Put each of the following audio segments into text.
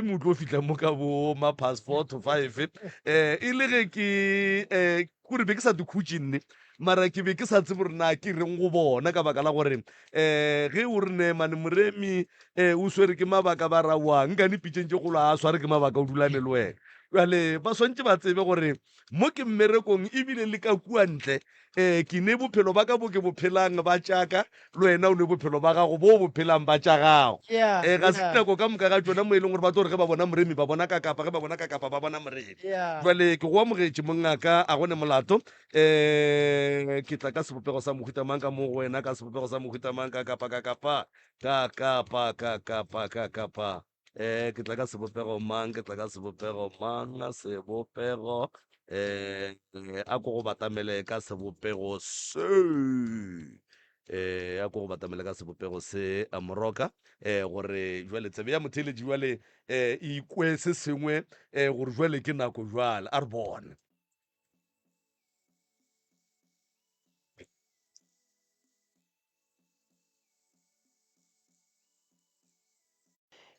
mo tlo fitla mo ka bo ma passport 5 e le ge ke kore be ke sa dikhutse nne mara ke be ke sa tsebe gore na ke reng go bona ka baka la gore ge o re ne mane moremi o swere ke mabaka ba rawang nkane pitšeng tse golo a sware ke mabaka o dulane le wena jale ba swantse ba tsebe gore mo ke mmerekong ebile le ka kua ntle ke ne bophelo ba ka bo ke bophelang ba tšaka le wena o ne bophelo ba gago bo bophelang ba tša gago ga se dinako ka moka ga tsona mo e leng gore ba tlo gore ge ba bona moremi ba bona ka kapa ge ba bona ka kapa ba bona moremi jale ke go amogetse mongaka a gone molato ke tla ka sebopego sa mohutamang ka mo go wena ka sebopego sa mohutamang ka kapa ke tla ka sebopego mang ke tla ka sebopego mang sebopego a ko go batamele ka sebopego se a ko go batamele ka sebopego se a moroka gore jwale tsebe ya motheletši jwale ikwe se sengwe gore jwale ke nako jwale a re bone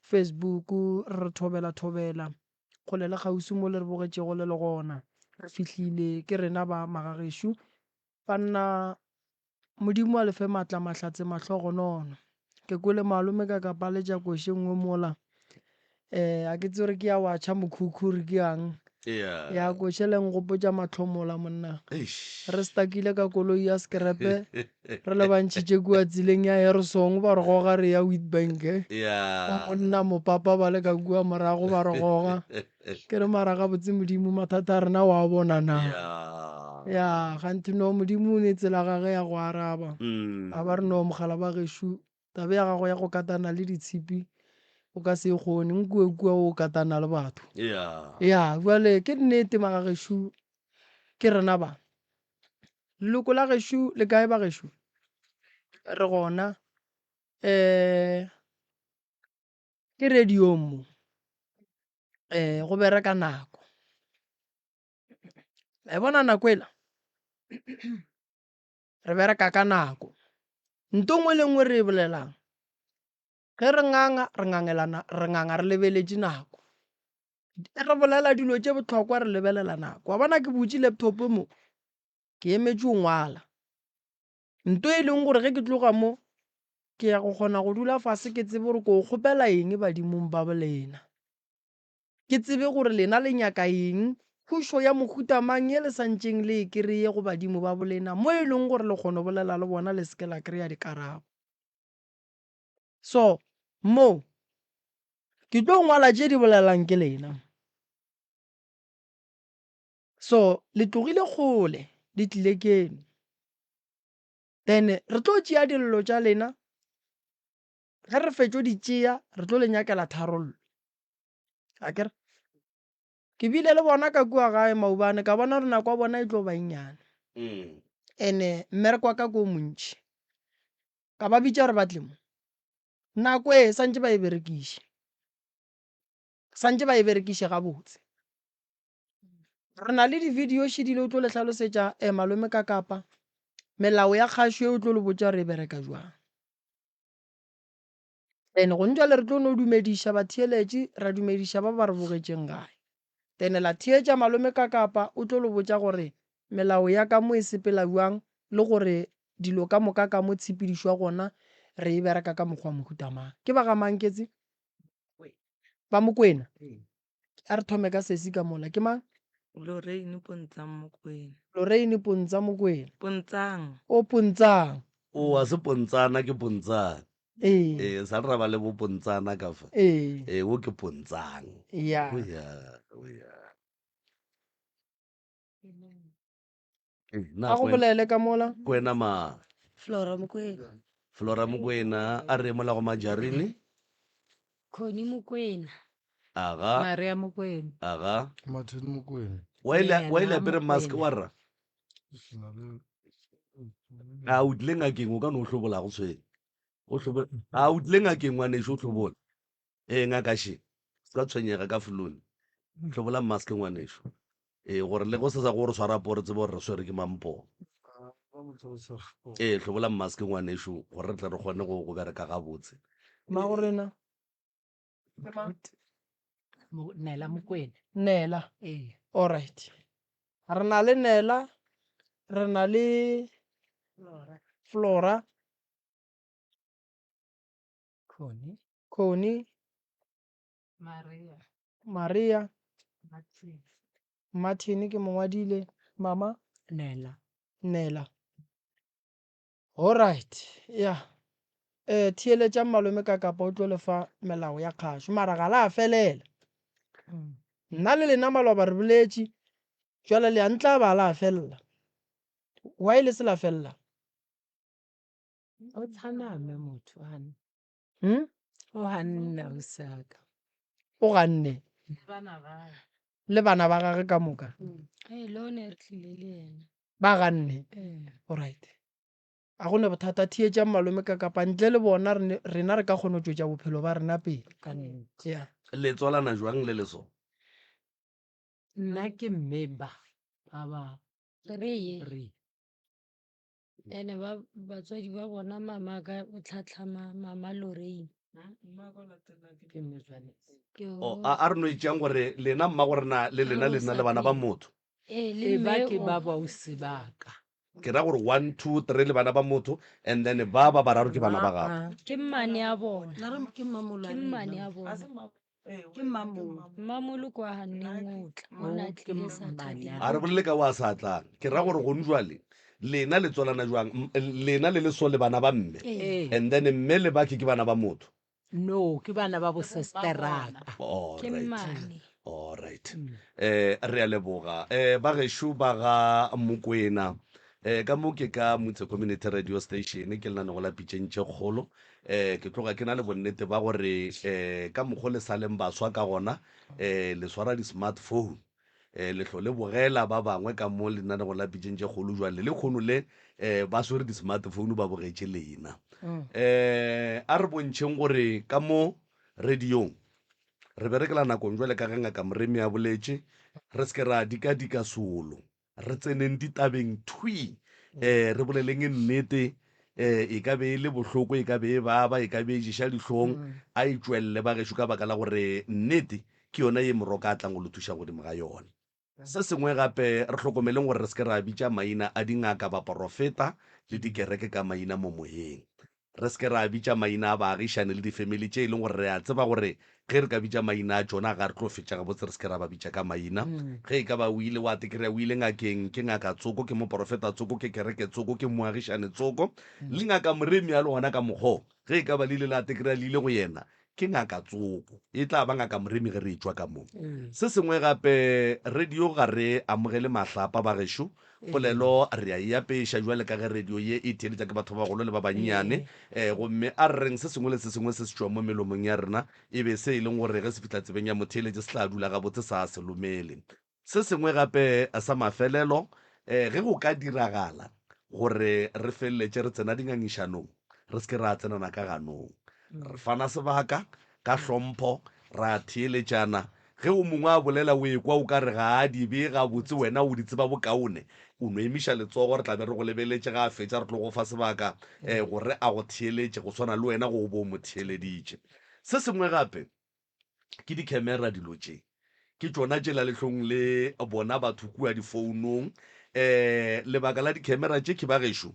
Facebook re thobela kgole le gausi mo le re bogetšego le le gona re fihlile ke rena ba magagešo ba nna modimo a lefe maatla mahlatse mahlogonono ke kwele malome ka kapa le tša koše nngwe mola a ke tse gore ke ya watšha mokhukhuri ke yang ya koše leng gopotša matlhomola monna re stakile ka koloi ya skrepe re le bantšhitše kua tseleng ya ersong ba re goga re ya Witbank ba monna mopapa ba le ka kua morago ba re goga ke re mara ga botse modimo mathata a rena wa bona na ya ganthe no modimo o ne tsela gage ya go araba a ba re no mogala ba gešo tabe ya gago ya go katana le ditshipi o ka se e kgone nkue o katana le batho ya jale ke nnete magagešo ke rena ba leloko la gešo le kae ba gešo re gona ke radiong mo go bereka nako e bona nako ela re bereka ka nako ntongwe le nngwe re e bolelang ge re nganga re nganga re lebeletše nako re bolela dilo tše bohlokwa re lebelela nako wa bona ke butše laptop mo ke emetše o ngwala nto e leng gore ge ke tloga mo ke ya go kgona go dula fase ke tsebe gore ko kgopela eng badimong ba bolena ke tsebe gore lena le nyaka eng khušo ya mohutamang ye le santšeng le e kry-e go badimo ba bolena mo e leng gore le kgone bolela le bona le seke la kry-a dikarabo so mo ke tlo ngwala tše di bolelang ke lena so le tlogile kgole di tlile kene then re tlo tšea dillo tša lena ge re fetšo di tšea re tlo le nyakela tharollo akere ke bile le bona ka kua gae maubane ka bona re nako a bona e tlo ba nnyane ene mmereko wa ka ko montši ka ba bitša re batle mo nako e santse ba e berekiše gabotse re na le di-video šedile o tlo le hlalosetša malome ka kapa melao ya kgašo e o tlo le botša re e bereka jwang then go ntšwa le re tlo no dumediša batheeletše ra dumediša ba ba re bogetšeng gae then la theetša malome ka kapa o tlo le botša gore melao ya ka mo e sepela bjang le gore dilo ka moka ka mo tshepedišwa gona re e bereka ka mokgwa mohutamang ke ba ga manketse ba Mokwena a re thome ka sesi ka mola ke mang Lorraine Pontšang Mokwena. Lorraine Pontša Mokwena Pontšang. o Pontšang o a se Pontsana ke Pontsang sa re ra ba le bo Pontsana ka fa o ke Pontsang ya a go bolele ka mola kwena ma Flora Mokwena. Flora Mokwena a re mola go majarini Connie Mokwena. aga Maria Mokwena. aga Martin Mokwena. wa ile apere mask wa rra a o tlile ngakeng o ka no o hlobola go tshwenya a o tlile ngakeng ngwanešo o hlobola ngakaše se ka tshwenyega ka folone hlobola mask ngwanešo gore le go sesa gore swara po re tsebe gore re swere ke mampo hlobola mask ngwanešo gore re tle re kgone go bereka gabotse ma gorena Nela Mokoena. Nela. Eh. Alright. Re na le Nela, re na le Flora, Connie, Maria, Martin ke mongwadile, mama Nela. Alright. Yeah. Theeletša malome ka kapa o tlo lefa melao ya kgašo mara ga la felela. Nna le lena maloba re boletše jwale le a ntla ba la fella. Why le se la fella? O tsaname motho hane. Hmm? O hanna o saka. O ganne le bana ba gage ka moka le one re tlile le ena. ba ganne. Alright. A gone bothata theetša malome ka kapa ntle le bona rena re ka kgona go tšwetša bophelo ba rena pele. Yeah. le tswalana jwang le leso Nna ke mmeba. Aba. Re ene batswadi ba bona mama ka o tlhatlhama mama Lorraine. Ke metswanetse. a re no itšang gore lena mma gorena le lena le bana ba motho le E ba mme ke o- ba ba o sebaka. ke ra gore 1 2 3 le bana ba motho and then ba bararo ke bana ba gago ke mmane a bona. Ke mamolo Ke mmane a bona. Ke mamolo. Mmamolo kwa hanneng otla. O na tlile Saturday. a re bolele ka wa sa tlang ke ra gore gone jwale lena le tswalana jwang lena le leso le bana ba mme and then mme le bake ke bana ba motho No, ke bana ba bo sisteraka. Ke mmane. alright re a leboga ba gešo ba ga Mokoena ka mo ke ka Motse Community Radio Station ke lena go la pitšentše kgolo ke tloga ke na le bonnete ba gore ka mokgo le saleng baswa ka gona le swara di-smartphone letlho le bogela ba bangwe ka mo lena go la pitšentše kgolo jwale le kgono le ba swere di-smartphone ba bogetše lena a re bontšheng gore ka mo radiong re berekela nakong jwale ka ge ngaka Moremi a boletše re se ke ra dika solo re tseneng ditabeng thui re boleleng nnete e ka be e le bohloko e ka be e baba e ka be e jiša dihlong a e tšwelele ba gešo ka baka la gore nnete ke yona ye moroka a tlang go le thuša godimo ga yone se sengwe gape re hlokomeleng gore re se ke ra bitša maina a dingaka baporofeta le dikereke ka maina mo moyeng re se ke ra bitša maina a baagišane le difamily tše e leng gore re a tseba gore ge re ka bitša maina a tšona ga re tlo fetša gabotse re se ke ra ba bitša ka maina ge e ka ba o ile wa tekerea o ile ngakeng ke ngaka tsoko ke moporofeta tsoko ke kereke tsoko ke moagišane tsoko le ngaka Moremi a le gona ka mokgo ge e ka ba le ile la tekerea le ile go yena ke ngaka tsoko e tla ba ngaka Moremi ge re e tšwa ka moo se sengwe gape radio ga re amogele mahlapa ba gešo polelo re a eapeiša jwale ka ge radio ye e theeletša ke batho ba bagolo le ba bannyane gomme a re reng se sengwe le se sengwe se se tšwa mo melomong ya rena e be se e leng gore ge se fitlha tsebeng ya motheeletše se tla dula gabotse sa se lomele se sengwe gape sa mafelelo ge go ka diragala gore re feleletše re tsena dingangišanong re se ke ra tsenana ka ganong re fana sebaka ka hlompho ra theeletšana ge o mongwe a bolela o ekwa o ka re ga a di be ga botse wena o di tseba bokaone o no emiša letsogo re tlabe re go lebeletše ga a fetša re tlo go fa sebaka gore a go theeletše go swana le wena go bo mo theeleditše se sengwe gape ke di-camera dilo tše ke tšona tšela lehlong le bona batho kua difounong lebaka la di-camera tše ke ba gešo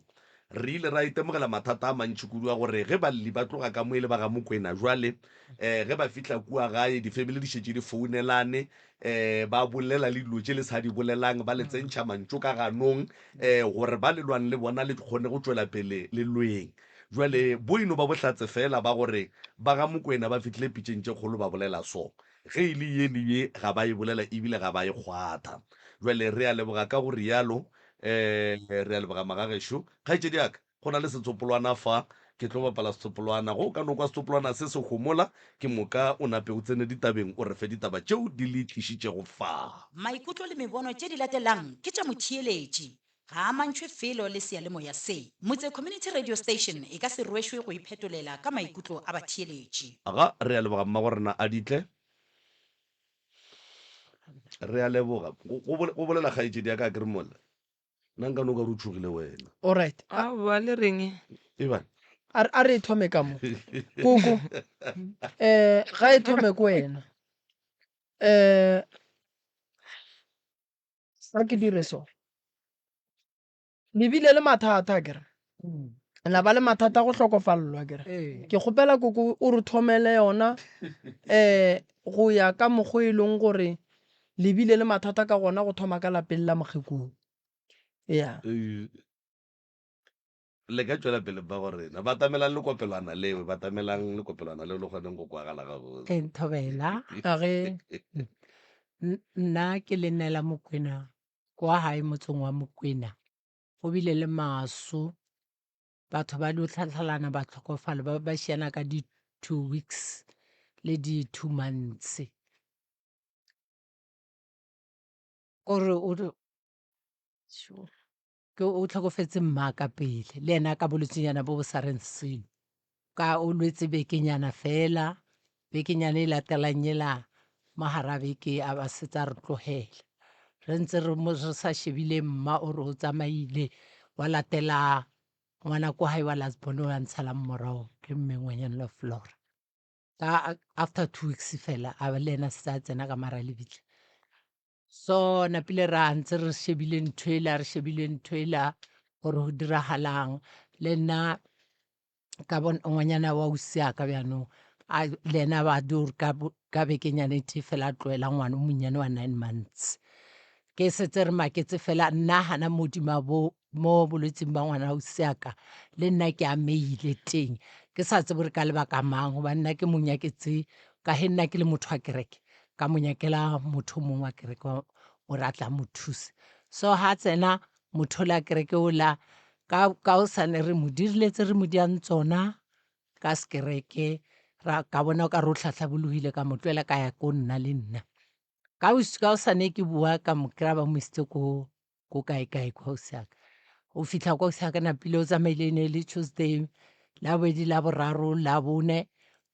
re ile ra itemogela mathata a mantši kudu a gore ge balli ba tloga ka mo e le ba ga Mokoena jwale ge ba fihla kua gae difamily di šetše di founelane ba bolela le dilo tše le sa di bolelang ba le tsentšha mantšo ka ganong gore ba lelwane le bona le kgone go tšwela pele le lweng jwale boino ba bohlatse fela ba gore ba ga Mokoena ba fihlile pitšeng tše kgolo ba bolela so ge e le ye le ye ga ba e bolela ebile ga ba e kgwatha jwale re a leboga ka gore yalo re a leboga magagešo kgaetšedi aka go na le setsopolwana fa ke tlo bapala setsopolwana go ka nokwa setsopolwana se se gomola ke moka o nape o tsene ditabeng o re fe ditaba tšeo di le tlišitšego fa maikutlo le mebono tše di latelang ke tša motheeletši ga a mantšhwe felo le seyalemoya se Motse Community Radio Station e ka se rwešwe go iphetolela ka maikutlo a batheeletši aga re a leboga mma gorena a ditle re a leboga go bolela kgaetšedi ya ka ke re mola nna nka no ka re o tšhogile wena Alright. Ba le reng? eban A re thome ka mo. Koko. Ga e thome ko wena. ga ke dire so lebile le mathata kere la ba le mathata a go tlhokofalelwa kere ke kgopela koko o re thomele yona go ya ka mokgwa e leng gore lebile le mathata ka gona go thoma ka lapeng la mokgekong ya le ka tswela pele ba gore na ba tamelang lekopelwana leo ba tamelang lekopelwana leo le kgoneng go kwagala gabotse Thobela a ge nna ke le nela Mokwena kwa hae motseng wa Mokwena go bile le maso batho ba di tlhatlhalana ba tlhokofala ba šiana ka di 2 weeks le di 2 months gore o tlhokofetse mmaka pele le ena ka bolwetsenyana bo bo sa reng selo ka o lwetse bekenyana fela bekenyana e latelang ela mahara beke a ba setsa re tlogela re ntse re sa shebile mma o re o tsamaile wa latela ngwana ko hae wa lasbone wa ntshala morago ke mmengwenyana la Flora ka after 2 weeks fela a le ena se a tsena ka mara lebitla so napile ra ntse re shebile ntho ela gore go diragalang le nna ka ngwanyana wa usiaka bjanong le ena ba dore ka bekenyana ete fela a tloela ngwana o monnyane wa 9 months ke setse re maketse fela nna hana modima mo bolwetseng ba ngwana o siaka le nna ke ameile teng ke sa tsebe re ka lebaka mang goba nna ke monyaketse ka he nna ke le motho wa kereke ka monyakela motho mongwe wa kereke o re a tla mo thusa so ha tsena motho la kereke o la ka o sane re mo diriletse re mo diang tsona ka sekereke ka bona o ka re o tlhatlhabologile ka mo tloela ka ya ko nna le nna ka o sane ke bua ka mo kry-a ba mo isitse ko kae kwa Osiaka o fitlha kwa Osiaka napile o tsamaile ne le Tuesday la bobedi la boraro la bone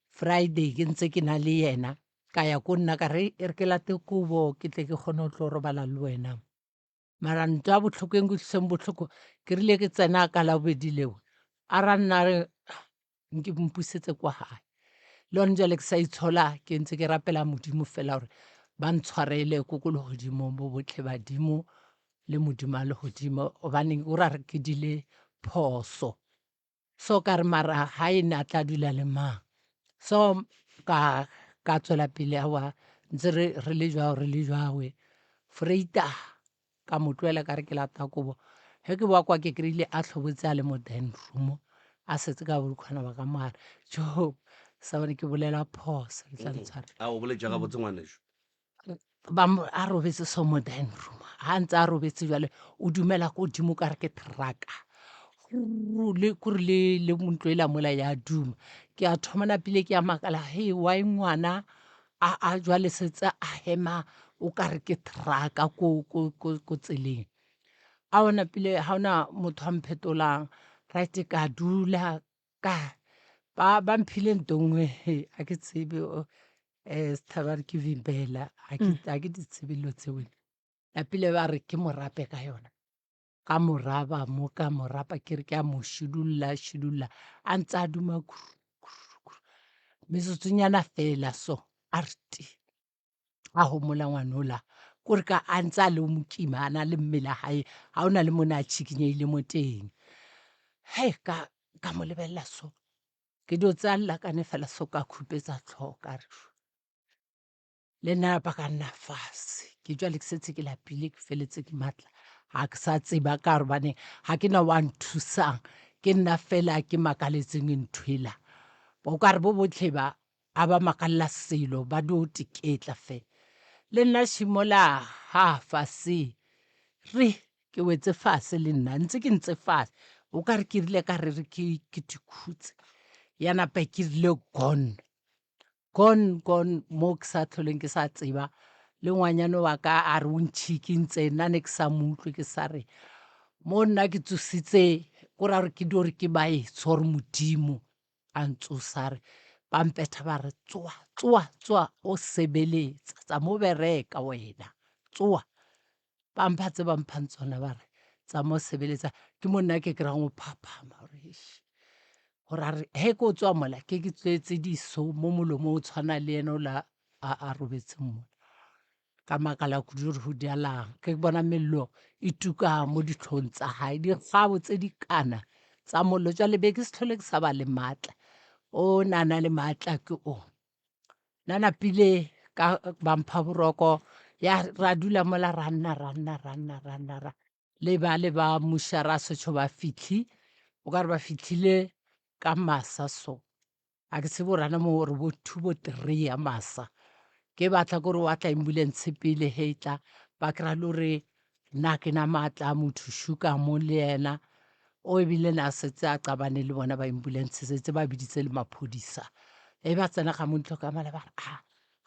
Friday ke ntse ke na le yena ka ya ko nna ka re ke late kobo ke tle ke kgone go tlo robala le wena mara ntwa botlhoko e nkutlwiseng botlhoko ke rile ke tsena ka la bobedi leo a ra nna re nke mpusetse kwa gae le one jale ke sa itshola ke ntse ke rapela modimo fela gore ba ntshwarele ko ko legodimong bo botlhe badimo le modimo a legodimo obaneng o ra re ke dile phoso so ka re mara ha e ne a tla dula le mang so ka tswela pele awa ntse re le jwawe Freita ka mo tloela ka re ke lata kobo he ke boa kwa ke kry-ile a tlhobotse a le mo dining room a setse ka bodikgwana ba ka mogare jo sa bone ke bolela phoso le tla ntshwara a o boletša gabotse ngwaneso a robetse so mo dining room ha ntse a robetse jale o dumela ko dimo ka re ke traka kore le montloela mola ya duma ke a thomana pele ke a makala he wa ngwana a jwale setse a hema o ka re ke traka ko tseleng a ona pele ha ona motho a mphetolang right ka dula ka ba mphile ntongwe a ke tsebe Sethabari ke Vimbela a ke di tsebe dilo tseo la pele ba re ke morape ka yona ka moraba mo ka morapa ke re ke a mo shidulla a ntse a duma mesotsunyana fela so a rete a homola ngwanola kore ka a ntse a le mokima a na le mmele hae ha ona le mona a tšhikinyeile mo teng he ka mo lebelela so ke dio tsa llakane fela so ka khupetsa tlhoka re le nna ba ka nna fase ke jwale ke setse ke lapile ke feletse ke matla ha ke sa tseba ka robane ha ke na wa nthusang ke nna fela ke makaletseng nthwela o ka re bo botlhe ba a ba makalla selo ba dio tiketla fe le nna shimola ha fase re ke wetse fase le nna ntse ke ntse fase o ka re ke rile ka re ke dikhutse yana pa ke rile gone mo ke sa tlholeng ke sa tseba le ngwanyane wa ka a re o ntšhiki ntse nna ne ke sa mo utlwe ke sa re mo nna ke tsositse ko ra gore ke dio re ke baetso gore modimo a ntsosa re ba mpetha ba re tsoa o sebeletsa tsa mo bereka wena tsoa ba mphatse ba mphang tsona ba re tsa mo sebeletsa ke mo nna ke kry-ang o phaphama gore a re he ke o tswa mola ke tswetse diso mo molomo o tshwana le ena o la a robetseng mola ka makala kudu re ho dialang ke bona mello e tuka mo ditlhong tsa hae dikgabo tse di kana tsa mollo jwale be ke se tlhole ke sa ba le maatla o nana le maatla ke o nana pile ka bampha boroko ya ra dula mola ranna le ba mushara setšho ba fitlhi o ka re ba fitlhile ka masa so a ke se borana mo re bo 2 bo 3 ya masa ke batla gore wa tla ambulance pele hetla ba kra lore nna ke na maatla a motho shuka mo le yena o ebile na setse a qabane le bona ba ambulance setse ba biditse le maphodisa e ba tsena ga montlo ka mala ba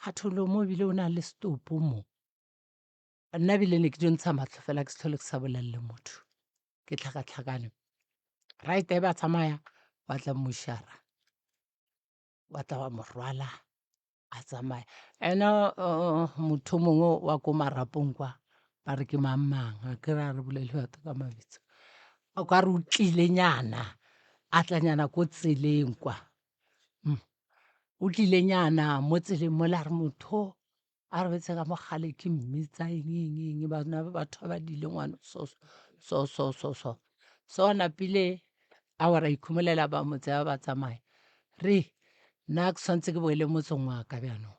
ga tholo mo bile o na le stopo mo nna bile ne ke dontsha matlho fela ke se tlhole ke sa bolelle motho ke tlhakatlhakane right e ba tsamaya ba tla mushara ba tla wa morwala a tsamaya ena motho mongwe wa ko marapong kwa ba re ke mamang a ke ra re bolele batho ka mabitso o ka re o tlile nyana a tlanyana ko tseleng kwa o tlile nyana mo tseleng mo la re motho a re betse ka mogale ke mmitsa eng bana ba batho ba dile ngwana so napile a wa ra ikhumelela ba motse ba tsamaya re nna ke tshwanetse ke boele motseng wa ka bjano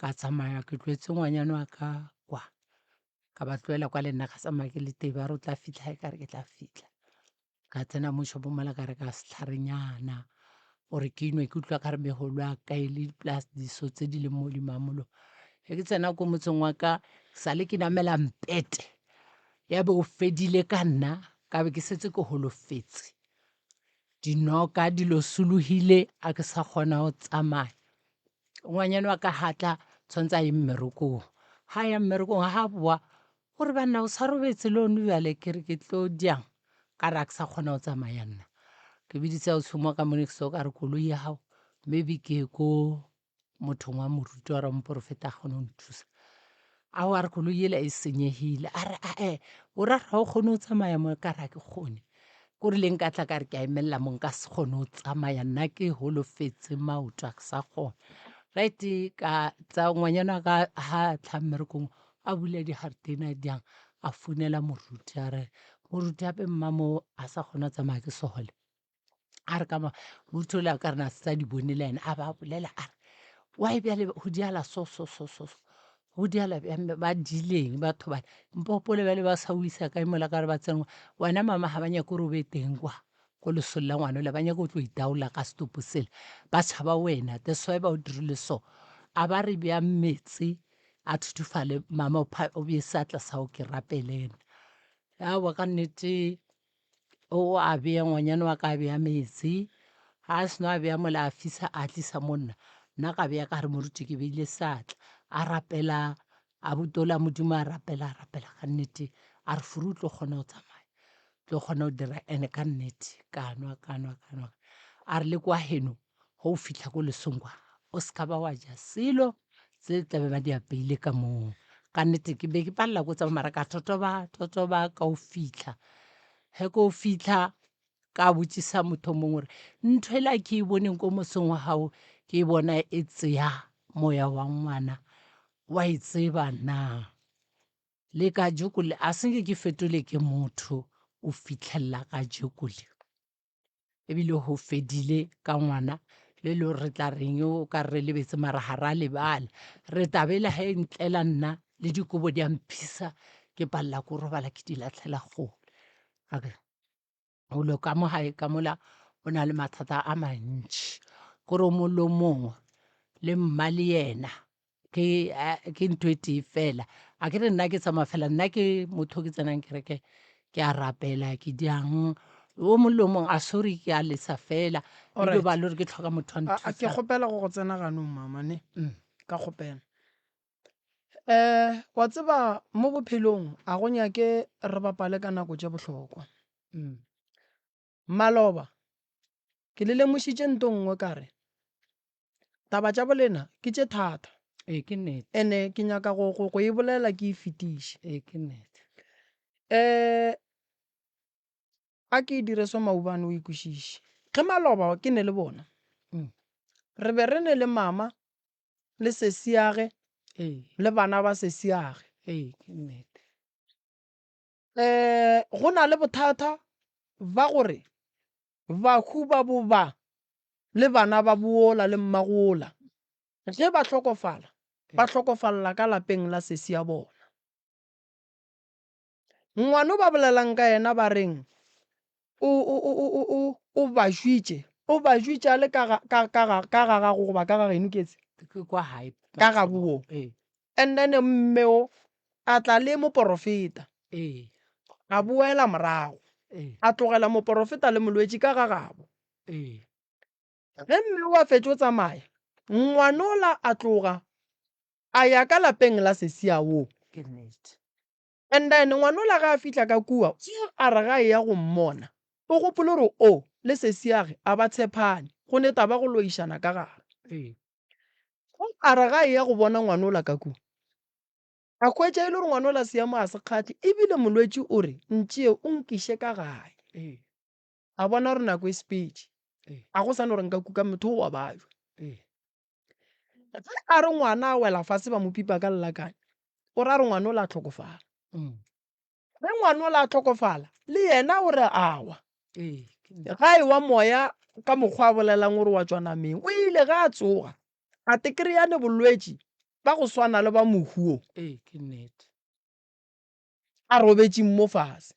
ka tsamaya ke tlwetse ngwanyana wa ka kwa ka ba tloela kwa le nna ka tsamaya ke le tebe a re o tla fitlha e ka re ke tla fitlha ka tsena mo shopo mola ka re ka setlharenyana ore ke inwe ke utlwa ka re megolo a kaele plus diso tse di leng mo dimamolo ge ke tsena ko motseng wa ka sa le ke namela mpete ya be o fedile ka nna ka be ke setse ke holofetse dinoka dilo solohile a ke sa kgona go tsamaya ngwanyana wa ka hatla tshwantse a ye mmerekong ha ya mmerekong ha boa gore banna o sa robetse le one bjale ke re ke tlo diang ka re a ke sa kgona go tsamaya nna ke biditse o tshumo ka mone ke se ka re koloi ya gago maybe ke ko mothong wa moruti wa ramporofeta a kgone go nthusa a o a re koloi ela e senyegile a re ae o ra ga o kgone go tsamaya mo ka re a ke kgone ko rileng ka tla ka re ke a emelela mo nka se kgone go tsamaya nna ke holofetse maoto a ke sa kgone right ka tsa ngwanyana ka ha tla mmerekong a bule dihartena diang a funela moruti a re moruti ape mmamo a sa kgona go tsamaya ke sogole a re kama moruti o le a ka rena se tsa di bone le ene a ba bolela a re wa e bjale go diala so go diala ba dileng batho ba mpopole bjale ba sa o isa kae mola ka re ba tsenngwa wena mama ga ba nyake gore o be teng kwa ko lesolo la ngwana ole ba nyake go tlo itaola ka stopo sele ba tšhaba wena that's why ba o dirile so a ba re bja metsi a thutufale mama o bje seatla sa o ke rapelena aowa ka nnete o a bea ngwanyana wa ka a bea metsi ga a seno a bea mola a fisa a tlisa mo nna ka bea ka gare moruti ke beile seatla a rapela a botola modimo a rapela ka nnete a re furu tlo kgona go tsamaya tlo kgona go dira ene ka nnete kanwa a re le kwa heno go o fitlha ko lesong kwa o se ka ba wa ja selo tse tlabe ba di apeile ka moo ka nnete ke be ke palela ko tsamaya mara ka totoba ka o fitlha ge ko o fitlha ka botsisa motho mongwe gore ntho ela ke e boneng ko moseng wa gago ke e bona e tseya moya wa ngwana wa e tseba na le ka jekole a senge ke fetole ke motho o fitlhelela ka jekole ebile go fedile ka ngwana le le re tla reng o ka re lebetse mara ga ra lebala re tabela ge ntlela nna le dikobo di a mphisa ke palela ko robala ke di latlhela gole olo ka mo gae ka mola o na le mathata a mantši kore o molo mongwe le mma le yena ke ntho e tee fela a ke re nna ke tsamaya fela nna ke motho ke tsenang kereke ke a rapela ke diang o mollo mongwe a sore ke a lesa fela elo ba le gore ke tlhoka motho a a ke nthusa kgopela go tsena ganong mamane ka kgopela wa tseba mo bophelong a go nyake re bapale ka nako tša bohlokwa maloba ke le lemošitše nto nngwe kare taba tša bolena ke tše thata ke nnete ene ke nyaka go e bolela ke e fetiše ke nnete a ke e dire so maubane o ikwešiše ge maloba ke ne le bona re be re ne le mama le sesiage le bana ba sesiage ke nnete. go na le bothata ba gore bahu ba boba le bana ba boola le mmagola ge ba tlhokofala ba tlhokofalla ka lapeng la sesi ya bona. Ngwana ba bolelang ka yena ba reng o ba jwitse a le ka gago goba ka ga geno ketse Ke kwa hae. ka ga boo. And then mmeo a tla le moporofeta a boela morago a tlogela moporofeta le molwetši ka ga gabo. Ge mmeo a fetše o tsamaya ngwanola a tloga a ya ka lapeng la sesia woo. Ke nnete. And then ngwanola ga a fihla ka kua a re ga e ya go mmona o gopole gore o le sesiage a ba tshepane go neta ba go loišana ka gare. A re ga e ya go bona ngwanola ka kua a hwetša e le gore ngwanola seemo a se kgahle ebile molwetši o re ntšee o nkiše ka gae. A bona gore nako e sepetše a go sane gore nka kuka motho wa bajwa. A re ngwana a wela fase ba mo pipa ka lelakane o ra re ngwanola a tlhokofala. Ge ngwanola a tlhokofala le yena o re awa ga e wa moya ka mokgwa a bolelang gore wa tšwa nameng o ile ga a tsoga a tekry-ane bolwetši ba go swana le ba mohuo Ke nnete. a robetše mo fase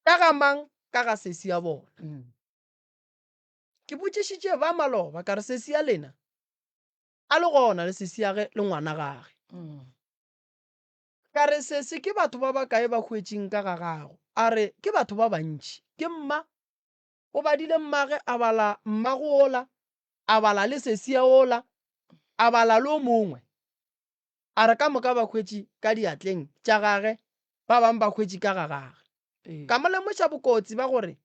ka ga mang ka ga sesi ya bona. Ke botšišitše ba maloba ka re sesi ya lena a le gona le sesi ya ge le ngwana gage. Ka re sesi ke batho ba bakae ba hwetšeng ka ga gago a re ke batho ba bantši ke mma o badile mmage a bala mmago ola a bala le sesi ya ola a bala le o mongwe a re ka moka ba hwetše ka diatleng tša gage ba bang ba hwetše ka ga gage. Ka mo lemoša bokotsi ba gore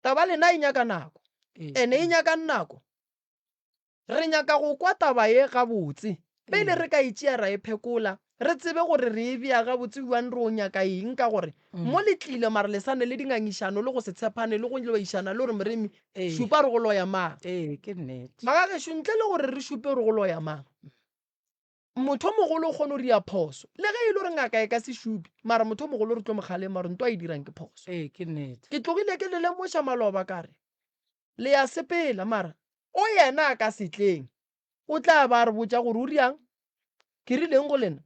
taba lena e nyaka nako ene e nyaka nako re nyaka go kwa taba ye gabotse pele re ka itšea ra e phekola re tsebe gore re e bea gabotse buang re o nyaka eng ka gore mo le tlile mare le sane le dingangišano le go se tshepane le go loišana le gore moremi šupa re go loya mang. Ke nnete. Magagešo ntle le gore re šupe re go loya mang motho mogolo o kgone go ria phoso le ge e le gore ngaka e ka se šupe mara motho mogolo re tlo mokgalema gore nto a e dirang ke phoso. Ke nnete. Ke tlogile ke le lemoša maloba kare le ya sepela mara o yena a ka setleng o tla ba re botša gore o riang ke rileng go lena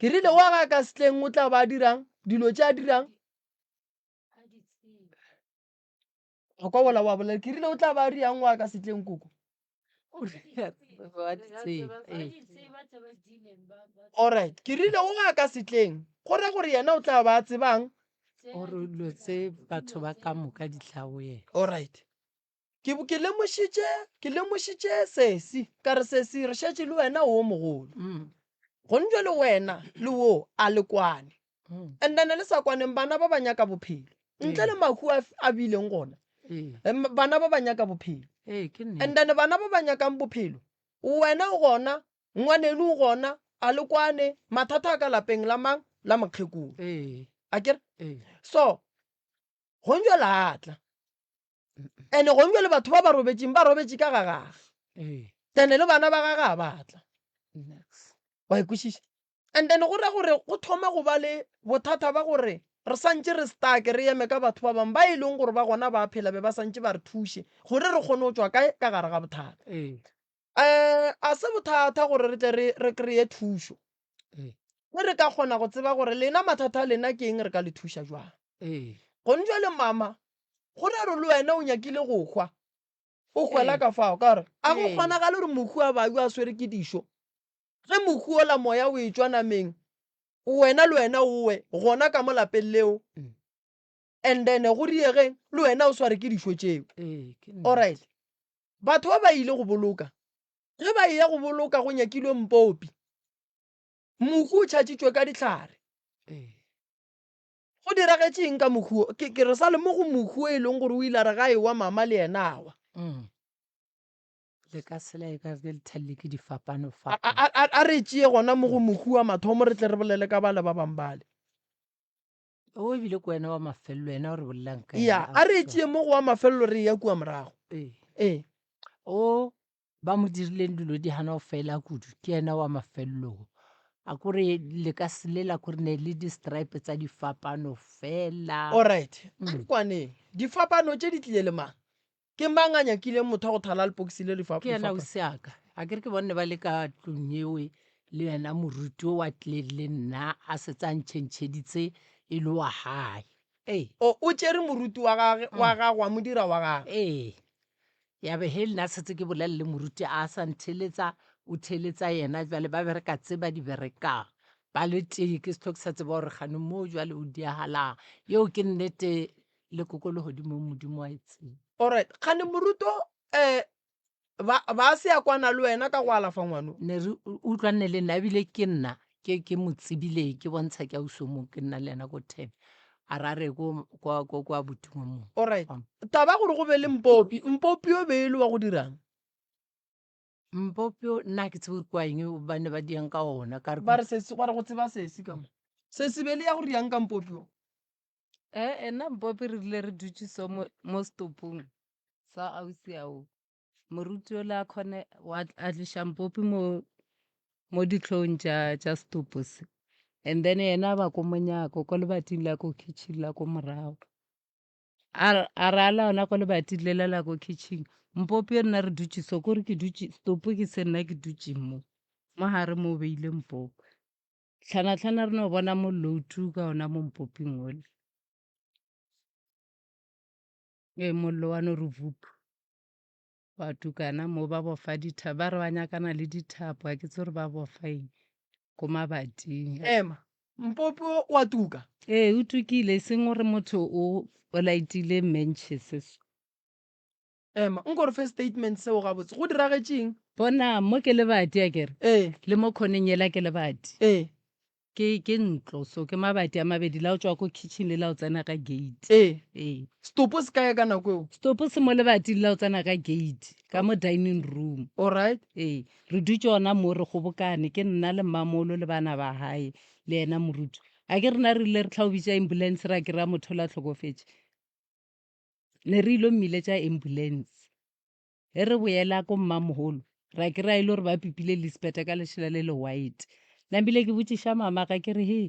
ke rile wa ga ka setleng o tla ba dirang dilo tše a dirang a kwa bola wa bolela ke rile o tla ba riang wa ka setleng koko. Alright ke rile o ga ka setleng gore gore yena o tla ba tsebang gore dilo tse batho ba ka moka di tla go yena. alright ke lemošitše sesi ka re sesi re šetše le wena o mogolo gonjwe le wena le wo a le kwane and then le sa kwaneng bana ba ba nyaka bophelo ntle le mahu a bileng gona bana ba ba nyaka bophelo and then bana ba ba nyakang bophelo wena o gona ngwanele o gona a le kwane mathata a ka lapeng la mang la mokgekolo a kere so gonjwe la atla ene gonjwe le batho ba ba robetšeng ba robetše ka ga gage tene le bana ba gaga a batla wa ekwešiša and then gore go thoma go ba le bothata ba gore re santše re stake re eme ka batho ba bangwe ba e leng gore ba gona ba phela be ba santše ba re thuše gore re kgone go tswa kae ka gare ga bothata. A se bothata gore re tle re kry-e thušo ge re ka kgona go tseba gore lena mathata a lena ke eng re ka le thuša jwang. Gonjwa le mama gore re le wena o nyakile go hwa o hwela ka fao ka gore a go kgonagale gore mohu a baju a swere ke dišo ge mohu ola moya o e tšwa nameng wena le wena owe gona ka mo lapeng leo and then go riegeng le wena o sware ke dišo tšeo. Alright batho ba ba ile go boloka ge ba iya go boloka go nyakilwe mpopi mohu o tšhatšitšwe ka dihlare go diragetšeng ka mohu ke re sa le mo go mohu e leng gore o ile re ga e wa mama le yena awa le ka sela e ka re lethalele ke difapano a re tšee gona mo go mohu wa mathomo re tle re bolele ka bale ba bang bale o ebile ko wena wa mafelelo wena o re bolelang ka ya a re tšee mo go wa mafelelo re ya kua morago o ba mo dirileng dilo di hana ho fela kudu ke ena wa mafelelong a kore le ka selela kore ne le di-stripe tsa difapano fela alright kwane difapano tse di tlile le mang ke mang a nyakileng motho a go thala lepokisi le ke ena o seaka a kere ke bonne ba le ka tlong ewe le yena moruti o wa tlileng le nna a setse a ntšhentšheditse e le wa hae o tsere moruti wa gagwe wa modira wa gagwe ee ya be he le nna setse ke bolelele moruti a sa ntheletsa o theletsa yena jale ba bereka tse ba di berekang ba le tee ke setho ke sa tseba gore gane moo jale o diagalang yeo ke nnete lekoko le godimo modimo wa etseng alright gane moruto ba se ya kwana le wena ka go alafa ngwano ne re utlwanne le nna ebile ke nna ke mo tsebileng ke bontsha ke auso mo ke nna le ena ko ten a rare kwa botungo mo alright taba gore go be le mpopi o be e le wa go dirang mpopio nna ke tsebe kwa eng ba ne ba diang ka ona ka ba re go tseba sesi ka mo sesi be le ya go riang ka mpopio ena mpopi re rile re dutse so mo stopong sa ausi ao moruti o le a kgone a tliša mpopi mo ditlhong tša stopo se and then yena ba ko monyako ko lebating la ko kitchen la ko morago a re ala ona ko lebating le la ko kitchen mpopi e rena re dutse so kore ke dutse stopo ke se nna ke dutse mo gare mo o beile mpopi tlhana re no bona mollo o tu ka ona mo mpoping ole mollo wa no re vupu wa tukana mo ba bofa dithapo ba re ba nyakana le dithapo a ke tse gore ba bofa eng ko mabating ema mpopi wa tuka o tukile e seng gore motho o laetile menches ema nko re fe statement seo gabotse go diragetseng bona mo ke lebati a kere le mo kgoneng ela ke lebati ke ntlo so ke mabati a mabedi la o tswa ko kitchen le la o tsena ka gate stopo se kae ka nako eo stopo se mo lebating la o tsena ka gate ka mo dining room alright re dutse ona mo re kgobokane ke nna le mmamolo le bana ba hae le ena moruti a ke rena re ile re tlhaobitša ambulance ra kry-a motho la tlhokofetse ne re ilo mmile tša ambulance e re boela ko mmamogolo ra kry-a ile gore ba pipile Lisbeth ka lešhela le le white nabile ke botšiša mama ka ke re he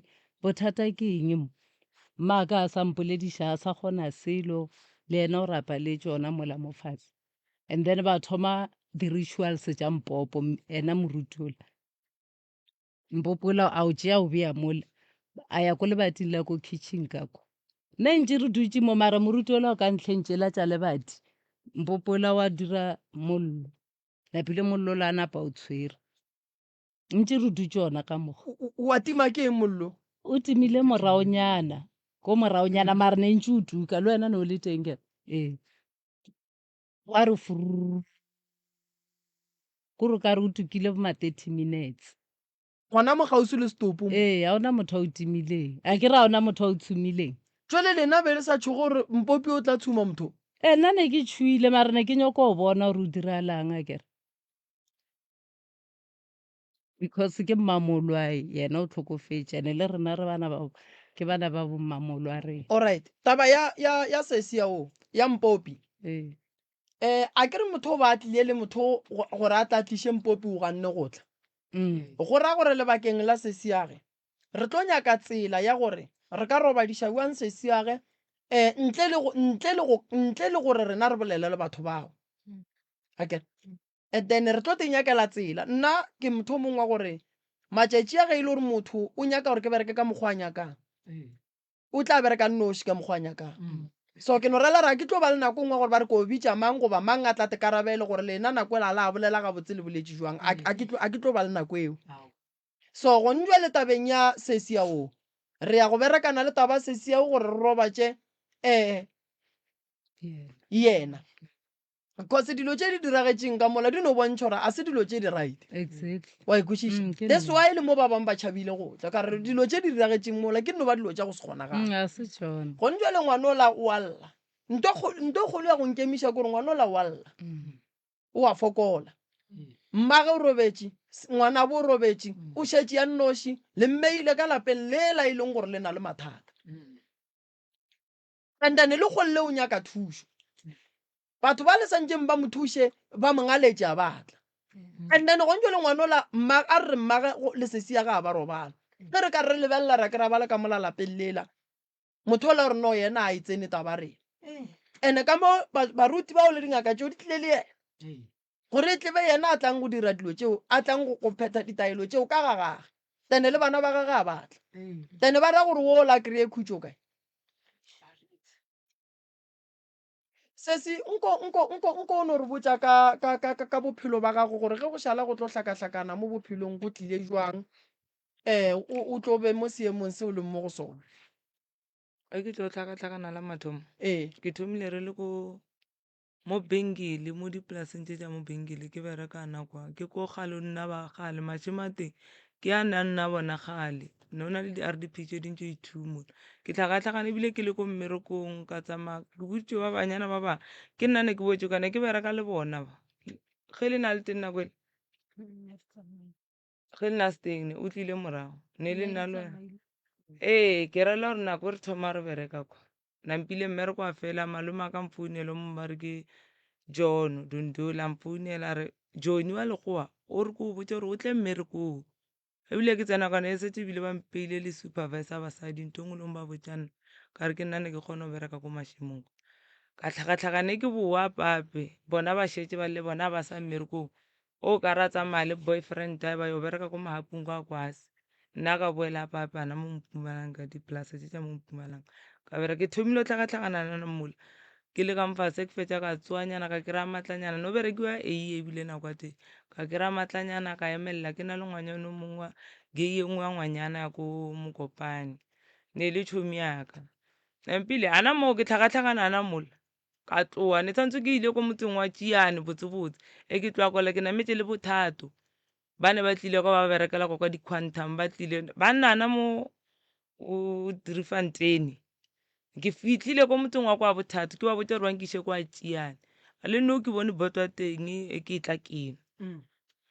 bothata ke eng mo maaka a sa mpolediša a sa kgona selo le ena o rapaletše ona mola mofatshe and then ba thoma di-rituals tša mpopo ena morutola mpopola a o tšea o beya mola a ya ko lebating la ko kitchen kako nna ntse re dutse mo mara morutola o ka ntlhentšela tša lebati mpopola wa dira mollo lapile mollo la napa o tshwere ntse re dutse ona ka mogo wa tima ke eng mollo o timile moraonyana ko moraonyana mara ne ntse o tuka le wena ne o le teng ke wa re furu kore ka re o tukile bo 30 minutes gona mo gausi le stopo ga ona motho a o timileng a ke ra ona motho a o tshumileng jale lena be le sa tsho gore mpopi o tla tshuma motho nna ne ke tshuile mara ne ke nyako o bona gore o diralang a kere because ke mmamolo a yena o tlhokofetse ane le rena re ke bana ba bo mmamolo a rena alright taba ya sesi yao ya mpopi a kere motho o ba tlile le motho gore a tla tliše mpopi o ganne go tla go ra gore lebakeng la sesi yage re tlo nyaka tsela ya gore re ka robadiša buang sesi yage ntle le gore rena re bolele le batho bao akere and then re tlo tenyakela tsela nna ke motho o mongwe wa gore matšatši a ge e le gore motho o nyaka gore ke bereke ka mokgwa a nyakang o tla bereka nnoši ka mokgwa a nyakang so ke no rela ra ke tlo ba le nako ngwe gore ba re ko bitša mang goba mang a tlate karabele gore lena nako e la a bolela gabotse le boletše jwang a ke tlo ba le nako eo so go njwa le tabeng ya sesi yao re ya go berekana le taba sesi yao gore re robatše yena because dilo tše di diragetseng ka mola di no bontšha gore a se dilo tše di right wa ikwešiša that's why le mo ba bangwe ba tšhabile go tla ka re dilo tše di diragetseng mola ke no ba dilo tša go se kgonagala go ntšwa le ngwane o la o alla nto kgolo ya go nkemiša kore ngwane o la o alla o a fokola mmage o robetše ngwana bo o robetše o šetše ya nnoši le mmeile ka lapeng le la e leng gore le na le mathata andane le kgolle o nyaka thušo batho ba le santseng ba mo thuše ba mongaletše a batla and then go ntse le ngwana ola a re mmage lesesi ya ga ba robala ge re ka re lebelela ra ke ra bala ka mola lapeng lela motho o le gore no yena a e tsene taba rena and-e ka mo baruti bao le dingaka tseo di tlile le ena gore e tlebe yena a tlang go dira dilo tseo a tlang go phetha ditaelo tseo ka ga gage tene le bana ba gage a batla tene ba ra gore wo la kry-e khutso kae sesi nko o ne re botsa ka bophelo ba gago gore ge go šala go tlo hlakahlakana mo bophelong go tlile jwang o tlo be mo seemong se o leng mo go sone a ke tlo tlhakatlhakana la mathomo ee ke thomile re le mo bengele mo dipolaseng tse tsa mo bengele ke bereka nakwa ke ko gale o nna ba gale mašemate ke a na nna bona gale ne o na le di-RDP tse dintse ithumo ke tlhakatlhakana ebile ke le ko mmerekong ka tsamaya ke botse ba banyana ba ba ke nna ne ke botse kana ke bereka le bona ba ge le na le teng nako ele ge le na steng o tlile morago ne le nna le wena ee ke rela gore nako re thoma re bereka kwa nampile mmereko a fela malome a ka mfounela mo mare ke John Dondola mfounela re John wa legoa o re ko botse gore o tle mmerekong ebile ke tsena kana e setse ebile ba mpeile le supervisor basadi ntong le ba botsana ka re ke nna ne ke kgona go bereka ko mašemong ka tlhakatlhakane ke boa pape bona ba šetse ba le bona ba sa mmerekong o ka ra tsamaya le boyfriend ba yo bereka ko mahapung kwa kwase nna ka boela papana mo Mpumalanga dipolase tse tsa mo Mpumalanga ka bera ke thomile o tlhakatlhakana na mola ke le ka mfase ke fetša ka tsoanyana ka kry-a matlanyana no berekiwa ebile nako a teng ka kry-a matlanyana ka emelela ke na le ngwanyana o mongwe gei e nngwe ya ngwanyana ya ko Mokopane ne le tšhomi yaka nampile ana moo ke tlhakatlhakana na mola ka tloa ne tshwanetse ke ile ko motseng wa Tšiane botsebotse e ke tloa kola ke nametse le bothato ba ne ba tlile kwa ba berekela kwa di-quantum ba tlile ba nnana mo o Driefontein ke fitlhile ko motseng wa kwa bothato ke ba botsa gore bankiše kwa Tšiane a le nno ke bone botwa teng e ke tla keng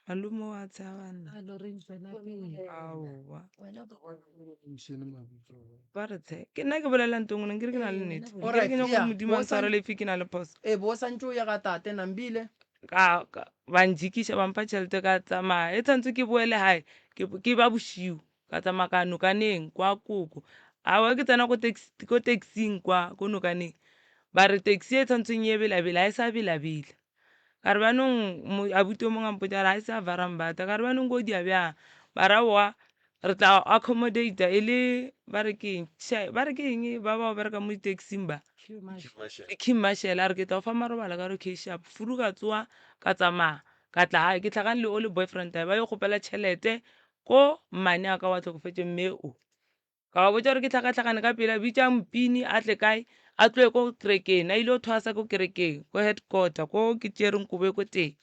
malome wa tshabana aowa ba re tshe ke nna ke bolela ntong neng ke re ke na le nnete ke re ke nyako modimo a ntshwarele ife ke na le phoso ee bo santse o ya ga tate nambile ba njikiša bampha tšhelete ka tsamaya e tshwanetse ke boele gae ke ba bošiu ka tsamaya ka nokaneng kwa koko awa ke tsena ko taxing kwa ko nokaneng ba re taxi e tshwanetseng e belabela ga e sa belabela ka re banong abuti o mongwe mpotsa re ga e sa varambata ka re banong ko dia bjang ba ra boa re tla accommodata e le ba re ke eng ba ba o bereka mo di-taxing ba king marshal a re ke tla o fa marobala ka re okay sharp furu ka tsoa ka tsamaya ka tla gae ke tlhakane le o le boyfriend ba yo kgopela tšhelete ko mmane a ka wa tlhokofetse mme o ka ba botsa gore ke tlhakatlhakane ka pela bitsa mpini a tle kae a tloe ko kerekeng a ile o thwasa ko kerekeng ko headquarter ko ke tšereng kobe ko teng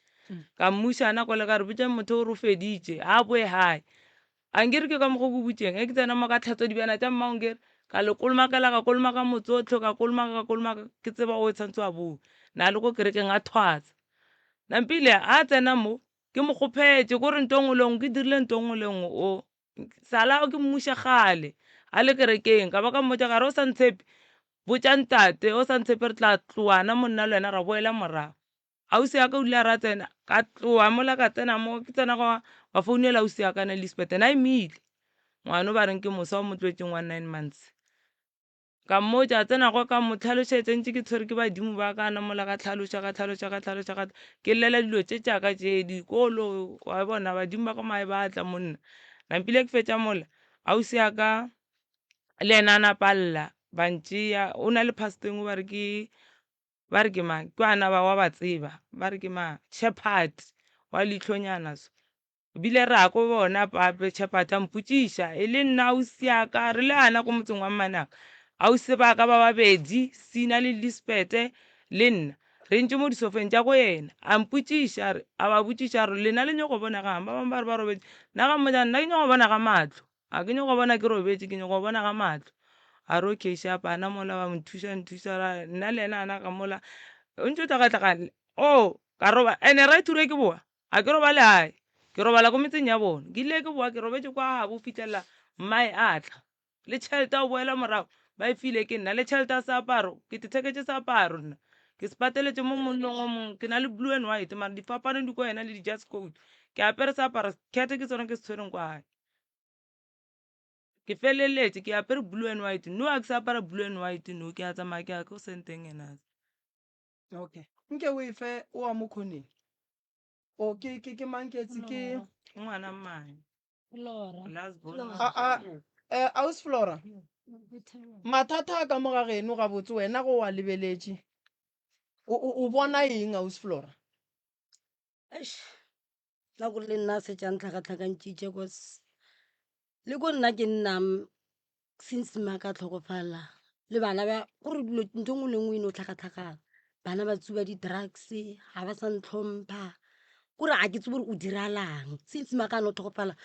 ka mmušana kole ka re botsa motho o re o feditše a boe gae a nkere ke ka mokgo bo botseng e ke tsena mo ka tlhatso dibjana tša mmaonkere ka le kolomakela ka kolomaka motsotlho ka kolomaka ke tseba o tshwanetse wa boo na le ko kerekeng a thwatsa nampile a tsena mo ke mo kgopetse kore ntong lengwe ke dirile ntong lengwe o sala ke mmuša gale a le kerekeng ka ba ka mmotsa gare o sa ntshepe botsa ntate o sa ntshepe re tla tloana monna le wena ra boela morago ausi ya ka o ile a ra tsena ka tloa mola ka tsena mo ke tsena go wa founela ausi ya ka na Elizabeth na emile ngwane o ba reng ke mosa o mo tlwetseng wa 9 months ka mmotsa a tsena go ka mo tlhalošetse ntse ke tshwere ke badimo ba ka na mola ka tlhaloša ke llela dilo tše tšaka tše dikolo wa bona badimo ba ka mae ba tla monna nampile ke fetša mola ausi ya ka le ena a napalela bantšea o na le pasteng ba re ke mang ke ana ba wa ba tseba ba re ke mang shepherd wa leitlhonyana so bile re a ko bona pape shepherd a mpotšiša e le nna ausi ya ka re le ana ko motseng wa mmanaka ausi ba ka ba babedi Sina le Elizabeth le nna re ntse mo disofeng tša go yena a mpotšiša re a ba botšiša re lena le nyako bona gang ba bangwe ba re ba robetse nna ga mmotsa nna ke nyako bona ga matlho a ke nyako bona ke robetse ke nyako bona ga matlho a re okay sharp ana mola ba nthuša nna le ena ana ka mola o ntse o tlhakatlhakane o ka roba ene ra ithure ke boa a ke roba le hae ke robala ko metseng ya bona ke ile ke boa ke robetse kwa gabo fitlhelela mmae a tla le tšhelete a boela morago ba e file ke nna le tšhelete a seaparo ke tetheketse seaparo nna ke se pateletse mo monnong o mongwe ke na le blue and white mara difapane di ko wena le di-just code ke apere sa apara kete ke tsone ke se tshwereng kwa gae ke feleletse ke apere blue and white no a ke sa apara blue and white no ke a tsamaya ke a ko senteng ena okay nke o efe o a mo kgoneng o ke manketse ke ngwana mmane Flora. last born aus Flora mathata a ka mo ga geno ga botse wena go wa lebeletse o bona eng aus Flora la gore le nna setsang tlhakatlhakantšitše cause le ko nna ke nnang since maka tlhokofala le bana ba gore dilo ntho ngwe le ngwe eno tlhakatlhakana bana ba tsuba di-drugs ga ba sa ntlhompha kore a ke tse gore o diralang since maka ano tlhokofala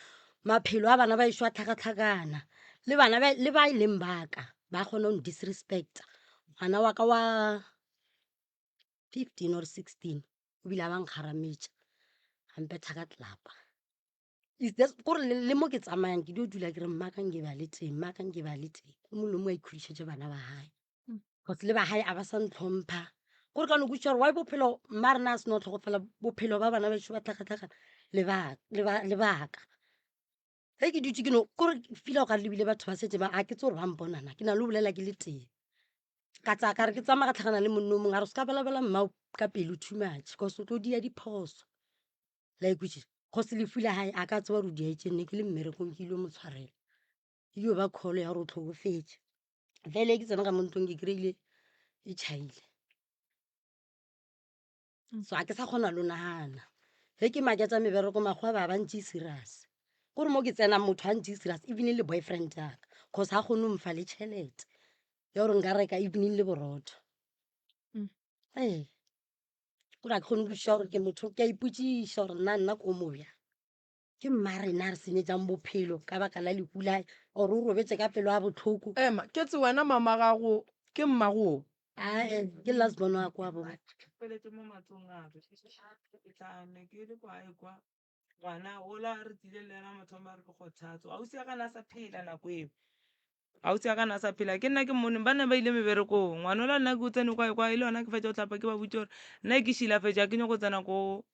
maphelo a bana ba ešo a tlhakatlhakana le bana le ba e leng baka ba kgona go disrespecta ngwana wa ka wa 15 or 16 o bile a bankgarametša gampetha ka tlelapa kore le mo ke tsamayang ke dio dula ke re mmaka nke ba le teng mmaka nke ba le teng o mongwe le mo a ikhudišetse bana ba gae cause le ba gae a ba sa ntlhompha gore ka noko gore wa bophelo mma rena a seno tlhokofela bophelo ba bana ba ešo ba tlhakatlhakana lebaka ge ke dutse ke no kore fila o ka lebile batho ba setse ba a ke tse gore ba mponana ke na le bolela ke le teng ka tsaya kare ke tsamaya ka tlhagana le monno mongwe a re se ka balabala mmao ka pelo too much cause o tlo dia diphoso like which cause lefu la hae a ka tseba re diaetse nne ke le mmerekong ke ile mo tshwarela ke dio ba kgolo ya gore o tlhokofetse fele ke tsena ka mo ntong ke kry-ile e chaile so a ke sa kgona lo nagana ge ke maketsa mebereko magwa ba bantši serious gore mo ke tsena motho a ntši serious evening le boyfriend yaka cause ga kgone o mfa le tšhelete ya gore nka reka evening le borotho ee gore a ke kgone koša gore ke motho ke a ipotšiša gore nna ko moya ke mma rena re senyetsang bophelo ka baka la lehu lae ore o robetse ka pelo a botlhoko ema ke tse wena mama gago ke mmago ae ke lasbon wa kwa bo feletse mo matsong a re ke tlane ke le kwae kwa ngwana ola re tsile le ena motho ba re ke kgothatso ausi ya kana a sa phela nako eo ausi ya kana a sa phela ke nna ke mone ba ne ba ile meberekong ngwana ola nna ke o tsene kwae kwa e le yona ke fetsa o tlhapa ke ba butse gore nna ke šilafetša ke nyako tsena ko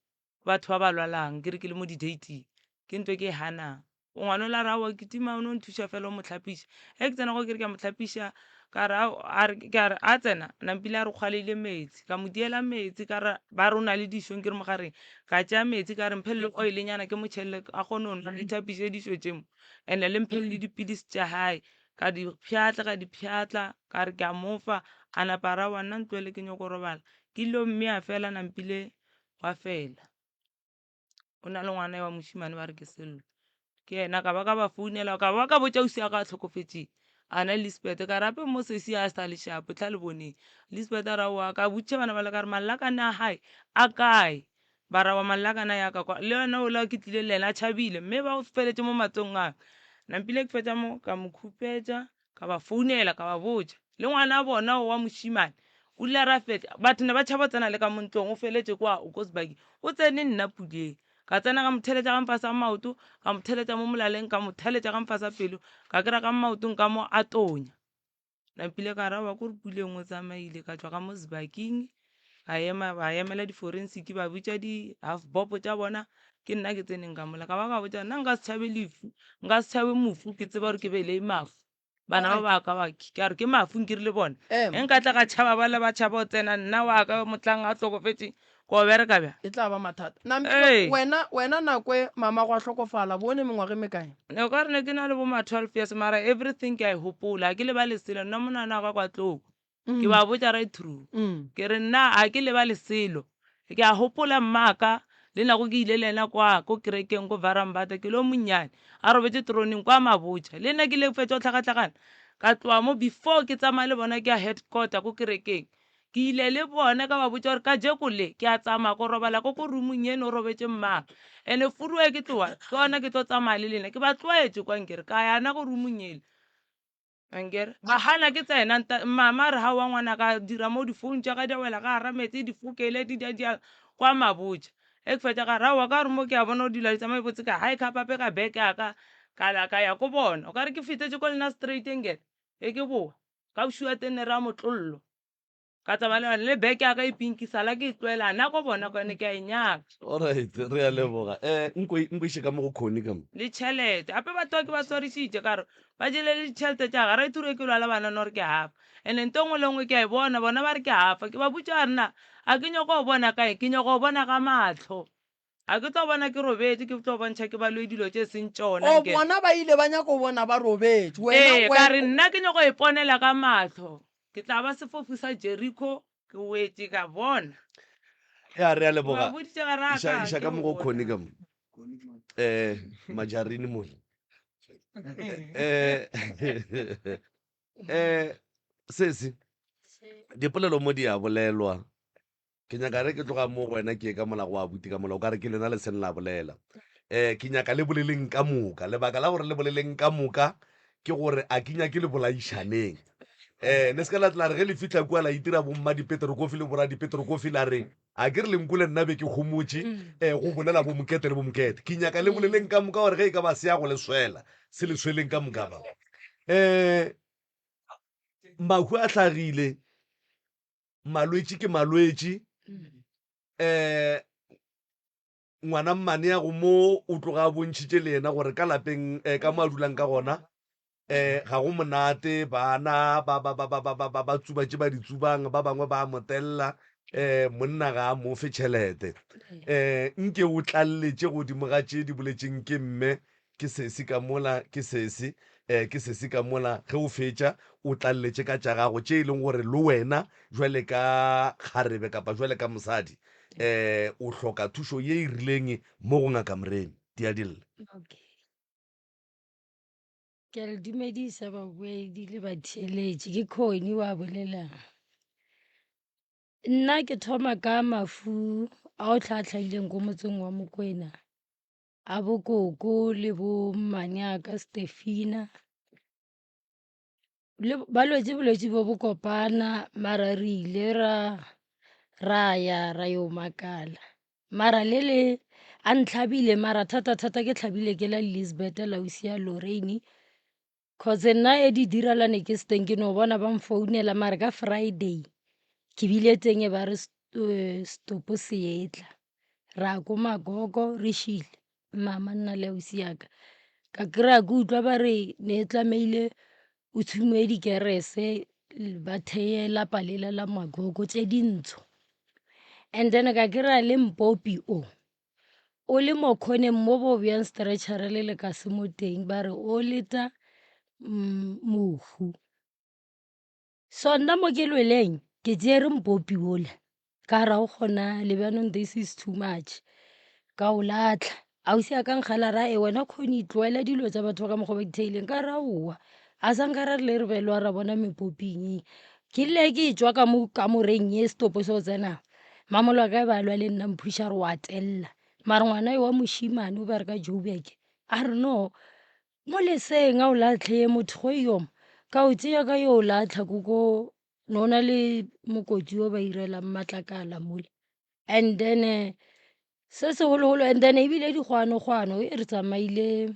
batho ba ba lwalang ke re ke le mo di-dating ke ntho ke e ganang ngwana ola re awa ke tima o ne o nthuša fela o mo tlhapiša ge ke tsena go ke re ke a mo tlhapiša ka re a tsena nampile a re kgwaleile metsi ka mo diela metsi ka re ba re o na le dišong ke re mogareng ka tšea metsi ka re mphelele oilenyana ke motšhelele a kgone o nna dithapiše dišo tsemo and-e le mphelele dipilisi tša gae ka di pšhatla ka re ke a mofa a napa ra wa nna ntloele ke nyako robala ke ilo mme a fela nampile wa fela o na le ngwana wa mošimane ba re ke sello ke ena ka ba ka ba founela ka ba ka botša ausi ya ka a tlhokofetseng ana Elizabeth ka rape mo sesi a sa le shapo tla le boneng Elizabeth a ra wa ka botše bana ba le ka re mallakane a hae a kae ba ra wa mallakana ya ka kwa le yona o la ke tlile le ena a tšhabile mme ba o feletse mo matsong a nampile ke fetša mo ka mo khupetša ka ba founela ka ba botša le ngwana bona o wa mošimane o ile ra fetša batho ne ba tšhaba tsena le ka montlong o feletse kwa o ko sebaki o tsene nna puleng ka tsena ka motheletša ga mfasa maoto ka motheletša mo molaleng ka motheletša ga mfasa pelo ka kry-a ka maotong ka mo a tonya nampile ka rawa ko re puleng o tsamaile ka tswa ka mo sebaking ba emela di-forensic ba botša di-half bopo tša bona ke nna ke tseneng ka mola ka ba ka botša nna nka se tšhabe lefu nka se tšhabe mofu ke tseba gore ke bele mafu bana ba baka baki ka re ke mafu nkirile bona e nka tla ka tšhaba ba le ba tšhaba o tsena nna wa ka motlang a tlhokofetse ko bereka bja e tla ba mathata Ee. wena nakwe mama go a tlhokofala bone mengwage mekae ne ka re ne ke na le bo ma 12 years mara everything ke a e hopola ke le ba leselo nna monana ka kwa tloko ke ba botša right through ke re nna a ke le ba leselo ke a hopola mmaka le nako ke ile le ena kwa ko kerekeng ko varambata ke lo monnyane a robetse troneng kwa mabotša le nna ke ile fetša o tlhakatlhakana ka tloa mo before ke tsamaya le bona ke a headquarter ko kerekeng ke ile le bone ka ba botša gore ka jekole ke a tsamaya ko robala ko roomong ene o robetse mmaka and-e furuwe ke tloa ke ona ke tlo tsamaya le lena ke ba tloetse kwa nkere ka yana ko roomong ele ankere ba gana ke tsena mama re ga wa ngwana ka dira mo difounu tša ka di a wela ka gara metsi difokele dia kwa mabotša e ke fetša ka rawa ka gore mo ke a bona o dula ditsamaya botse ka hae khapape ka beke aka ka ya ko bona o ka re ke fetetse ko lena straight engene e ke boa ka bošua tene ra motlollo ka tsamaya le beke ya ka e pinki sala ke e tloela nna ko bona kone ke a e nyaka alright re a leboga nkweše ka mo go kgone ka mo le tšhelete ape batho ke ba tswarišitše kare ba jele le ditšhelete tša ga ra ithure ke lwala bana no re ke hafa and nto ngwe le ngwe ke a e bona bona ba re ke hafa ke ba butša rena a ke nyako go bona kae ke nyako go bona ka matlho a ke tlo bona ke robetse ke tlo bontšha ke balwe dilo tše seng tšona o bona ba ile ba nyaka go bona ba robetse ee ka re nna ke nyako iponela ka matlho ke tla ba sefofu sa Jericho ke wetse ka bona ya re a leboga ba boditše ga re iša ka mo go kgone ka mo majarini mo sese dipolelo mo di a bolelwa ke nyaka re ke tloga mo go wena ke ka molago wa buti ka molao ka re ke lena le sene la bolela ke nyaka le boleleng ka moka lebaka la gore le boleleng ka moka ke gore a ke nyake le bolaišaneng ne se ka latela re ge le fitlha kua la itira bomma dipeterokofi le bora dipeterokofi la reng a ke re lenkole nna be ke gomotse go bolela bomokete le bomokete ke nyaka le boleleng ka moka gore ge e ka ba se ya go le swela se le sweleng ka moka ba mahu a tlhagile malwetši ke malwetši ngwana mmane ya go mo o tloga a bontšhitše le ena gore ka lapeng ka mo a dulang ka gona ga go monate bana ba tsubatše ba di tsubang ba bangwe ba motelela monna ga a mo fe tšhelete nke o tlalletše godimo ga tše di boletšeng ke mme ke sesi ka mola ke sesi ka mola ge o fetša o tlalletše ka tša gago tše e leng gore le wena jwale ka kgarebe kapa jwale ka mosadi o hloka thušo ye e rileng mo go ngaka moremi di a dilla Okay. Ke a le dumedisa babuedi le batheeletši ke Khoni wa bolelang. Nna ke thoma ka mafu a o tlhatlhaileng ko motseng wa Mokwena a bokoko le bo Maniaka Stefina balwetse bolwetse bo bo kopana mara re ile ra yo makala mara le a ntlhabile mara thata ke tlhabile ke la Elizabeth la ausi ya Lorraine cause nna e di diralane ke steng ke no bona ba mfounela mara ka Friday ke bile teng ba re stopo Seetla ra ko Magogo re shile mama nna le ausi yaka ka kry-a ke utlwa ba re ne tlameile o tshume dikerese ba theela palela la Magogo tše dintsho and then ka kry-a le Mpopi o le mo khoneng mo bo bjang stretchere le ka se mo teng ba re o leta mohu so nna mo ke lweleng ke tsere Mpopi ole ka ra o kgona lebanong this is too much ka o latlha ausi a ka nkgala ra e wena Khoni tloela dilo tsa batho ka mogo ba ditheileng ka ra oa a sa nka ra le re belwa ra bona Mepoping ke le ke tswa ka mo kamoreng ye stopo so tsena mamolo ka ba lwa le nna mpusha re wa tella mara ngwana yo wa moshimane o ba re ka Joburg a re no mo leseng a o latlhe motho go yo ka o tseya ka yo latlha go nona le mokoti o ba irela matlakala mole and then se segolo and then ebile digwano e re tsamaile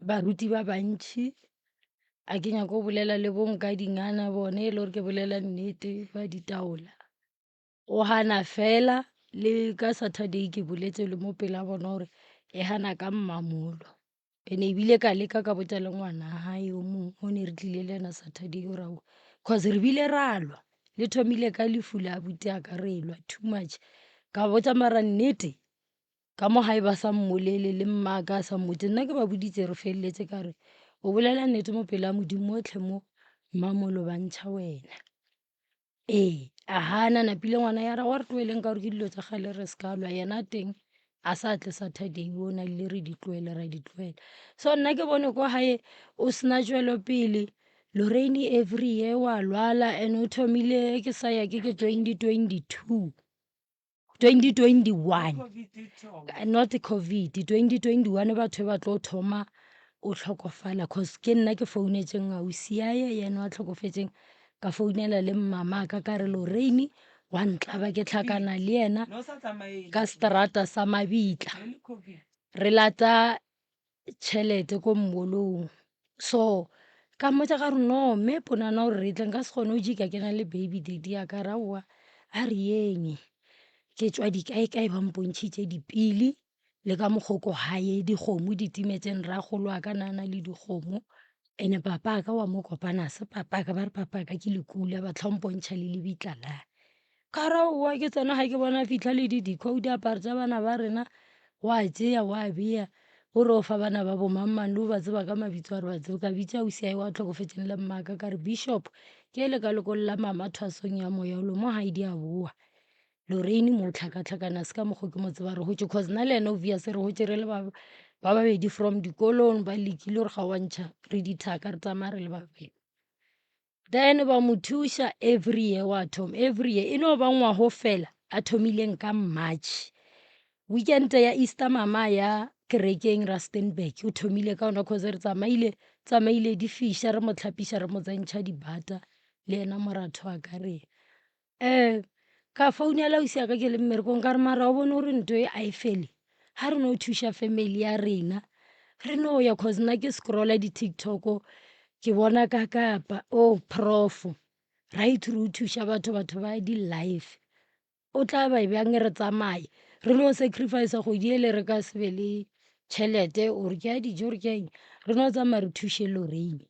baruti ba bantšhi a ke nyako go bolela le bonka dingana bone e le gore ke bolela nnete ba ditaola o hana fela le ka Saturday ke boletse le mo pela bona gore e hana ka mmamolo ene ebile ka leka ka botsa le ngwana hae o mongwe o ne re tlile le ena Saturday o rago cause re bile ralwa le thomile ka lefu la abuti a ka re lwa too much ka botsa mara nnete ka mo hae ba sa mmolele le mmaka a sa mmotse nna ke ba boditse re feleletse ka re o bolela nnete mo pela modimo otlhe mo mmamolo ba ntšha wena a hana napile ngwana ya ra wa re tloeleng ka gore ke dilo tsa gale re se ka lwa yena teng a sa tle Saturday o na le re di tloele ra di tloela so nna ke bone ko hae o sena tšwelo pele Lorraine every year wa lwala and o thomile ke sa ya ke 2021 not COVID 2021 batho ba tlo thoma o tlhokofala cause ke nna ke founetseng ausi yaye yena wa tlhokofetseng ka founela le mmama ka re Lorraine wa ntlaba ke tlhakana le yena ka strata sa Mabitla re lata tšhelete ko mmolong so ka mmotsa ka re no mme ponana gore re tle nka se kgone o jika ke na le baby daddy ya ka raoa a re yeng ke tswa dikae ba mpontšhitše dipili le ka mokgoko gae dikgomo di timetseng rragolo a ka nana le dikgomo ene papa ka wa mo kopana se papa ka ba re papa ka ke lekula ba tlhompontšha le lebitla la ka raoa ke tsena ga ke bona fitlha le didiko diaparo tsa bana ba rena wa tšea wa bea gore o fa bana ba bomammang le o ba tseba ka mabitso a re ba tsebo ka bitsa ausiae wa tlhokofetseng le mmaka ka re bishop ke le ka lekolola mama thwasong ya moya o lo mo gaedi a boa Lorraine mo tlhakatlhakana se ka mokgwa ke mo tseba re gotse cause na le ena obvious re gotse re le ba babedi from dikolong ba lekile gore ga wantšha re dithaka re tsamaya re le babedi then ba mo thuša every year wa thoma every year e no ba ngwago fela a thomileng ka March weekend ya Easter mama ya kerekeng Rustenburg o thomile ka ona cause re tsamaile di fisha re mo tlhapiša re mo tsentšha dibata le ena moratho wa ka re ka founela ausi ya ka ke le mmerekong ka re mara o bone gore nto e a e fele ga re no thuša family ya rena re no ya cause nna ke scrolla di-tiktok ke bona ka kapa prof right re o thuša batho ba di-life o tla ba bjang re tsamaye re no sacrifice go diele re ka sebe le tšhelete ore ke a dijo re ke eng re no tsamaya re thuše Lorraine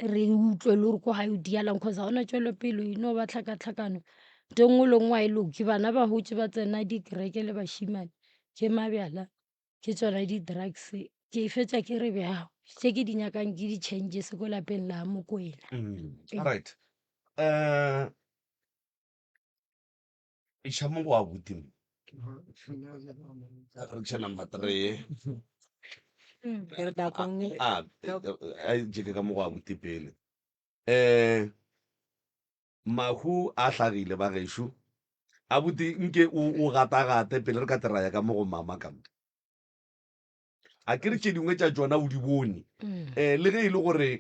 re utlwe le gore ko ga o dialang cause ga ona tšwelopelo e no ba tlhakatlhakano nngwe le nngwe a e loke bana ba gotse ba tsena dikereke le bašimane ke mabjala ke tsona di-drugs ke e fetša ke re bjago tše ke di nyakang ke di-changes ko lapeng la Mokwena alright iša mo go a botimo rection number 3 re nakong e a jeke ka mo go a boti pele mahu a hlagile ba gešo a boti nke o gata-gate pele re ka teraya ka mo go mama ka a ke re tše dingwe tša tsona o di bone le ge e le gore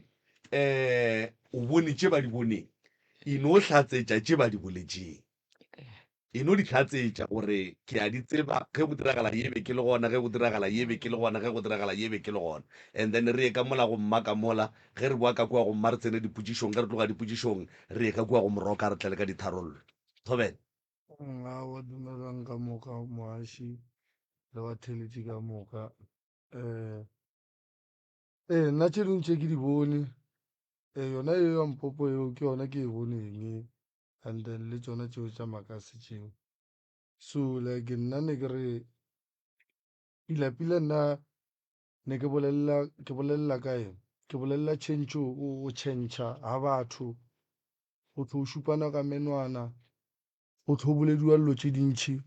o bone tše ba di boneng e no hlatsetša tše ba di boletšeng e no di hlatsetša gore ke a di tseba ge go diragala yebe ke le gona ge go diragala yebe ke le gona ge go diragala yebe ke le gona and then re ye ka mola go mma ka mola ge re boa ka kua go mma re tsene dipotšišong ge re tloga dipotšišong re ye ka kua go moroka re tlele ka ditharollo Thobela a wa dumelang ka moka moaši le wa theletše ka moka nna tše dingwe tše ke di bone yona eo ya mpopo eo ke yona ke e boneng and then le tsona tšeo tša makase tšeo so like nna ne ke re pila nna ne ke bolelela kae ke bolelela tšhentšho o tšhentšha ga batho go tlo šupana ka menwana go tlo bolediwa dilo tše dintšhi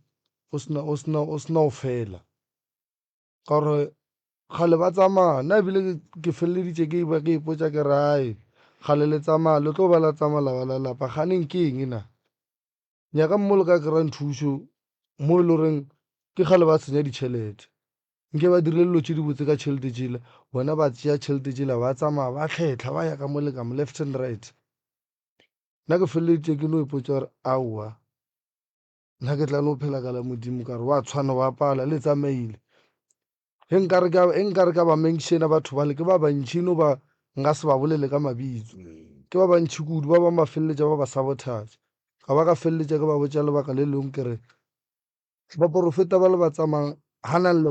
o sena o fela ka gore kgale ba tsamaya nna ebile ke feleleditše ke ipotša ke rae kgale le tsamaya le tlo ba la tsamaya la ba la lapa ganeng ke eng na nyaka mo le ka kry-ang thušo mo e le goreng ke kgale ba senya ditšhelete nke ba dirile dilo tše di botse ka tšhelete tšela bona ba tšea tšhelete tšela ba tsamaya ba tlhetlha ba ya ka mo le ka mo left and right nna ke feleleditše ke no ipotša gore aowa nna ke tla no phela ka la modimo ka re wa tshwana wa pala le tsamaile e nkare ka ba menšena batho bale ke ba bantšhino ba nka se ba bolele ka mabitso ke ba bantšhi kudu ba ba mafeleletša ba ba sabotage ga ba ka feleletša ke ba botša lebaka le lengwe kere baporofeta ba le ba tsamaya ganang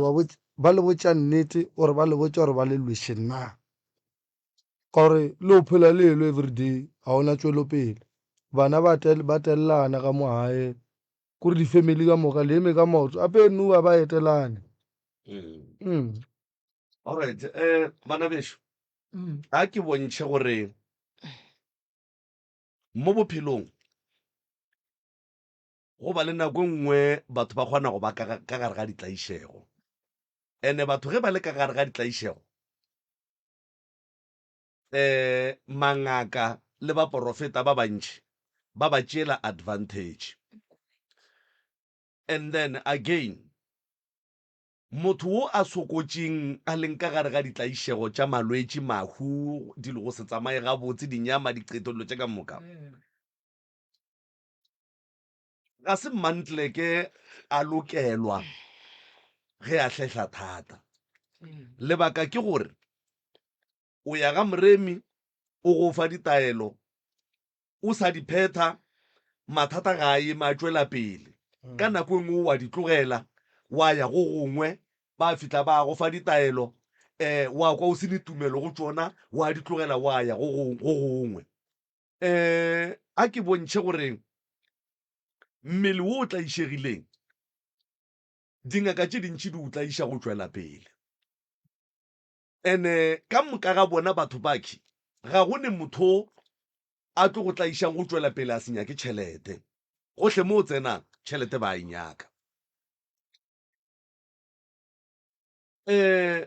ba le botša nnete ore ba le botša gore ba le lwešhe na ka gore le o phela le elo everyday ga ona tšwelopele bana ba telelana ka mo gae kore di-family ka moka le eme ka maoto ape nua ba etelane alright bana bešo a ke bontšhe gore mo bophelong go ba le nako nngwe batho ba kgona go ba ka gare ga ditlaišego ene batho ge ba le ka gare ga ditlaišego mangaka le baporofeta ba bantši ba ba tšela advantage and then again motho wo a sokotšeng a leng ka gare ga ditlaišego tša malwetši mahu dilo go se tsamaye gabotse dinyama diqetollo tša ka moka ga se mmantleke a lokelwa ge a hlehla thata lebaka ke gore o ya ga moremi o go fa ditaelo o sa di phetha mathata ga a ema a tswela pele ka nako nngwe wa di tlogela wa ya go gongwe ba fitla ba go fa ditaelo wa kwa o se tumelo go tsona wa di tlogela wa ya go gongwe a ke bontšhe gore mmele wo o tla išegileng dingaka tše dintšhi di o tla iša go tswela pele ene ka moka ga bona batho baki ga go ne motho a tlo go tla išang go tswela pele a senya ke tšhelete gohle mo o tsenang tšhelete ba e nyaka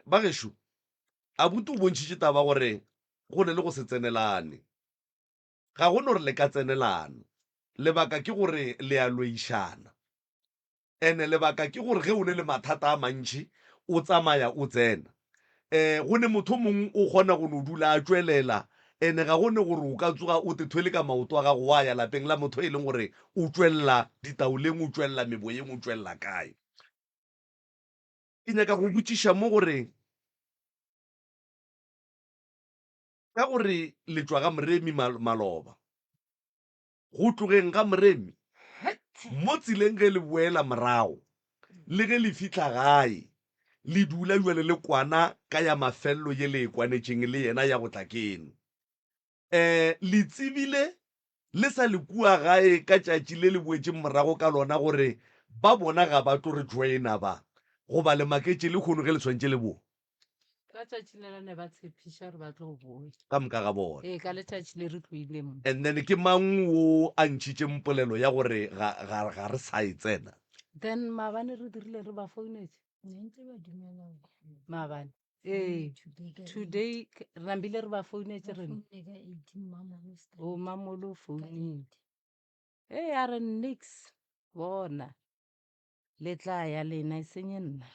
ba gešo a buti o bontšhitše taba gore go ne le go se tsenelane ga go ne gore le ka tsenelana lebaka ke gore le a loišana ene lebaka ke gore ge o ne le mathata a mantšhi o tsamaya o tsena go ne motho mongwe o kgona go no dula a tswelela ene ga go ne gore o ka tsoga o te thwele ka maoto a gago wa ya lapeng la motho e leng gore o tswelela ditaoleng o tswelela meboyeng o tswelela kae ke nyaka go botšiša mo gore ka gore le tswa ga moremi maloba go tlogeng ga moremi mo tseleng ge le boela morago le ge le fitlha gae le dula jwale le kwana ka ya mafello ye le kwanetšeng le yena ya go tlakene le tsebile le sa le kua gae ka tšatši le le boetšeng morago ka lona gore ba bona ga ba tlo re joina ba goba le maketše le kgono ge le tshwantše le boa ka tšatši le lane ba tshepiša gore ba tlo go boa ka moka ga bona ee ka letšatši le re tloile mo and then ke mang o a ntšhitšeng polelo ya gore ga re sa e tsena then maabane re dirile re ba founetse maabane ee today rambile re ba founetse rena o mamolo o founile ee a re nix bona le tla ya lena e senye nna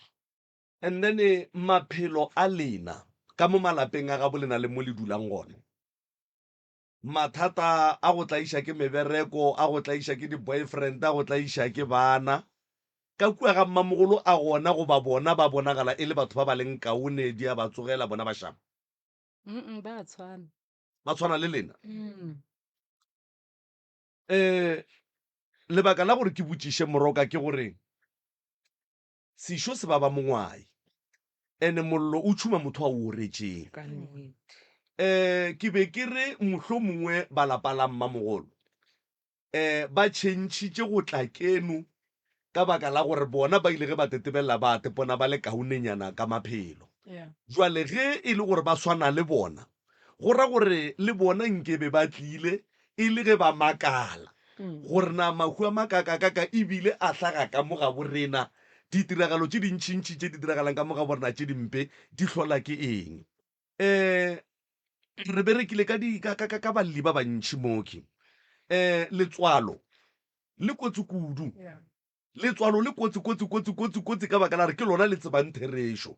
and then maphelo a lena ka mo malapeng a ga bolena le mo le dulang gona mathata a go tlaiša ke mebereko a go tlaiša ke di-boyfriend a go tlaiša ke bana ka kua ga mmamogolo a gona go ba bonagala e le batho ba ba leng kaone di a ba tsogela bona ba šapa ba tshwana ba tshwana le lena lebaka la gore ke botšiše moroka ke gore sešo se ba mongwai ene mollo o tšhuma motho a o retšeng ke be ke re mohlo mongwe ba lapa la mmamogolo ba tšhentšhitše go tla keno ka baka la gore bona ba ile ge ba tetebelela ba tepona ba le kaunenyana ka maphelo jwale ge e le gore ba swana le bona go ra gore le bona nkebe ba tlile e le ge ba makala gore na mahu a makakakaka ebile a hlaga ka mo ga borena ditiragalo tše dintšintši tše di diragalang ka mo ga borena tše dimpe di hlola ke eng re berekile ka balli ba bantšhi moke letswalo le kotsi kudu letswalo le kotsi ka baka la re ke lona le tsebang therešo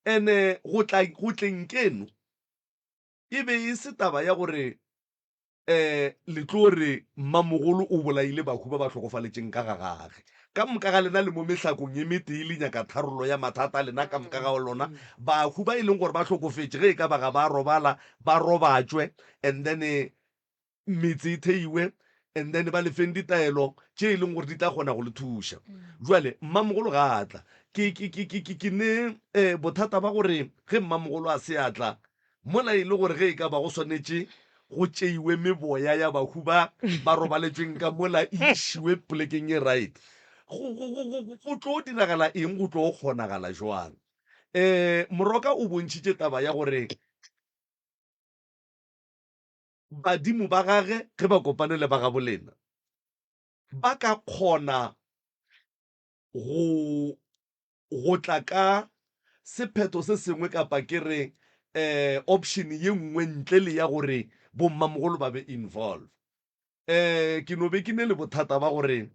ene go tleng keno e be e se taba ya gore le tlo re mmamogolo o bolaile bahu ba ba tlhogofaletšeng ka gagage ka moka ga lena le mo mehlakong ye metee le nyaka tharolo ya mathata lena ka moka ga lona bahu ba e leng gore ba tlhokofetše ge e ka baga ba robala ba robatšwe and then metse e theiwe and then ba lefeng ditaelo tše e leng gore di tla kgona go le thuša jwale mmamogolo ga atla ke ne bothata ba gore ge mmamogolo a se atla mola e le gore ge e ka ba go swanetše go tšeiwe meboya ya bahu ba robaletšweng ka mola išiwe polekeng e right go tlo diragala eng go tlo kgonagala jwang moroka o bontšhitše taba ya gore badimo ba gage ge ba kopane le ba ga bolena ba ka kgona go tla ka sephetho se sengwe kapa ke re option ye nngwe ntle le ya gore bommamogolo ba be involve ke no be ke ne le bothata ba gore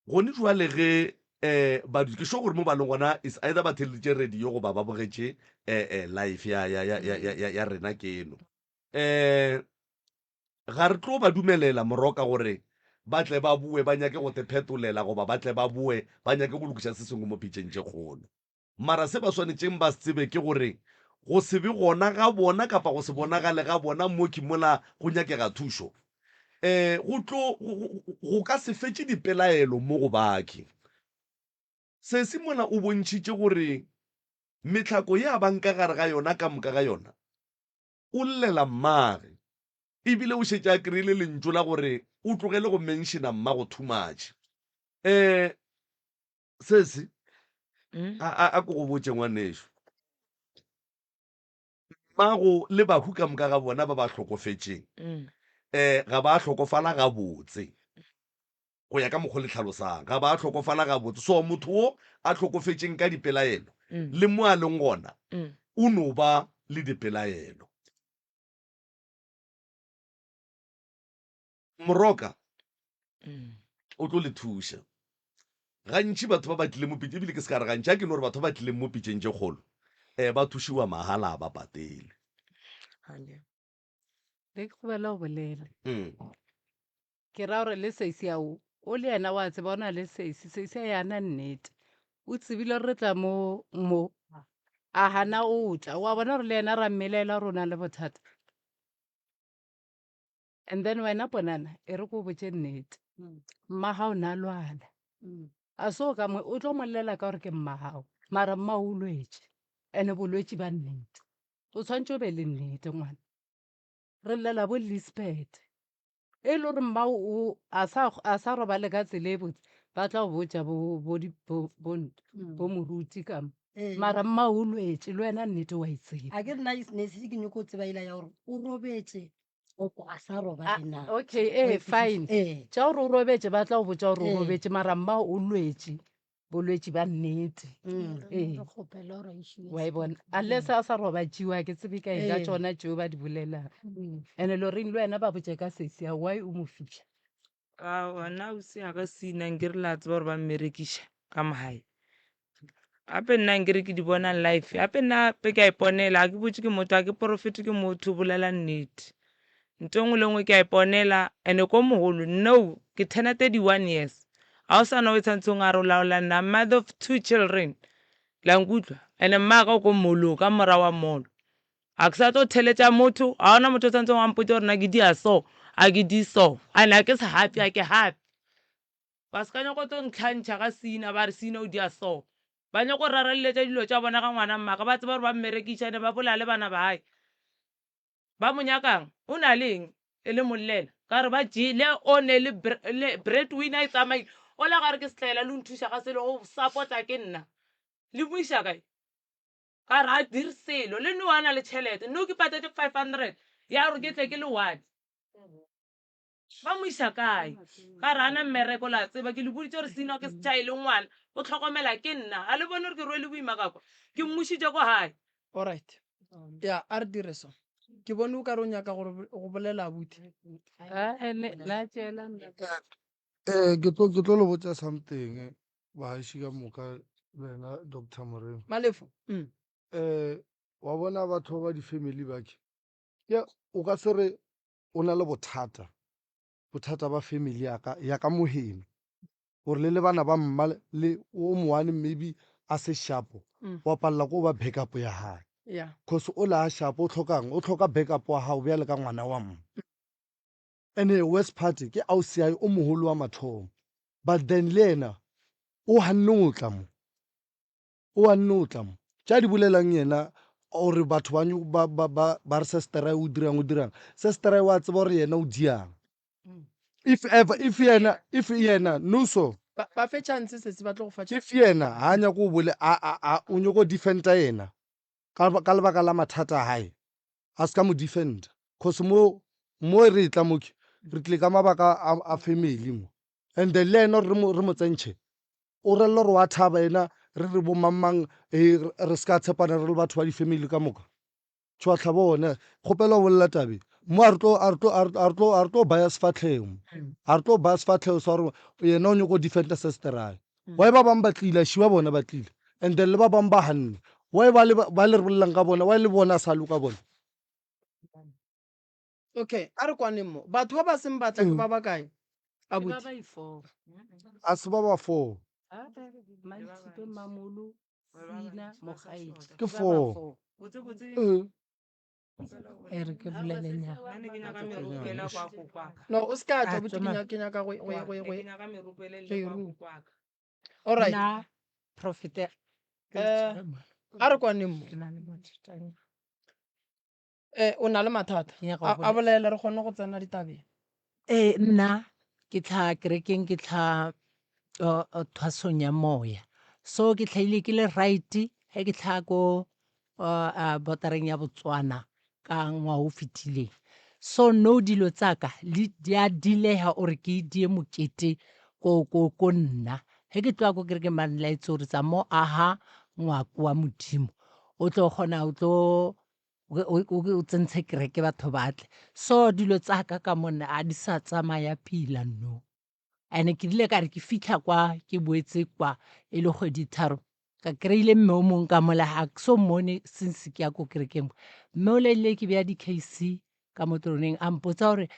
gone jwale ge ke sho gore mo ba leng gona is either ba theleditše radio go ba bogetše life ya rena keno ga re tlo ba dumelela moroka gore ba tle ba bue ba nyake go te phetolela goba ba tle ba bue ba nyake go lokiša se sengwe mo pitšeng tše kgolo mara se ba swanetšeng ba se tsebe ke gore go se be gona ga bona kapa go se bonagale ga bona mo ke mola go nyakega thušo go ka se fetse dipelaelo mo go baki se se mola o bontšhitše gore metlhako ya banka gare ga yona ka moka ga yona o llela mmage ebile o šetše a kry-ile lentso la gore o tlogele go menšina mmago too much sese a ko go botse ngwanešo mmago le bahu ka moka ga bona ba ba hlokofetšeng ga ba hlokofala ga botse go ya ka mokgwa le tlhalosang ga ba hlokofala ga botse so motho o a hlokofetšeng ka dipelaelo le mo a leng gona o no ba le dipelaelo moroka o tlo le thuša gantši batho ba batlile mo pitse ebile ke se ka re gantši a ke no gore batho ba batlileng mo pitšeng tše kgolo ba thušiwa mahala a ba patele le ke gobela go bolela ke ra gore le seisi ao o le yena wa tseba o na le seisi a yana nnete o tsebile re tla mo a hana o tla wa bona gore le yena ra mmelaela rona le bothata and then wena ponana e re ko botse nnete mma ga o na lwala a so ka mo o tlo molelela ka gore ke mma gao mara mma o lwetse ene bolwetse ba nnete o tshwantse o be le nnete ngwana re llela bo Lisbeth e le gore mma a sa robale ka tsela e botse ba tla go botsa bo moruti kamo mara mma o lwetse le wena nnete wa itseba a ke nna nese ke nyoko tseba ila ya gore o robetse o a sa robale na okay fine tša gore o robetse ba tla go botsa gore o robetse mara mma o lwetse bolwetse ba nnete wa e bona unless a sa roba tšiwa ke tsebe ka eka tšona tšeo ba di bolelang and-e le goreng le wena ba botse ka sesia why o mo fitlha gona o se ya ka senang ke re la tseba gore ba mmerekiša ka mogae gape nna nkere ke di bonang life gape nna pe ke a iponela ga ke botse ke motho ga ke profete ke motho o bolela nnete nto ngwe le ngwe ke a iponela and-e ko mogolo no ke 31 years ga o sana o e tshwanetseng a re o laola nna mother of 2 children la nkutlwa and-e mmaka o ko mmolong ka mora wa mmolo a ke sa tlo theletša motho ga ona motho o tshwanetseng wa mpotse gore na ke dia so a ke di so ane a ke se happy a ke happy ba se ka nyako tlo ntlhantšha ga sina ba re sina o dia so ba nyako raraleletša dilo tša bona ga ngwana mmaka ba tseba gore ba mmerekišane ba bola le bana ba gae ba mo nyakang o na leng e le mollela ka re ba jele o ne le bread winner e tsamaile o la gare ke setlaela le nthuša ga selo go support-a ke nna le moiša kae ka re a dire selo le no ana le tšhelete no ke patetse 500 ya gore ke tle ke le one ba moiša kae ka re ana mmereko la tseba ke le boditse gore seno ke setšhaele ngwana o tlhokomela ke nna a le bone gore ke rwele boima kako ke mmošitše ko gae alright ya a re dire so ke bone o ka re o nyaka go bolela abuti ke tlo le botsa something bahaši ka moka wena Dr. Moreno malefo wa bona batho ba di-family bake o ka se re o na le bothata ba family ya ka moheno gore le bana ba mma le o moane maybe a se shapo wa palela ko ba backup ya hae cause o la shapo o tlhoka backup wa hao bjale ka ngwana wa mma ene worst part ke ausi o moholo wa mathomo but then le ena o hanne o tla mo tša di bolelang yena gore batho ba re sestera o dirang sestera wa tseba gore yena o diang if yena no so ba fetšantse setse ba tlo go fatša if yena ha nyako o bole o nyako defenda yena ka lebaka la mathata a hae a se ka mo defenda cause mo re tla moke re tle ka mabaka a family mo and then le ena re mo tsentšhe o rella gore wa thaba ena re bo mamang re se ka tshepana re le batho ba di-family ka moka tšhwatlha bona kgopela o bolela tabe mo a re tlo baya sefatlhego a re tlo baya sefatlhego sa gore yena o nyako defenda sesterae wa ba bang ba tlile šiwa bona ba tlile and then le ba bang ba hanne wa ba le bolelelang ka bona wa le bona a sa loka bona okay a re kwaneng mo batho ba ba seng batla ke ba ba kae abuti a se ba ba 4 Mantšipe, Mamolo, Sina Mogaedi Ke ba ba 4. four. Botse-botse, E re ke bolelenyana nna ne ke nyaka merupela kwa kokwaka. no o seka tla A botse tsoma- ke nyaka Ne ke nyaka merupele Ke le kwa ru- kokwaka. alright nna profete a re kwaneng mo ke na le mathatanyana. o na le mathata Ke nyaka go a bolela re kgone go tsena ditabeng Nna ke tlha kerekeng ke tlha thwasong ya moya. So ke tlhaile ke le right he ke tlha ko botareng ya Botswana ka ngwao o fetileng. So no dilo tsaka di a dilega ore ke die mokete ko nna. He ke tloa ko kerekeng ba nlaetse ore tsa mo aha ngwako wa modimo. O tlo kgona o tlo o tsentshe kereke batho batle. So dilo tsaka ka monna a di sa tsamaya pila no. Ane ke dile ka re ke fitlha kwa ke boetse kwa e le kgwedi tharo ka kry-ile mme o mongwe ka mola ga ke so mmone since ke ya ko kerekeng. Mme o leile ke beya di-case ka mo troneng a mpotsa gore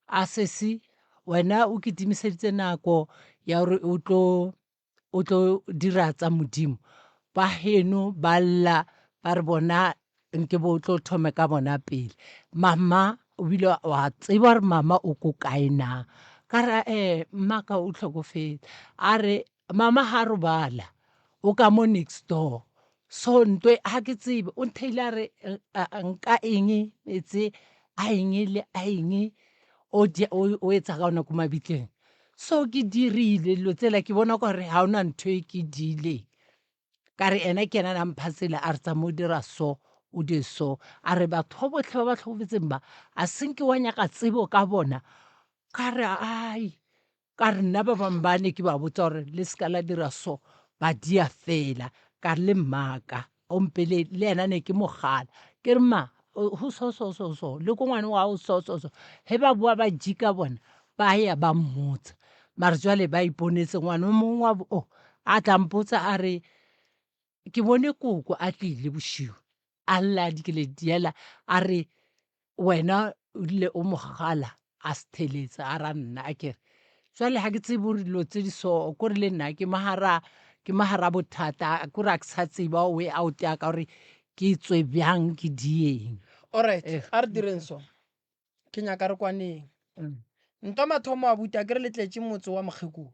a sesi wena o ketimiseditse nako ya gore o tlo dira tsa modimo ba heno ba lla ba re bona nke bo o tlo thome ka bona pele. Mama o bile wa tseba gore mama o ko kae na ka ra mmaka o tlhokofetse a re mama ha robala o ka mo next door. So ntwe ha ke tsebe o ntheile a re nka eng etse a eng le a eng o etsa ka ona ko mabitleng. So ke dirile dilo tsela ke bona gore ha ona ntho e ke diile ka re ena ke ena na mphatsela a re tsa mo dira so o di so a re batho botlhe ba ba tlhokofetseng ba a senke wa nyaka tsebo ka bona ka re ai ka re nna ba bangwe ba ne ke ba botsa gore le seka la dira so ba dia fela ka re le mmaka ompele le ena ne ke mogala ke re ma go so le ko ngwane wa o so he ba bua ba jika bona ba ya ba mmotsa mare jwale ba iponetse ngwane o mongwe wa a tla mpotsa a re ke bone koko a tlile boshigo a lla dikele diela a re wena o dile o mogala a setheletsa a ra nna a kere jwale ga ke tsebe gore dilo tse di so kore le nna ke mahara bothata kore a ke sa tseba way out ya ka gore ke tswe bjang ke dieng alright a re direng so ke nyaka re kwaneng ntwa mathomo a buta ke re letletse motse wa mokgekolo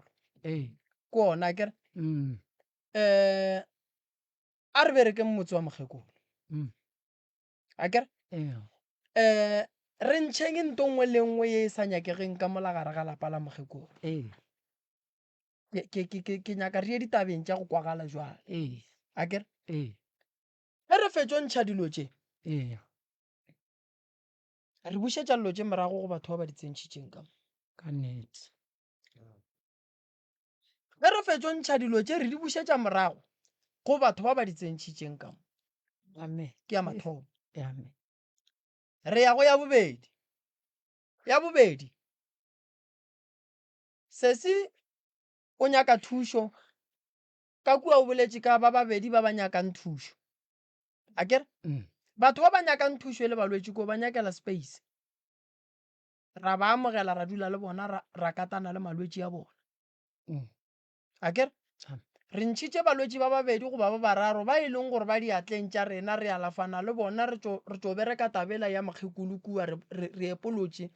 ko ona kere a re berekeng motse wa mokgekolo a kere re ntšheng nto nngwe le nngwe ye e sa nyakegeng ka molagare ga lapa la mokgekolo ke nyaka re ye ditabeng tša go kwagala jwale a kere ge re fetso ntšha dilo tše re bušetša dilo tše morago go batho ba ba di tsentšhitšeng ka nnete ge re fetso ntšha dilo tše re di bušetša morago go batho ba ba di tsentšhitšeng ka amen ke ya mathomo amen re ya go ya bobedi sesi o nyaka thušo ka kua o boletše ka ba babedi ba ba nyakang thušo a kere batho ba ba nyakang thušo e le balwetši ko ba nyakela space ra ba amogela ra dula le bona ra katana le malwetši a bona a kere re ntšhitše balwetši ba babedi goba ba bararo ba e leng gore ba diatleng tša rena re alafana le bona re tšo bereka tabela ya mokgekolo kua re epolotše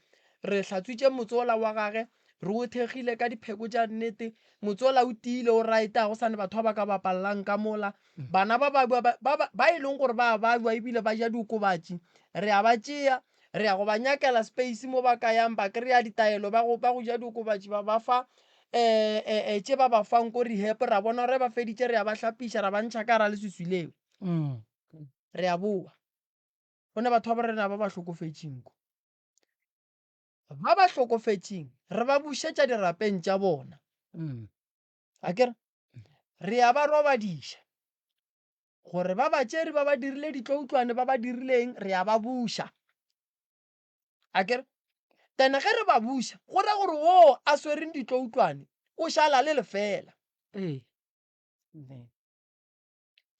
re hlatswitše motse ola wa gage re o thegile ka dipheko tša nnete motse ola o tiile o raeta go sane batho ba ba ka bapalelang ka mola bana ba e leng gore ba bua ebile ba ja diokobatši re a ba tšea re ya go ba nyakela space mo ba ka yang ba kry-a ditaelo ba go ja diokobatši ba ba fa tše ba ba fang ko rehab ra bona gore ba feditše re ya ba hlapiša ra ba ntšha ka ra le seswi leo re a boa gone batho ba rena ba ba hlokofetšeng ko ba ba hlokofetšeng re ba bušetša dirapeng tša bona a kere re ya ba robadiša gore ba ba tšeri ba ba dirile ditloutlwane ba ba dirileng re ya ba buša a kere tene ge re ba buša go ra gore wo a swereng ditloutlwane o šala le lefela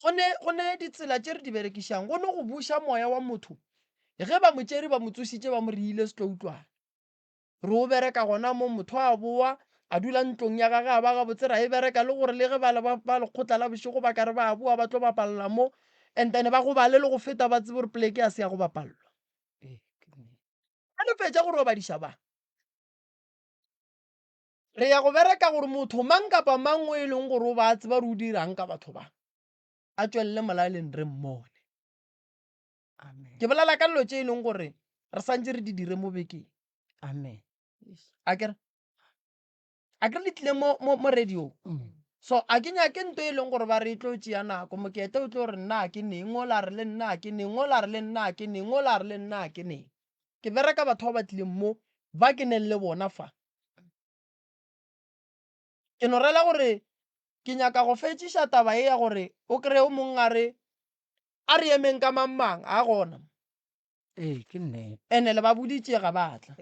gone ditsela tše re di berekišang gone go buša moya wa motho ge ba motšeri ba mo tsositše ba mo reile setloutlwane re o bereka gona mo motho a boa a dula ntlong ya gage a ba ga botse ra e bereka le gore le ge ba lekgotla la bošego ba ka re ba boa ba tlo bapalela mo and then ba go bale le go feta ba tsebe gore poleke a se ya go bapallwa a le fetša gore o badiša ba re ya go bereka gore motho mang kapa mang o e leng gore o ba tseba re o dirang ka batho ba a tswelele molaleng re mmone ke bolela ka dilo tše e leng gore re santse re di dire mo bekeng amen a kere le tlile mo radio so a ke nyake nto e leng gore ba re tlo tšea nako mokete o tlo re nna ke neng o la re le nna ke neng o la re le nna ke neng o la re le nna ke neng ke bereka batho ba batlileng mo ba ke neng le bona fa ke no rela gore ke nyaka go fetšiša taba e ya gore o kry-e o mongwe a re emeng ka mang a gona ke nnete ene le ba boditše ga batla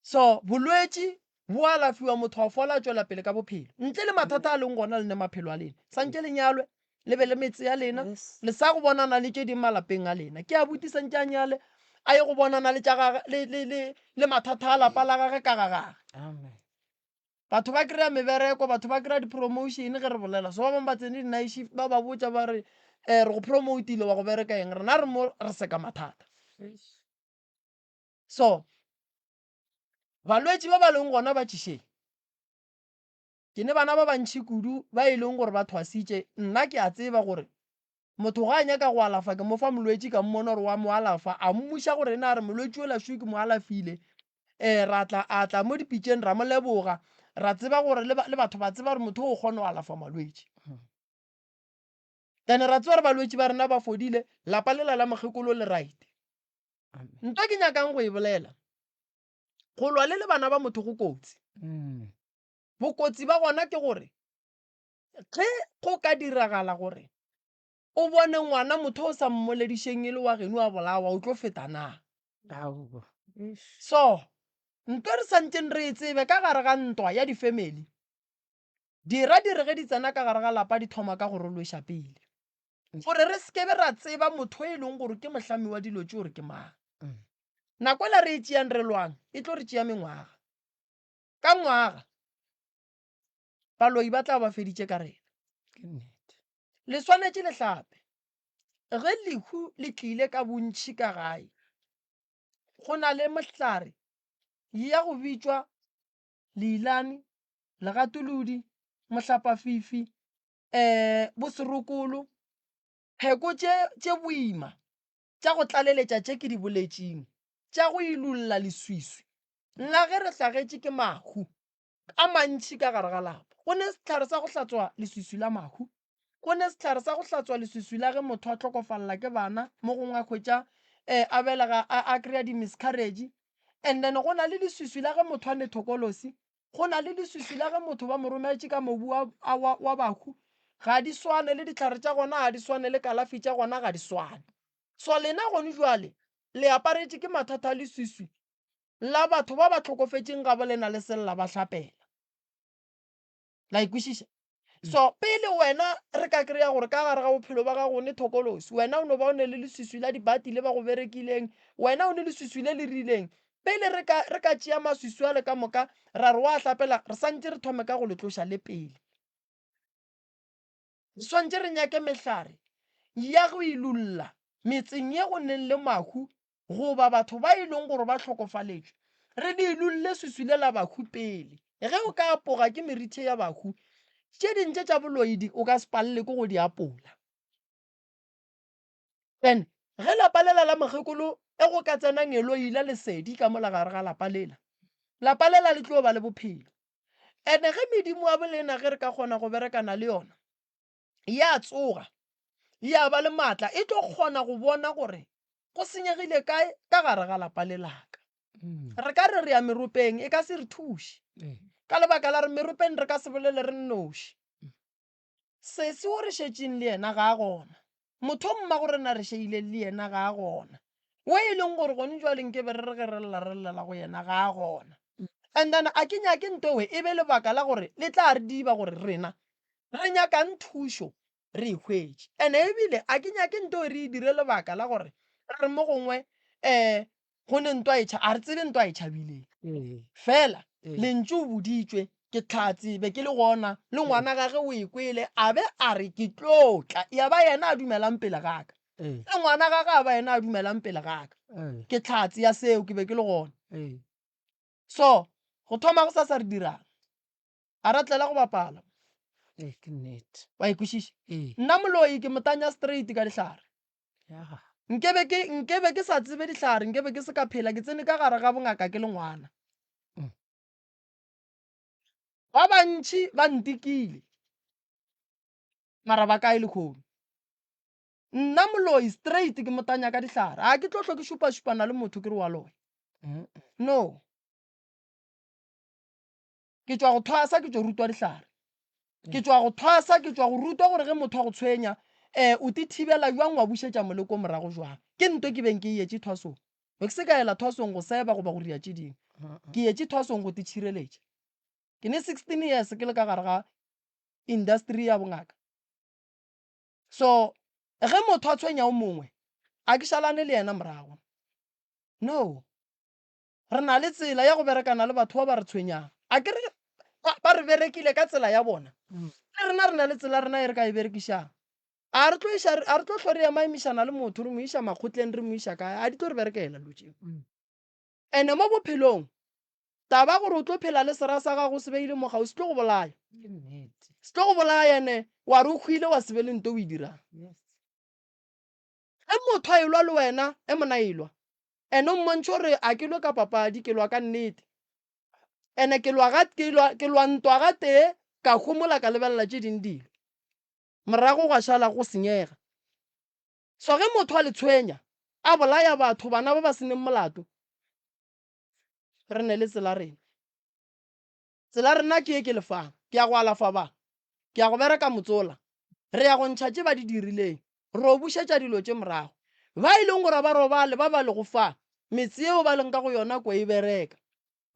so bolwetši bo alafiwa motho a fola a tšwela pele ka bophelo ntle le mathata a leng gona le ne maphelo a lena santše le nyalwe le be le metse ya lena le sa go bonana le tše di malapeng a lena ke a botisa ntše a nyale a ye go bonana le mathata a lapa la gage ka gagage batho ba kry-a mebereko batho ba kry-a di-promotion ge re bolela so ba bangwe ba tsene di-night shift ba ba botša ba re re go promotile wa go bereka eng rena re mo re seka mathata so balwetši ba ba leng gona ba tšišeng ke ne bana ba bantšhi kudu ba e leng gore ba thwasitše nna ke a tseba gore motho ga a nyaka go alafa ke mo fa molwetši ka mmona gore wa mo alafa a mmuša gore ena a re molwetši o laswi ke mo alafile a tla mo dipitšeng ra mo leboga ra tseba gore le batho ba tseba gore motho o kgone go alafa malwetši then ra tseba gore balwetši ba rena ba fodile lapa lela la mokgekolo le right nto ke nyakang go e bolela go lwa le bana ba motho go kotsi bokotsi ba gona ke gore ge go ka diragala gore o bone ngwana motho o sa mmoledišeng e le wa geno wa bolawa o tlo feta na so nto re santseng re e tsebe ka gare ga ntwa ya difamily dira dire ge di tsena ka gare ga lapa di thoma ka go rološa pele gore re sekebe ra tseba motho e leng gore ke mohlami wa dilo tše gore ke mang nako ela re e tšeang re lwang e tlo re tšea mengwaga ka ngwaga baloi ba tla ba feditše ka rena le swanetše le hlape ge lehu le tlile ka bontšhi ka gae go na le mohlare ya go bitšwa leilane legatolodi mohlapafifi boserokolo pheko tše boima tša go tlaleletša tše ke di boletšing tša go ilolla leswiswi nna ge re hlagetše ke mahu a mantši ka gare ga lapa go ne sehlare sa go hlatswa leswiswi la mahu go ne sehlare sa go hlatswa leswiswi la ge motho a tlhokofalela ke bana mo gongwe a khwetša a belega a kry-a di-miscarriage and then go na le leswiswi la ge motho a nethokolosi go na le leswiswi la ge motho ba mo rometše ka mobu wa bahu ga di swane le dihlare tša gona ga di swane le kalafi tša gona ga di swane so lena gone jwale le aparetše ke mathata a leswiswi la batho ba ba tlhokofetšeng ga bo lena le selela ba hlapela la ikwešiša so pele wena re ka kry-a gore ka gare ga bophelo ba gago ne thokolosi wena o no ba o ne le leswiswi la dibati le ba go berekileng wena o ne leswiswi le le rileng pele re ka tšea maswiswi a le ka moka ra re wa hlapela re santse re thome ka go letloša le pele swantse re nyake mehlare ya go ilulla metseng ye go neng le mahu goba batho ba e leng gore ba tlhokofaletšwe re di ilulle swiswi le la bahu pele ge o ka apoga ke merithe ya bahu tše dintše tša boloidi o ka se palele ke go di apola then ge lapa lela la mokgekolo e go ka tsenang eloila lesedi ka mola gare ga lapa lela le tlo ba le bophelo ene ge medimo ya bolena ge re ka kgona go berekana le yona ya tsoga ya ba le maatla e tlo kgona go bona gore go senyegile kae ka gare ga lapa lelaka re ka re ya meropeng e ka se re thuše ka lebaka la re meropeng re ka se bolele re nnoši se se o re šetšeng le yena ga a gona motho mma gore na re šeile le yena ga a gona o e leng gore gone jwaleng ke be re ge re lela go yena ga a gona and then a ke nyake ntowe e be lebaka la gore le tla re diba gore rena re nyakang thušo re hwetše and ebile a ke nyake ntowe re e dire lebaka la gore re mo gongwe go ne ntwa e a re tsebe ntwa e tšhabileng fela lentse o boditswe ke tlhatse be ke le gona le ngwana gage o e kwele a be a re ke tlotla ya ba yena a dumelang pele gaka le ngwana gage a ba yena a dumelang pele gaka ke tlhatse ya seo ke be ke le gona so go thoma go sa re dirang a re tlela go bapala ke nnete wa ikwešiša nna moloi ke motanya straight ka dihlare nkebe ke sa tsebe dihlare nkebe ke se ka phela ke tsene ka gare ga bongaka ke le ngwana ba bantši ba ntikile mara ba kae le kgono nna moloi straight ke motanya ka dihlare a ke tlo ke šupa-šupana le motho ke re wa loya no ke tswa go thwasa ke tswa rutwa dihlare ke tswa go thwasa ke tswa go rutwa gore ge motho a go tshwenya o ti thibela jwang wa bušetša moleko morago jwang ke ntwe ke beng ke etše thwasong be ke se ka ela thwasong go seba goba go ria tše dingwe ke etše thwasong go te tšhireletša ke ne 16 years ke le ka gare ga industry ya bongaka so ge motho a tshwenya o mongwe a ke šalane le yena morago no re na le tsela ya go berekana le batho ba ba re tshwenyang a ke re ba re berekile ka tsela ya bona le rena re na le tsela rena e re ka e berekišang a re tlo hlore ya maemišana le motho re mo iša makgotleng re mo iša kae a di tlo re berekela lo tšeo ene mo bophelong taba gore o tlo phela le sera sa gago se beile mogao se tlo go bolaya se tlo go bolaya ene wa re o hwile wa sebe le nto o e dirang ge motho a elwa le wena e mona elwa ene o mmontšhe gore a ke lwe ka papadi ke lwa ka nnete ene ke lwa ntwa ga tee ka homola ka lebelela tše ding dilo morago ga šala go senyega so ge motho a le tshwenya a bolaya batho bana ba ba seneng molato re ne le tsela rena ke ye ke lefang ke ya go alafa ba ke ya go bereka motsola re ya go ntšha tše ba di dirileng re o bušetša dilo tše morago ba e leng gore ba robale ba ba le go fa metse yeo ba leng ka go yona ko e bereka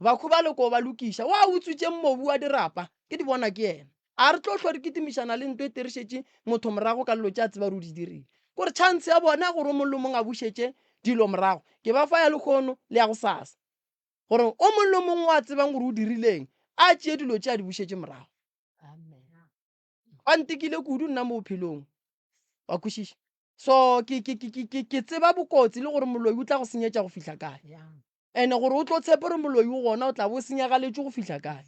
bakhu ba le ko ba lokiša wa utswitše mobu wa dirapa ke di bona ke yena a re tlo hlwa re kitimišana le ntwe terišetše motho morago ka lelo tša tseba re o di dirile kore chance ya bona gore o mongwe le mongwe a bušetše dilo morago ke ba fa ya lekgono le ya go sasa gore o mongwe le mongwe wa tsebang gore o dirileng a tšee dilo tše a di bušetše morago ba ntikile kudu nna mo bophelong wa kwešiša so ke tseba bokotsi le gore moloi o tla go senyetša go fihla kae ene gore o tlo tshepe gore moloi o gona o tla bo senyegaletše go fihla kae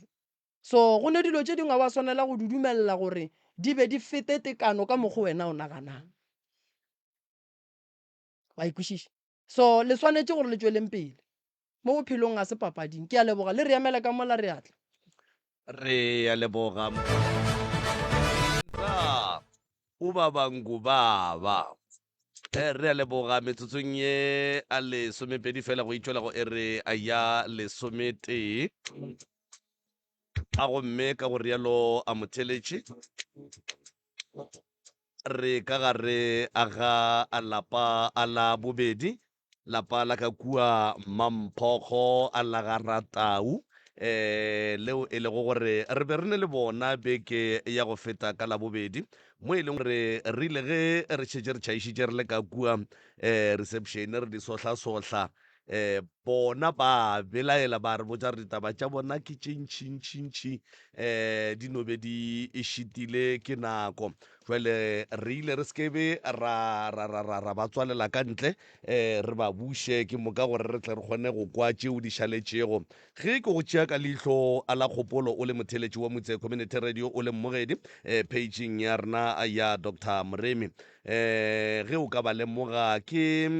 so go ne dilo tše dingwe ba swanela go dudumelela gore di be di fete tekano ka mokgo wena o naganang wa ikwešiša so le swanetše gore le tšweleng pele mo bophelong a se papading ke a leboga le re emele ka mola re atla re ya leboga o ba bangu baba re a leboga metsotsong ye a lesomepedi fela go itšwela go ere a ya lesometee a gomme ka go rialo a motheletše re ka gare a ga a lapa a la bobedi lapa la ka kua Mamphogo a la ga Ratau leo e lego gore re be re ne le bona beke ya go feta ka la bobedi mo e leng gore re ile ge re šetše re tšhaišitše re le ka kua reception re di sohla-sohla bona ba belaela ba re botša re ditaba tša bona ke tše ntšhi di no be di šitile ke nako jwale re ile re skebe ra ba tswalela ka ntle re ba buše ke moka gore re tle re kgone go kwa tšeo di šaletšego ge ke go tšea ka leihlo a la kgopolo o le motheletši wa motse community radio o le mmogedi pageng ya rena ya Dr. Moremi ge o ka ba lemoga ke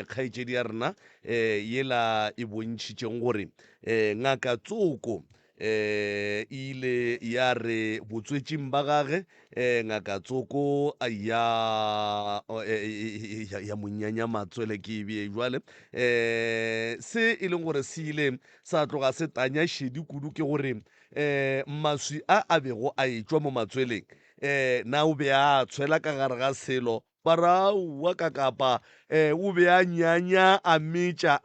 kgaetšedi ya rena yela e bontšhitšeng gore ngaka Tsoko ile ya re botswetšing ba gage ngaka Tsoko ya monnyanya matswele ke ebie jwale se e leng gore se ile sa tloga se tanya šedi kudu ke gore maswi a bego a etšwa mo matsweleng na o be a tshwela ka gare ga selo bara wa ka kapa o be a nyanya a metša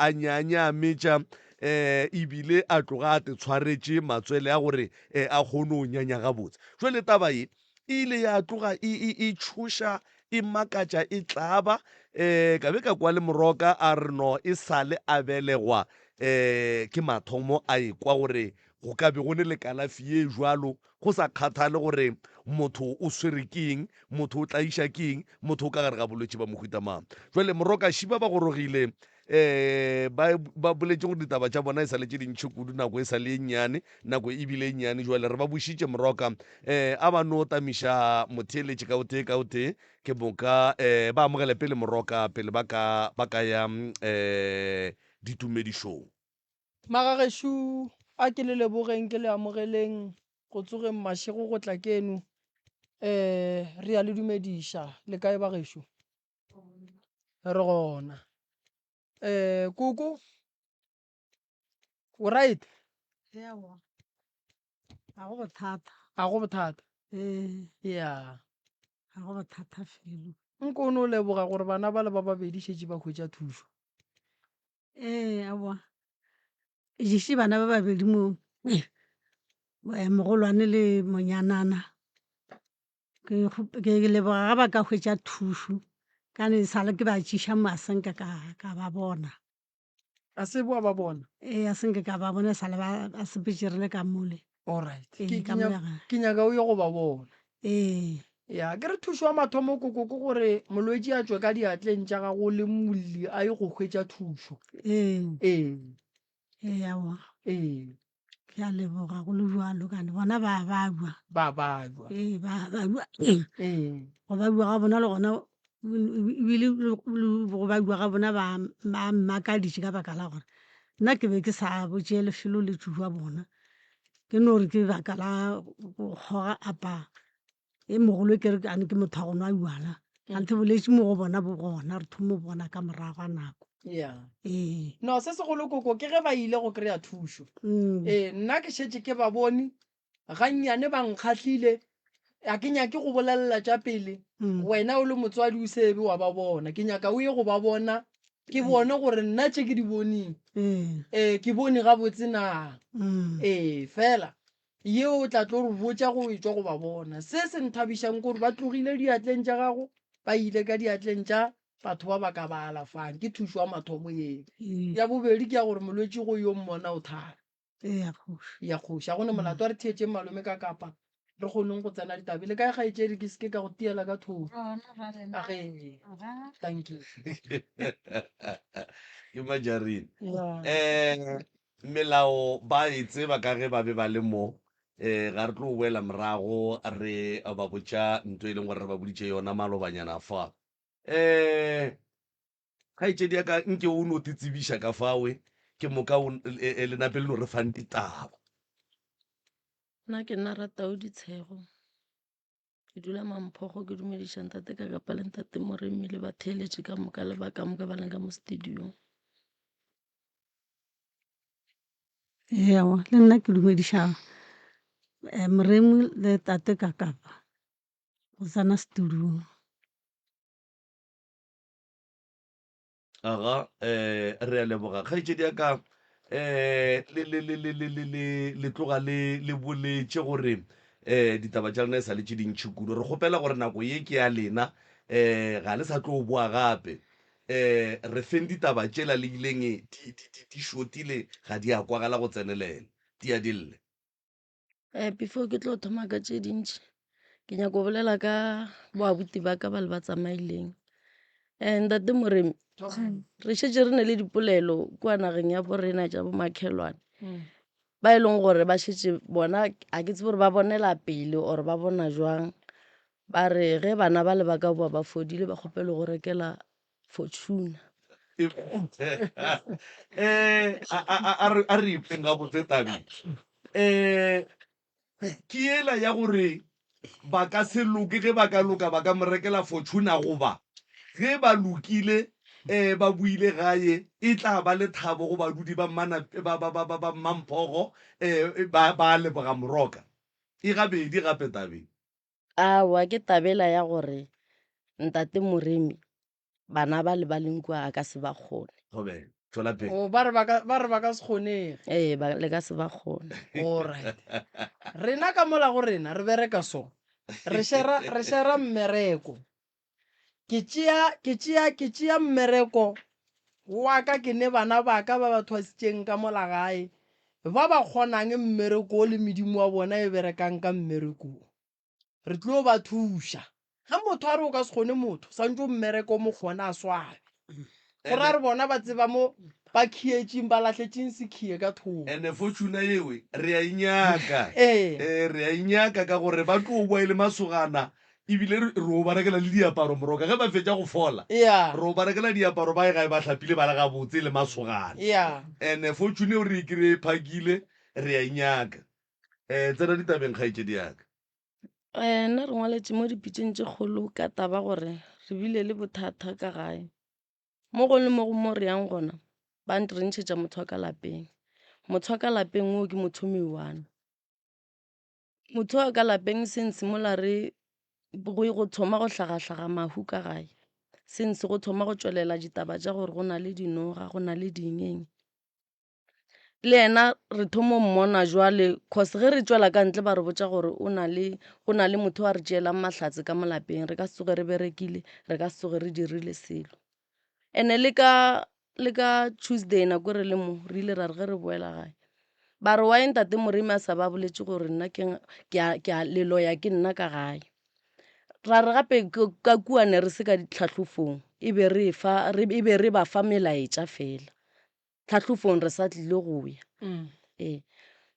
ebile a tloga a te tshwaretše matswele a gore a kgone o nyanya gabotse jwale taba ye ile ya tloga e tšhoša e makatša e tlaba ka be ka kwa le Moroka a re no e sale a belegwa ke mathomo a ekwa gore go ka be go ne le kalafi ye jwalo go sa kgathale gore motho o swere keng, motho o tlaiša keng, motho o ka gare ga bolwetse ba mohuta mang. Jwale Moroka šiba ba gorogile ba boletse gore ditaba tša bona e sa le tše dintšhi kudu, nako e sa le nnyane, nako e bile nnyane. Jwale re ba bušitše Moroka a ba no tamiša motheeletše ka o tee ke moka ba amogele pele Moroka pele ba ka ya ditumedišong. Magagešo a ke le lebogeng ke le amogeleng go tsogeng mašego go tla keno re ya le dumediša le kae bagešo re gona Koko o right ga go bothata a go bothata ya ga go bothata felo nko o ne o leboga gore bana ba le ba babedi šetse ba hwetša thušo aowa ešie bana ba babedi mo mogolwane le monyanana ke leboga ga ba ka hwetša thušo ka ne sale ke ba tšiša mo a senke ka ba bona a se boa ba bona a senke ka ba bona sale ba sepetšerele ka mole alright ka molega ke nyaka o ye go ba bona ee ya ke re thušo wa mathomo Koko ke gore molwetši a tswe ka diatleng tša gago le molli a ye go hwetša thušo aowa ee ke a leboga go le jalo kane bona ba bua ba bua ba bua go ba bua ga bona le gona ebile go ba bua ga bona ba mmakaditše ka baka la gore nna ke be ke sa botšee lefelo le tšua bona ke no re ke baka la go kgoga apa mogolo ke re ane ke motho a gona a uana gante boletše mo go bona bo gona re thomo bona ka morago a nako no se segolo Koko ke ge ba ile go kry-a thušo nna ke šetše ke ba bone gannyane ba nkgahlile a ke nyake go bolelela tša pele wena o le motswadi o sebe wa ba bona ke nyaka o ye go ba bona ke bone gore nna tše ke di boneng ke bone gabotse na fela yeo o tla tlo re botša go etswa go ba bona se se nthabišang kore ba tlogile diatleng tša gago ba ile ka diatleng tša batho ba ba ka ba alafang ke thušo wa mathomo eo ya bobedi ke ya gore molwetši go yo mmona o thara ya kgoši a gone molato a re theetšeng malome ka kapa re kgoneng go tsena ditabele ka e kgaetšedi ke seke ka go tiela ka thoko thank you ke Majarine melao ba e tseba ka ge ba be ba le mo ga re tlo boela morago re ba botša ntho e leng gore re ba boditše yona malobanyana fa kgaetšedi ya ka nke o no te tsebiša ka fawe ke moka lenape le no re fang ditaba. nna ke nna Ratao Ditshego ke dula Mamphogo ke dumediša ntate ka kapa le ntate Moremi le batheeletše ka moka le baka moka ba leng ka mo studiong le nna ke dumediša Moremi le tate ka kapa go tsena studiong aga re a leboga kgaetšedi ya ka le tloga le boletše gore ditaba tša lena e sa le tše dintšhi kudu re kgopela gore nako ye ke ya lena ga le sa tlo boa gape re feng ditaba tšela le ileng di šotile ga di a kwagala go tsenelela di a dille before ke tlo thoma ka tše dintšhi ke nyako go bolela ka boabuti ba ka ba le ba tsamaileng ntate Moremi re šetše re ne le dipolelo kua nageng ya borena tša bomakhelwane ba e leng gore ba šetše bona a ke tse gore ba bonela pele or ba bona jwang ba re ge bana ba le ba ka boa ba fodile ba kgopele go rekela Fortuna a re ipeng ga botse tabeng ke ela ya gore ba ka se loke ge ba ka loka ba ka mo rekela Fortuna goba ge ba lokile ba buile gae e tla ba le thabo go badudi ba Mamphogo ba leboga Moroka e gabedi gape tabeng aowa ke tabela ya gore ntate Moremi bana ba le ba leng kua a ka se ba kgone gobe tšola pele ba re ba ka se kgonege le ka se ba kgone alright rena ka mola go rena re bereka so re shera mmereko ke tšea mmereko wa ka ke ne bana ba ka ba ba thwasitseng ka molagae ba ba kgonang mmereko o le medimo wa bona e berekang ka mmereko re tlo ba thuša ga motho a re o ka se kgone motho santse mmereko mo kgona a swabe gore a re bona ba tseba mo ba khietseng ba latlhetseng sekhie ka thoko ene fortuna ewe re a inyaka re a inyaka ka gore ba tlo bua e le masogana ebile re o barekela le diaparo moroka ge ba fetša go fola re o barekela diaparo ba e gae ba tlhapile ba le gabotse le masogana ene fortune eo re e kry-e phakile re a inyaka tsena ditabeng kgaetsedi yaka nna re ngwaletše mo dipitseng tše kgolo ka taba gore re bile le bothata ka gae mo go le mo re yang gona ba ntirentšhetša motho wa ka lapeng motho wa ka lapeng o ke motho one motho wa ka lapeng sensimola re go thoma go tlhagatlhaga mahu ka gae sense go thoma go tswelela ditaba tša gore go na le dinoga go na le dingeng le ena re thomo mmona jwale cause ge re tswela ka ntle ba re botša gore go na le motho wa re tšeelang mahlatse ka molapeng re ka se tsoge re berekile re ka se tsoge re dirile selo ene le ka Tuesday nako re le mo re ile ra re ge re boela gae ba re wa entate Moremi a sa ba boletše gore nna ke a leloya ke nna ka gae ra re gape ka kuane re se ka ditlhatlhofong e be re ba fa melaetša fela tlhatlhofong re sa tlile go ya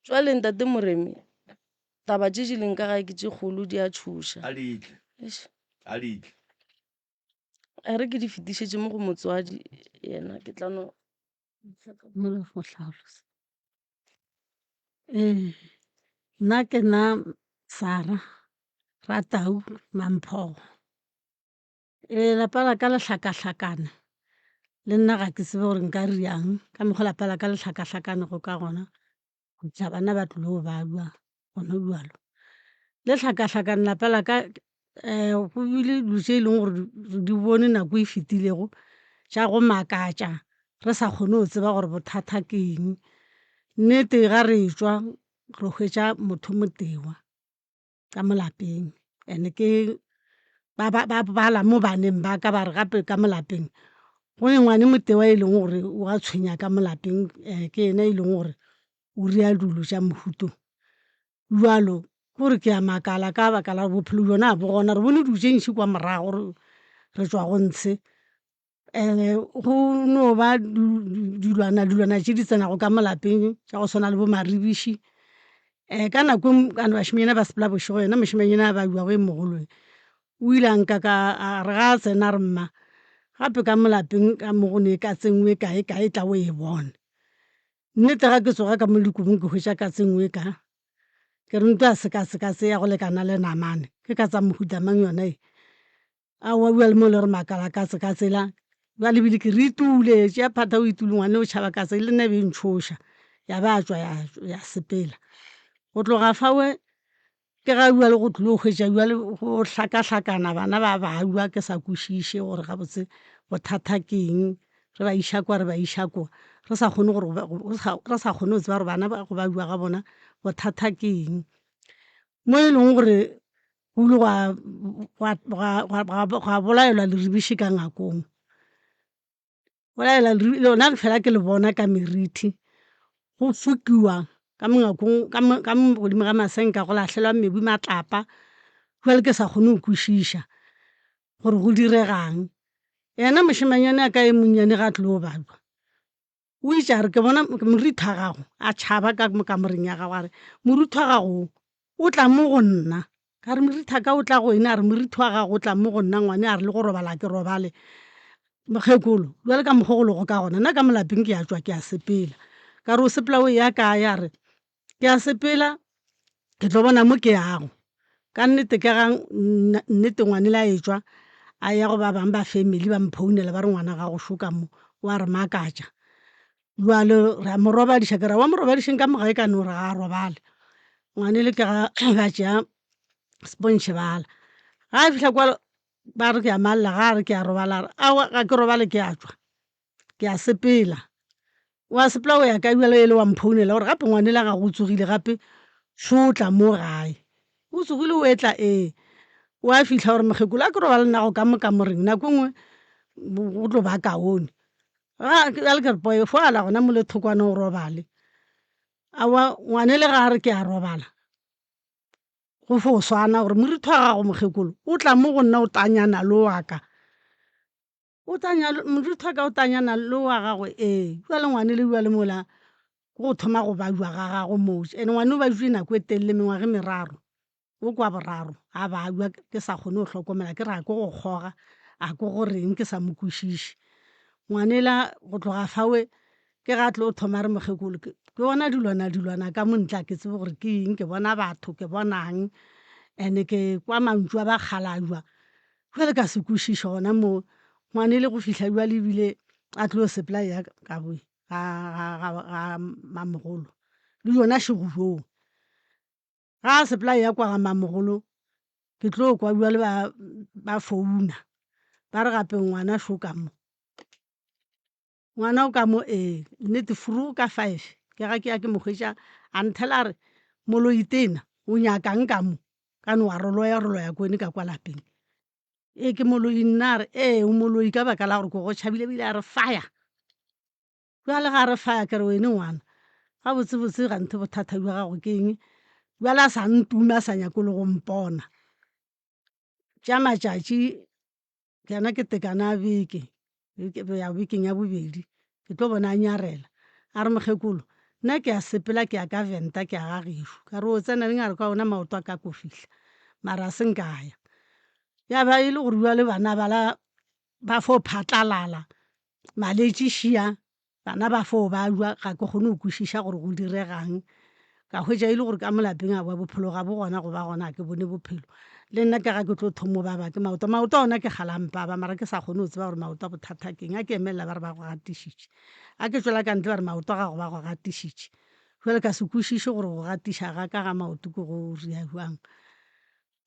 jwale ntate Moremi taba tše di leng ka gae ke tše kgolo di a thuša re ke di fetišetše mo go motswadi yena ke tlano nna ke na Sara Ratau Mamphogo lapa la ka lehlakahlakana le nna ga ke sebe gore nka riang ka mekgwa lapa la ka lehlakahlakane go ka gona go tša bana ba tlilo ba bua gona bjalo lehlakahlakane lapa la ka go bile dilo tše e leng gore re di bone nako e fetilego tša go makatša re sa kgone go tseba gore bothata ke eng nnete ga re tswa re hwetša motho motewa ka molapeng ene ke ba bala mo baneng ba ka ba re gape ka molapeng go ne ngwane motewa e leng gore o a tshwenya ka molapeng ke ena e leng gore o ria dilo tša mohuto jalo gore ke a makala ka baka la bophelo jona bo gona re bone dilo tše ntši kwa morago re tswa go ntshe go no ba dilwana tše di tsenago ka molapeng tša go swana le bo maribiši ka nako bašimanyana ba sepela bošego yena mošimanyana ba buago e mogolo o ile a nka a re ga a tsena re mma gape ka molapeng ka mo go ne ka tsengwe kae tla o e bone nnete ga ke tsoga ka mo dikobong ke hwetša ka tsengwe ka ke re ntho a seka se ya go lekana le namane ke ka tsa mohuta mang yona a wa bua le mo le re makala ka tsela ba lebile ke re itule tšea phata o itule ngwane o tšhaba ka tse le nna be ntšhoša ya ba tswa ya sepela go tloga fawe ke ga bua le go tlile go hwetša bua le go hlakahlakana bana ba bua ke sa kwešiše gore gabotse bothata ke eng re ba iša kwa re sa kgone go tseba gore bana go ba bua ga bona bothata ke eng mo e leng gore go ile gwa bolaelwa leribiši ka ngakong bolaela lona fela ke le bona ka meriti go fokiwa ka ngakong ka godimo ga masenka go latlhelwa mebu matlapa jwale ke sa kgone go kwešiša gore go diregang yena mošimanyane a ka e monnyane ga tlile go balwa o itša re ke bona moriti wa gago a tšhaba ka kamoreng ya gago a re moriti wa gago o tla mo go nna ka re moriti ka o tla go ena a re moriti wa gago o tla mo go nna ngwane a re le go robala ke robale mokgekolo jwale ka mokgogolo go ka gona nna ka molapeng ke a tswa ke a sepela ka re o sepela o ya ka ya re ke a sepela ke tlo bona mo ke yago ka nnete ke ga nnete ngwane la e tswa a ya go ba bang ba family ba mphounela ba re ngwana ga go šoka mo wa re makatša jwale ra mo robadiša ke ra wa mo robadišeng ka mogae ka no re ga a robale ngwane le ke ga ba tšea spontšhe bala ga a fitlha kwa ba re ke a malela ga a re ke a robala ga ke robale ke a tswa ke a sepela wa sepela o ya ka bjalo e le wa mphounela gore gape ngwane la ga go tsogile gape šotla mo gae o tsogile o etla wa fitlha gore mokgekolo a ke robala nago ka mo kamoreng nako nngwe go tlo ba kaone a le kere poe fo ala gona mo le thokwane o robale awa ngwane le ga re ke a robala go fo swana gore moritho wa gago mokgekolo o tla mo go nna o tanyana le waka moritho wa ka o tanyana le wa gagwe bua le ngwane le bua le mola go thoma go bajwa ga gago motse and ngwane o bajwe nako e telele mengwage meraro o kwa boraro a bajwa ke sa kgone go tlhokomela ke re a ko go kgoga a ko goreng ke sa mo kwešiše ngwane la go tloga fawe ke ga tlo o thoma re mokgekolo ke bona dilwana ka montla ke tsebe gore ke eng ke bona batho ke bonang and ke kwa mantšu a ba kgalajwa jale ka se kwešiše gona mo ngwane le go fitlha jwa lebile a tlo sepela ya ka boe ga mamogolo le yona šego ga a sepela ya kwa ga mamogolo ke tlo kwa jwa le ba founa ba re gape ngwana šo ka mo ngwana o ka mo nnete furu ka 5 ke ga ke ya ke mokgwetša a nthela re moloitena o nyakang ka mo ka no wa roloya kwene ka kwa lapeng ke moloi nna re o moloi ka baka la gore ko go tšhabile bile a re faya jale ga re faya ke re wene ngwana ga botsebotse gante bothata jwa gago ke eng jale a sa ntuma a sa nyako le go mpona tša matšatši kana ke tekana beke ya bekeng ya bobedi ke tlo bona a nyarela a re mokgekolo nna ke a sepela ke ya ka venta ke a gagešo ka re o tsena le ngare ka ona maoto a ka ko fihla mara a se nkaya ya ba e le gore bua le bana bala ba fo phatlalala maletši šia bana ba fo ba jwa ga ke kgone go kwešiša gore go diregang ka hwetša e le gore ka molapeng a bua bophelo ga bo gona go ba gona ke bone bophelo le nna ke ga ke tlo thomo ba ke maoto ona ke galampa ba mara ke sa kgone go tseba gore maoto a bothata keng a ke emelela ba re ba go gatišitše a ke tswela ka ntle ba re maoto ga go ba go gatišitše jale ka se kwešiše gore go gatiša ga ka ga maoto ke go ria jwang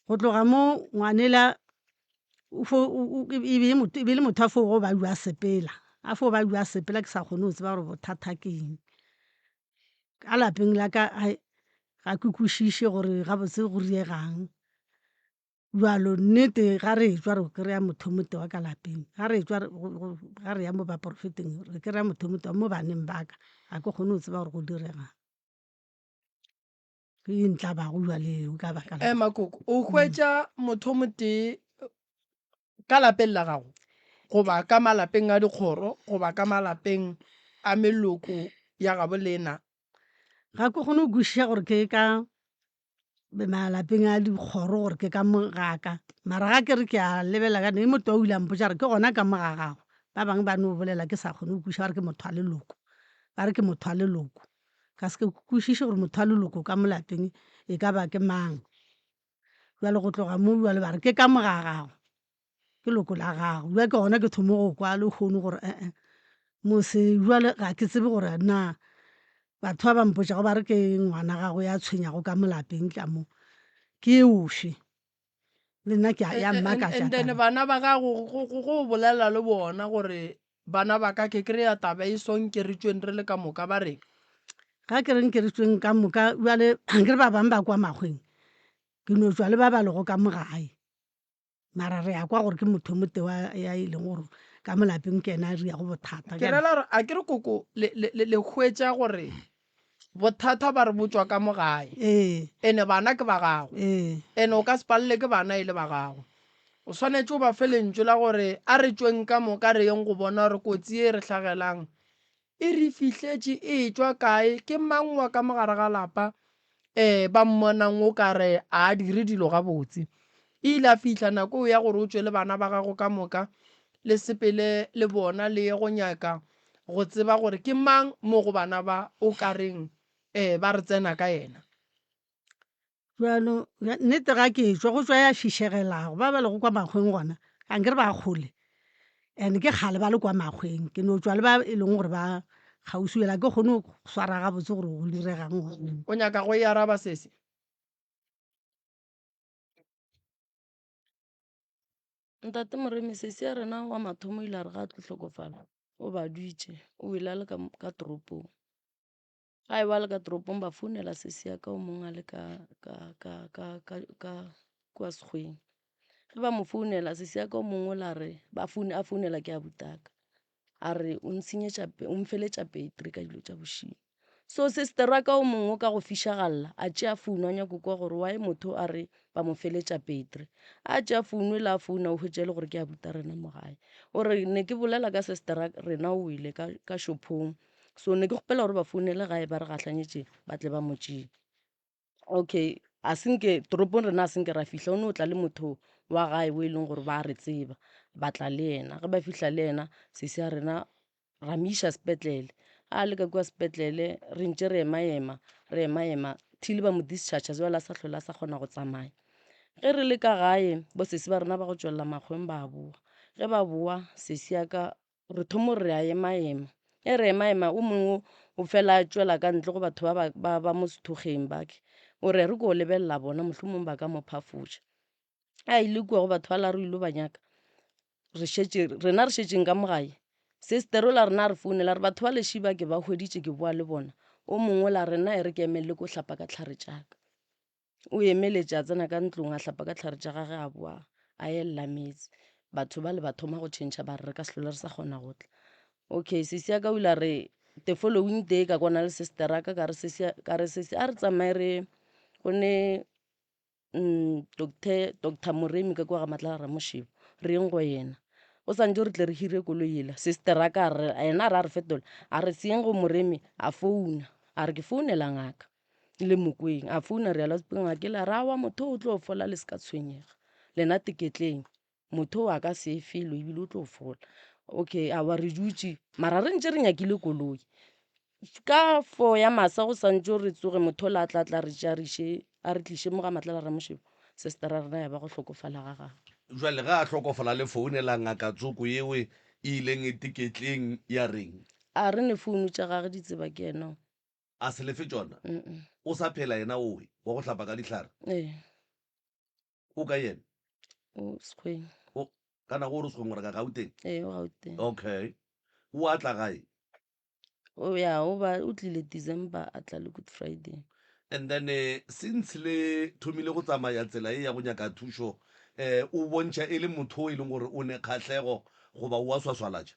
go tloga mo ngwanela e be le motho a fo go ba jwa sepela a fo ba jwa sepela ke sa kgone go tseba gore bothata ke eng ka lapeng la ka ga ke kwešiše gore ga botse go riegang jalo nnete ga re tswa re kry-a motho mote wa ka lapeng ga re ya mo ba porofeteng re kry-a motho mote mo baneng baka ga ke kgone go tseba gore go diregang ke ntla bago jwaleo ka baka makoko o hwetša motho motee ka lapeng la gago goba ka malapeng a dikgoro goba ka malapeng a meloko ya gabo lena ga ke kgone go kwešiša gore ke ka malapeng a dikgoro gore ke ka mogaka mara ga ke re ke a lebela ka ne motho wa o ile ampotša re ke gona ka mogagago ba bangwe ba no bolela ke sa kgone go kwešiša ba re ke motho wa leloko ba re ke motho wa leloko ka se ke kwešiše gore motho wa leloko ka molapeng e ka ba ke mang jale go tloga mo jale ba re ke ka mogagago ke loko la gago jwa ke gona ke thomo go kwa le kgone gore mose jale ga ke tsebe gore na batho ba bampotšago ba re ke ngwana gago ya tshwenyago ka molapeng ka mo ke eofe le nna ke ya and then bana ba gago go bolela le bona gore bana ba ka ke kry-a taba e song ke re tsweng re le ka moka ba reng ga ke reng ke re tsweng ka moka jale ke re ba bangwe ba kwa magweng ke no tswa le ba ba lego ka mogae mara re ya kwa gore ke motho mote ya e leng gore ka molapeng ke ena a riago bothata ke rela gore a ke re koko le hwetša gore bothata ba re botswa ka mogae ene bana ke ba gago ene o ka se palele ke bana e le ba gago o swanetse o ba fe lentswe la gore a re tsweng ka moka re yeng go bona gore kotsi e re tlhagelang e re fihletše e tswa kae ke mang wa ka mogare ga lapa ba mmonang o ka re a dire dilo gabotse e ile a fihla nako ya gore o tswe le bana ba gago ka moka le sepele le bona le ye go nyaka go tseba gore ke mang mo go bana ba o ka reng ba re tsena ka ena jalo nnete ga ke tswa go tswa ya fišegelago ba le go kwa magweng gona ga nke re ba kgole and ke kgale ba le kwa magweng ke no tswa le ba e leng gore ba kgausiela ke kgone go swara gabotse gore go diregang o nyaka go e araba sese ntate moremi sese ya rena wa mathomo ile a re ga a tlo tlhokofala o ba dutse o ile a le ka toropong ga e ba le ka toropong ba founela sese ya ka o mongwe a le ka kwa sekgweng ge ba mo founela sesiaka o mongwe la re a founela ke a butaka a re o mfeletša petri ka dilo tša bošimo. So sesteraka o mongwe ka go fišagalela a tšea founu a nyako kwa gore wae motho a re ba mo feletša petri a tšea founu la founa o hwetša le gore ke a buta rena mo gae ore ne ke bolela ka sesteraka rena o ile ka shophong. So ne ke kgopela gore ba founele gae ba re gahlanyetše ba tle ba mo tšee. Okay, toropong rena a senke ra fihla o ne o tla le motho wa gae o e leng gore ba re tseba ba tla le ena ge ba fihla le ena sese a rena ra miša sepetlele a le ka kua sepetlele re ntše re ema thile ba mo discharge jwale a sa tlhole a sa kgona go tsamaya. Ge re le ka gae bo sese ba rena ba go tswelela makgweng ba boa ge ba boa sese yaka re thomo re a ema e re ema o mongwe o fela a tswela ka ntle go batho ba mo sethokgeng bake o re ko lebelela bona mohlomong ba ka mo phafotša a ile kua go batho ba la re ile ba nyaka rena re šetšeng ka mogae sestero la rena re founela re batho ba lešiba ke ba hweditše ke boa le bona o mongwe la rena e re ke emelele ko hlapa ka tlhare tšaka o emeletša a tsena ka ntlong a hlapa ka tlhare tša gage a boa a elela metse batho ba le ba thoma go tšhentšha ba re ka sehlole re sa kgona go tla. Okay, sese ya ka o ile a re the following day ka kwana le sesteraka ka re sese a re tsamaye re go ne Dr. Moremi ka kwa ga Matla Ramoshebo re eng go yena o santse re tle re hire koloi ela sesteraka ena a re fetola a re seeng go Moremi a founa a re ke founela ngaka le mokweng a founa re ala sepeng a ke la ra wa motho o tlo fola le ska tshwenyega lena tiketleng motho wa ka se felo ebile o tlo fola. Okay, a wa re dutše mara re ntše re nyakile koloi ka 4 ya masa go santse re tsoge motho la tla re tšariše a re tliše mo ga Matla Ramoshebo sestera rena ya ba go hlokofala ga gagwe. Jwale ga a hlokofala le founela ngaka tsoko yeo e ileng e tiketleng ya reng a re ne founu tša gage di tseba ke ena a se lefe tšona o sa phela yena owe wa go hlapa ka dihlare o ka yena o Sekgweng ka nako o re Sekgweng gore ka Gauteng o Gauteng. okay o a tla gae o tlile December a tla le Good Friday and then since le thomile go tsamaya tsela e ya go nyaka thušo o bontšha e le motho o e leng gore o ne kgatlhego goba o a swaswalatša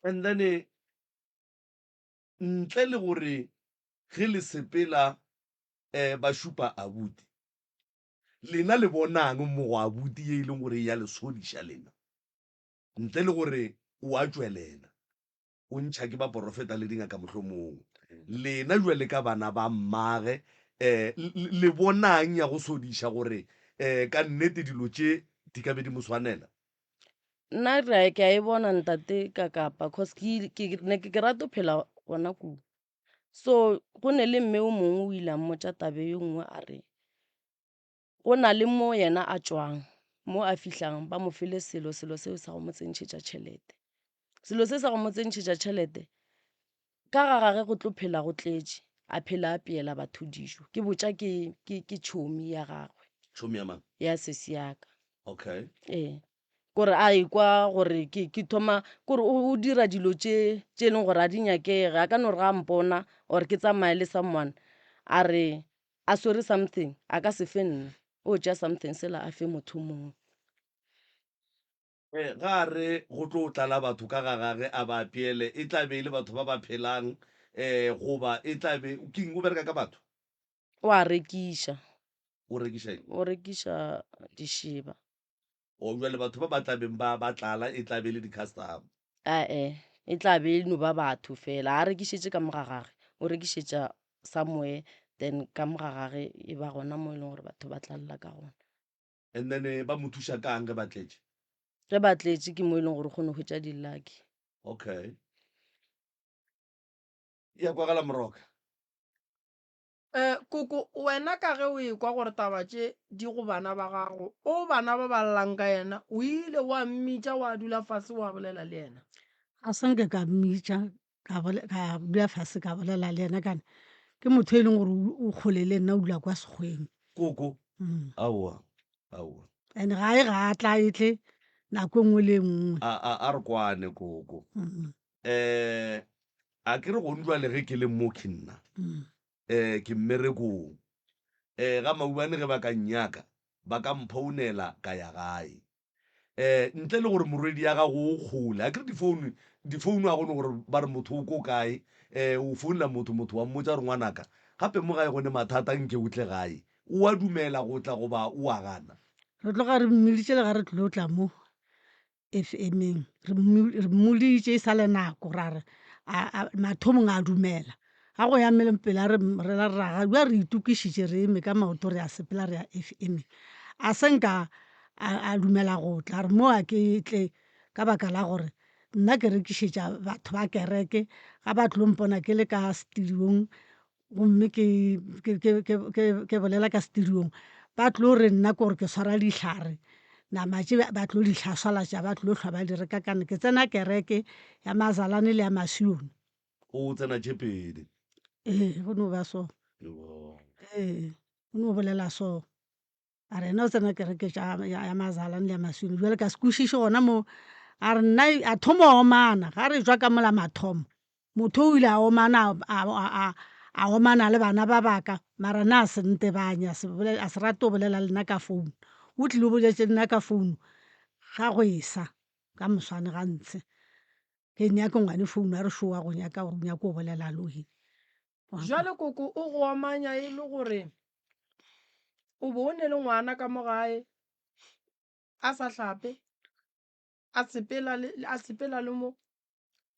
and then ntle le gore ge le sepela ba šupa abuti lena le bonang mo go abuti ye e leng gore ya le sodiša lena ntle le gore o a tswelela o ntšha ke ba porofeta le dingaka mohlomong lena jwale ka bana ba mmage le bonang ya go sodiša gore ka nnete dilo tše di ka be di mo swanela. nna re ke a e bona ntate ka kapa cause ke rata phela gona kudu so go ne le mme o mongwe o ile mmotša tabe yo nngwe a re go na le mo yena a tšwang mo a fihlang ba mo file selo seo sa go mo tsentšhetša tšhelete selo se sa go mo tsentšhetša tšhelete ka ga gage go tlo phela go tletše a phela a peela batho dijo ke botša ke tšhomi ya gagwe tšhomi ya mang ya sese yaka okay kore a ekwa gore ke thoma kore o dira dilo tše e leng gore a di nyakega a ka no re ga mpona or ke tsamaye le someone a re a swere something a ka se fe nna o tša something sela a fe motho mongwe ga re go tlo tlala batho ka ga gage a ba peele e tla be e le batho ba ba phelang goba e tla be keng o bereka ka batho o a rekiša o rekiša dišiba o jwale batho ba ba tlabeng ba tlala e tla be le di-custom e tla be e no ba batho fela a rekišetše ka moga gage o rekišetša somewhere then ka moga gage e ba gona mo e leng gore batho ba tlalela ka gona and then ba mo thuša kang ge ba tletše ge ba tletše ke mo e leng gore kgone go tša di-lucky okay ya kwagala moroka koko wena ka ge o ekwa gore taba tše di go bana ba gago o bana ba ballang ka yena o ile wa mmitša wa dula fase wa bolela le yena a sanke ka mmitša ka dula fase ka bolela le yena kane ke motho e leng gore o kgole le nna o dula kwa Sekgweng koko aowa and gae ga a tla etle nako nngwe le nngwe a re kwane koko a ke re go ndwa le ge ke le mo ke nna ke mmerekong ga mauane ge ba ka nnyaka ba ka mphounela ka ya gae ntle le gore morwedi ya gago o kgole a kere difounu a gone gore ba re motho o ko kae o founela motho wa mmotsa gore ngwanaka gape mo gae gone mathata nke o tle gae o a dumela go tla goba o a gana re tloga re mmeditše le ga re tlile o tla mo FM-eng re mmoditše e sa le nako ra re mathomong a dumela ga go ya mmele pele a re raga re itukišitše re eme ka maoto re a sepela re ya FM a senka a dumela go tla re mo a ke tle ka baka la gore nna ke rekišetša batho ba kereke ga ba tlompona ke le ka studiong gomme ke bolela ka studiong ba tlo re nna kore ke swara dihlare namatše ba tlo ditlhaswalatša ba tlo hlwa ba di reka kane ke tsena kereke ya Mazalane le ya Masione o tsena tšepedi go no ba so go no bolela so a re ena o tsena kereke ya Mazalane le ya Masione jale ka se kwešiše gona mo a re nna a thomo omana ga re jwa ka mola mathomo motho o ile a omana a omana le bana ba baka mara na se ntebanya a se rate o bolela le nna ka founu o tlile o boletše nna ka founu ga go esa ka moswane gantse ke nyake ngwane founu a re šoa go nyaka gore nyako o bolela lohi jale koko o go amanya e le gore o bo o ne le ngwana ka mo gae a sa hlape a sepela le mo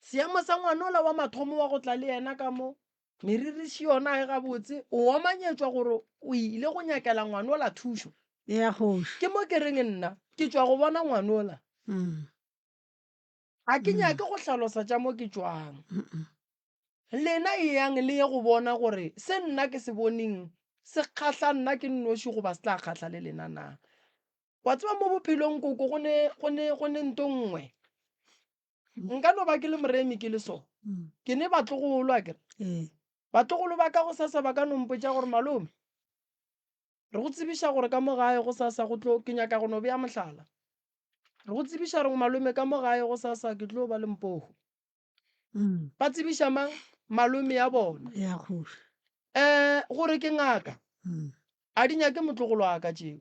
seemo sa ngwana ola wa mathomo wa go tla le yena ka mo meririši yona e gabotse o omanyetswa gore o ile go nyakela ngwana ola thušo ya kgoši ke mo ke reng nna ke tswa go bona ngwana ola ga ke nyake go hlalosa tša mo ke tswang lena e yang le ye go bona gore se nna ke se boneng se kgahla nna ke nnoši goba se tla kgahla le lena na wa tseba mo bophelong koko go ne nto nngwe nka no ba ke le moremi ke le so ke ne batlogolo a kere batlogolo ba ka go sasa ba ka nompotša gore malome re go tsebiša gore ka mo gae go sasa go tlo ke nyaka go no bea mohlala re go tsebiša re malome ka mo gae go sasa ke tlo ba le Limpopo ba tsebiša mang malome ya bona ya kgoši gore ke ngaka a di nyake motlogolo wa ka tšeo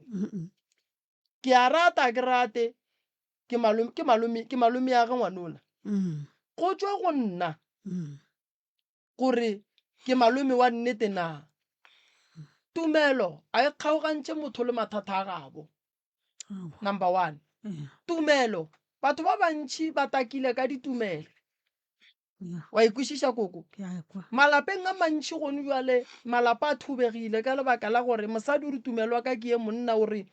ke a rata ke rate ke malome ya ga ngwanola go tswa go nna gore ke malome wa nnete na Tumelo a e kgaogantše motho le mathata a gabo number 1 Tumelo batho ba bantši ba takile ka ditumelo wa ikwešiša koko malapeng a mantši gone jwale malapa a thubegile ka lebaka la gore mosadi o re Tumelo wa ka ke ye monna o re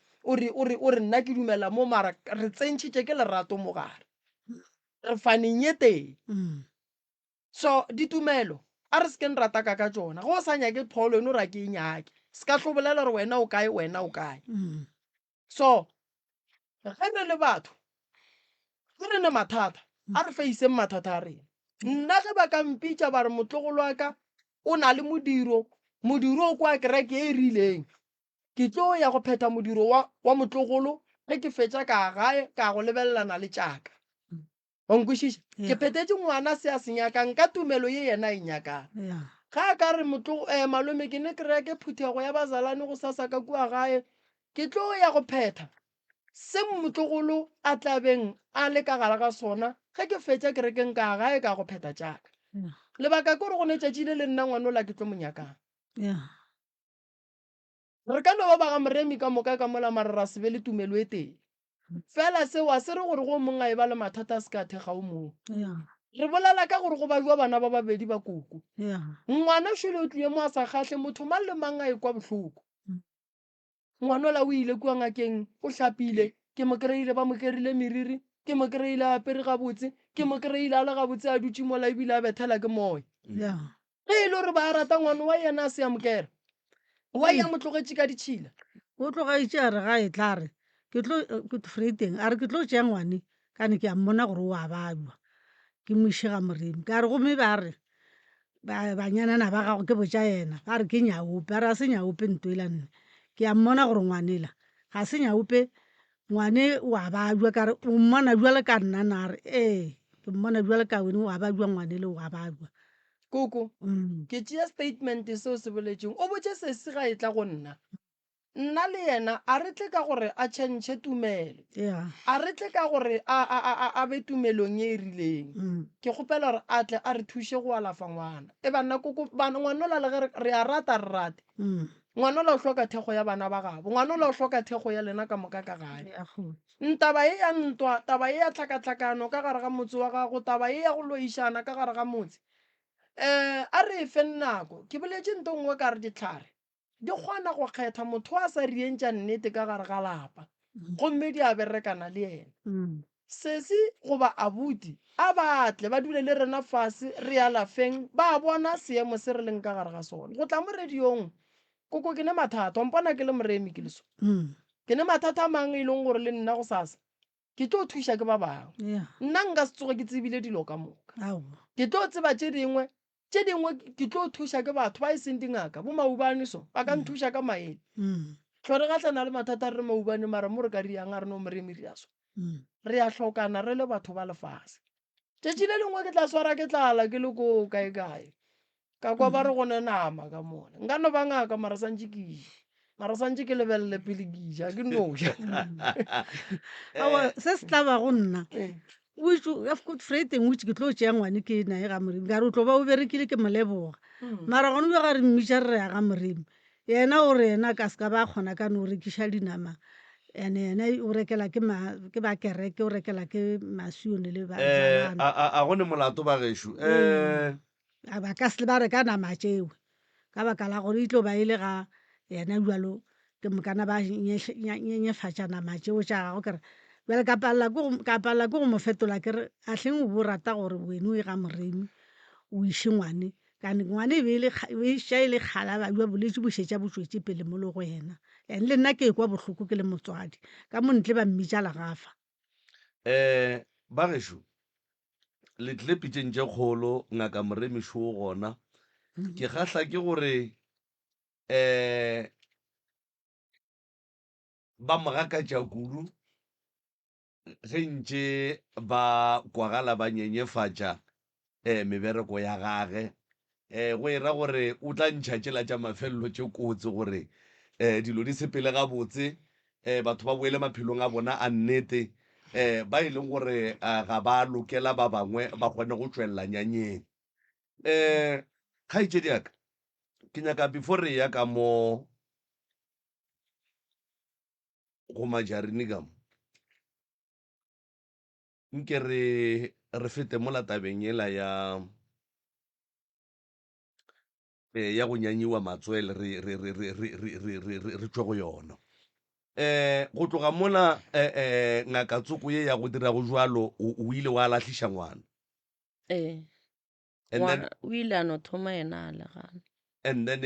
nna ke dumela mo mara re tsentšhitše ke lerato mo gare re faneng ye teng so ditumelo a re se ke nrata ka tšona go sa nyake pholo eno ra ke e nyake se ka hlobolela gore wena o kae so ge re le batho ge re ne mathata a re faiseng mathata a rena nna ge ba ka mpitša ba re motlogolo wa ka o na le modiro o kwa kereke e rileng ke tlo ya go phetha modiro wa motlogolo ge ke fetša ka gae ka go lebelelana le tšaka wa nkwešiša ke phetetse ngwana se a se nyakang ka tumelo ye yena e nyakang ga a ka re malome ke ne ke reke phuthego ya Bazalane go sasa ka kua gae ke tlo ya go phetha se motlogolo a tlabeng a le ka gare ga sona ge ke fetša kerekeng ka gae ka go phetha tšaka lebaka ke gore go ne tšatši le nna ngwanola ke tlo monyakang re ka no ba ga moremi ka moka ka mola marara se be le tumelo e teng fela seo a se re gore go mongwe a e ba le mathata a se ka thega o mongwe re bolela ka gore go ba jwa bana ba babedi ba koko ngwana šole o tlile mo a sa kgahle motho mang le mang a e kwa bohloko ngwanola o ile kua ngakeng o hlapile ke mo kry-ile ba mo kerile meriri ke mo kry-ile a apere gabotse ke mo kry-ile a le gabotse a dutše mola ebile a bethela ke moya ge e le gore ba rata ngwane wa yena a se amokera wa ya mo tlogetše ka ditšhila o tlogaitše a re ga e tla re ke tlo freiteng a re ke tlo tšea ngwane ka ne ke a mmona gore o a bajwa ke mošega moremi ka re gomme ba re banyanana ba gago ke botša yena ba re ke nyaope a re a se nyaope ntwela nne ke a mmona gore ngwanela ga se nyaope ngwane o a bajwa ka re o mmona jwale ka nna na re ke mmona jwale ka wene o a bajwa ngwanele o a bajwa koko Mm. ke tšea statement seo se boletseng o botse sese ga e tla go nna le yena a re tle ka gore a tšhentšhe tumelo Yeah. a re tle ka gore a be tumelong e e rileng Mm. ke kgopela gore a tle a re thuše go alafa ngwana e banna koko ngwana ola le ge re a rata re rate Mm. ngwana ola o hloka thekgo ya bana ba gabo ngwana ola o hloka thekgo ya lena ka moka ka gae Ya go. taba e ya ntwa taba e ya tlhakatlhakano ka gare ga motse wa gago taba e ya go loišana ka gare ga motse a re fe nako ke boletse nto nngwe ka re ditlhare di kgona go kgetha motho a sa rientša nnete ka gare ga lapa gomme di a berekana le ena Mm. sesi goba abuti a batle ba dule le rena fase re alafeng ba bona seemo se re leng ka gare ga sone go tla mo radiong koko ke ne mathata ompona ke le moremi ke leso Mm. ke ne mathata a mang e leng gore le nna go sasa ke tlo thuša ke ba bangwe Yeah. nna nka se tsoge ke tsebile dilo ka moka Ao. ke tlo tseba tše dingwe ke tlo thuša ke batho ba e seng dingaka bo maubane so ba ka nthuša ka maele Mm. tlhore gatlana le mathata a re maubane mara mo re ka riang a re no moremi ri aso Mm. re a tlhokana re le batho ba lefase tšatši le lengwe ke tla swara ke tlala ke le ko kae ka kwa ba re gone nama ka mone nka no ba ngaka mara santse ke lebelele pele ke ija ke noja Awa se se tla ba go nna o itse freiteng o itse ke tlo tšea ngwane ke nae ga moremi ka re o tlo ba o berekile ke moleboga mara gone be ga re mmitša re ya ga moremi yena o re yena ka se ka ba kgona ka no o rekiša dinama ene yena o rekela ke ba kereke o rekela ke masione le bajalana a gone molato ba gešo ba ka se ba reka nama tšeo ka baka la gore e tlo ba e le ga yena jalo ke mokana ba nyenyefatša nama tšeo tša gago kere bjale ka palela ke go mo fetola kere a hleng o bo rata gore wene o e ga moremi o iše ngwane kane ngwane e ša e le kgala ba jwa bolwetse bo šetša bo tswetse pele mo le go yena and le nna ke kwa bohloko ke le motswadi ka mo ntle ba mmitša legafa ba gešo le tlile pitšeng tše kgolo ngaka moremišo o gona ke kgahla ke gore ba mogakatša kudu ge ntše ba kwagala ba nyenyefatša mebereko ya gage go era gore o tla ntšha tšela tša mafelelo tše kotsi gore dilo di sepele gabotse batho ba boele maphelong a bona a nnete ba e leng gore ga ba lokela ba bangwe ba kgone go tšwelela nyanyeng kgaetšedi aka ke nyaka before re ya ka mo go majarini ka mo nke re fete mo latabeng ela ya go nyanyiwa matswele re tšwe go yona go tloga mola ngaka tsoko ye ya go dira go jwalo o ile wa lahliša ngwana o ile a no thoma yena a legana and then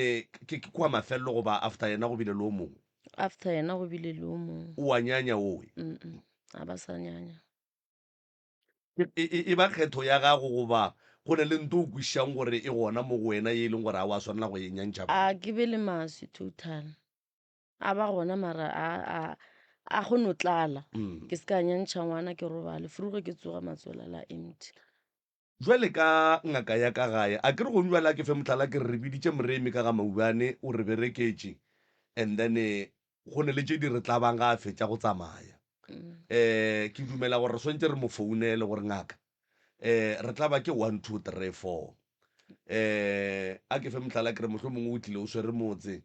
ke kwa mafelelo goba after yena go bile le o mongwe after yena go bile le o mongwe o a nyanya owe a ba sa nyanya e ba kgetho ya gago goba go ne le nto o kwišang gore e gona mo go wena ye e leng gore a wa swanela go e nyantšha a ke be le maswi total a ba gona mara a go no tlala ke se ka nyantšha ngwana ke robale furuge ke tsoga matswela la empty jwale ka ngaka ya ka gae a ke re gong jwale ke fe motlhala ke re biditše moremi ka ga maubane o re bereketše and then go ne le tše di re tlabang ga a fetša go tsamaya ke dumela gore re swantse re mo founele gore ngaka re tla ba ke 1 2 3 4 a ke fe motlhala ke re mohlho mongwe o tlile o swere motse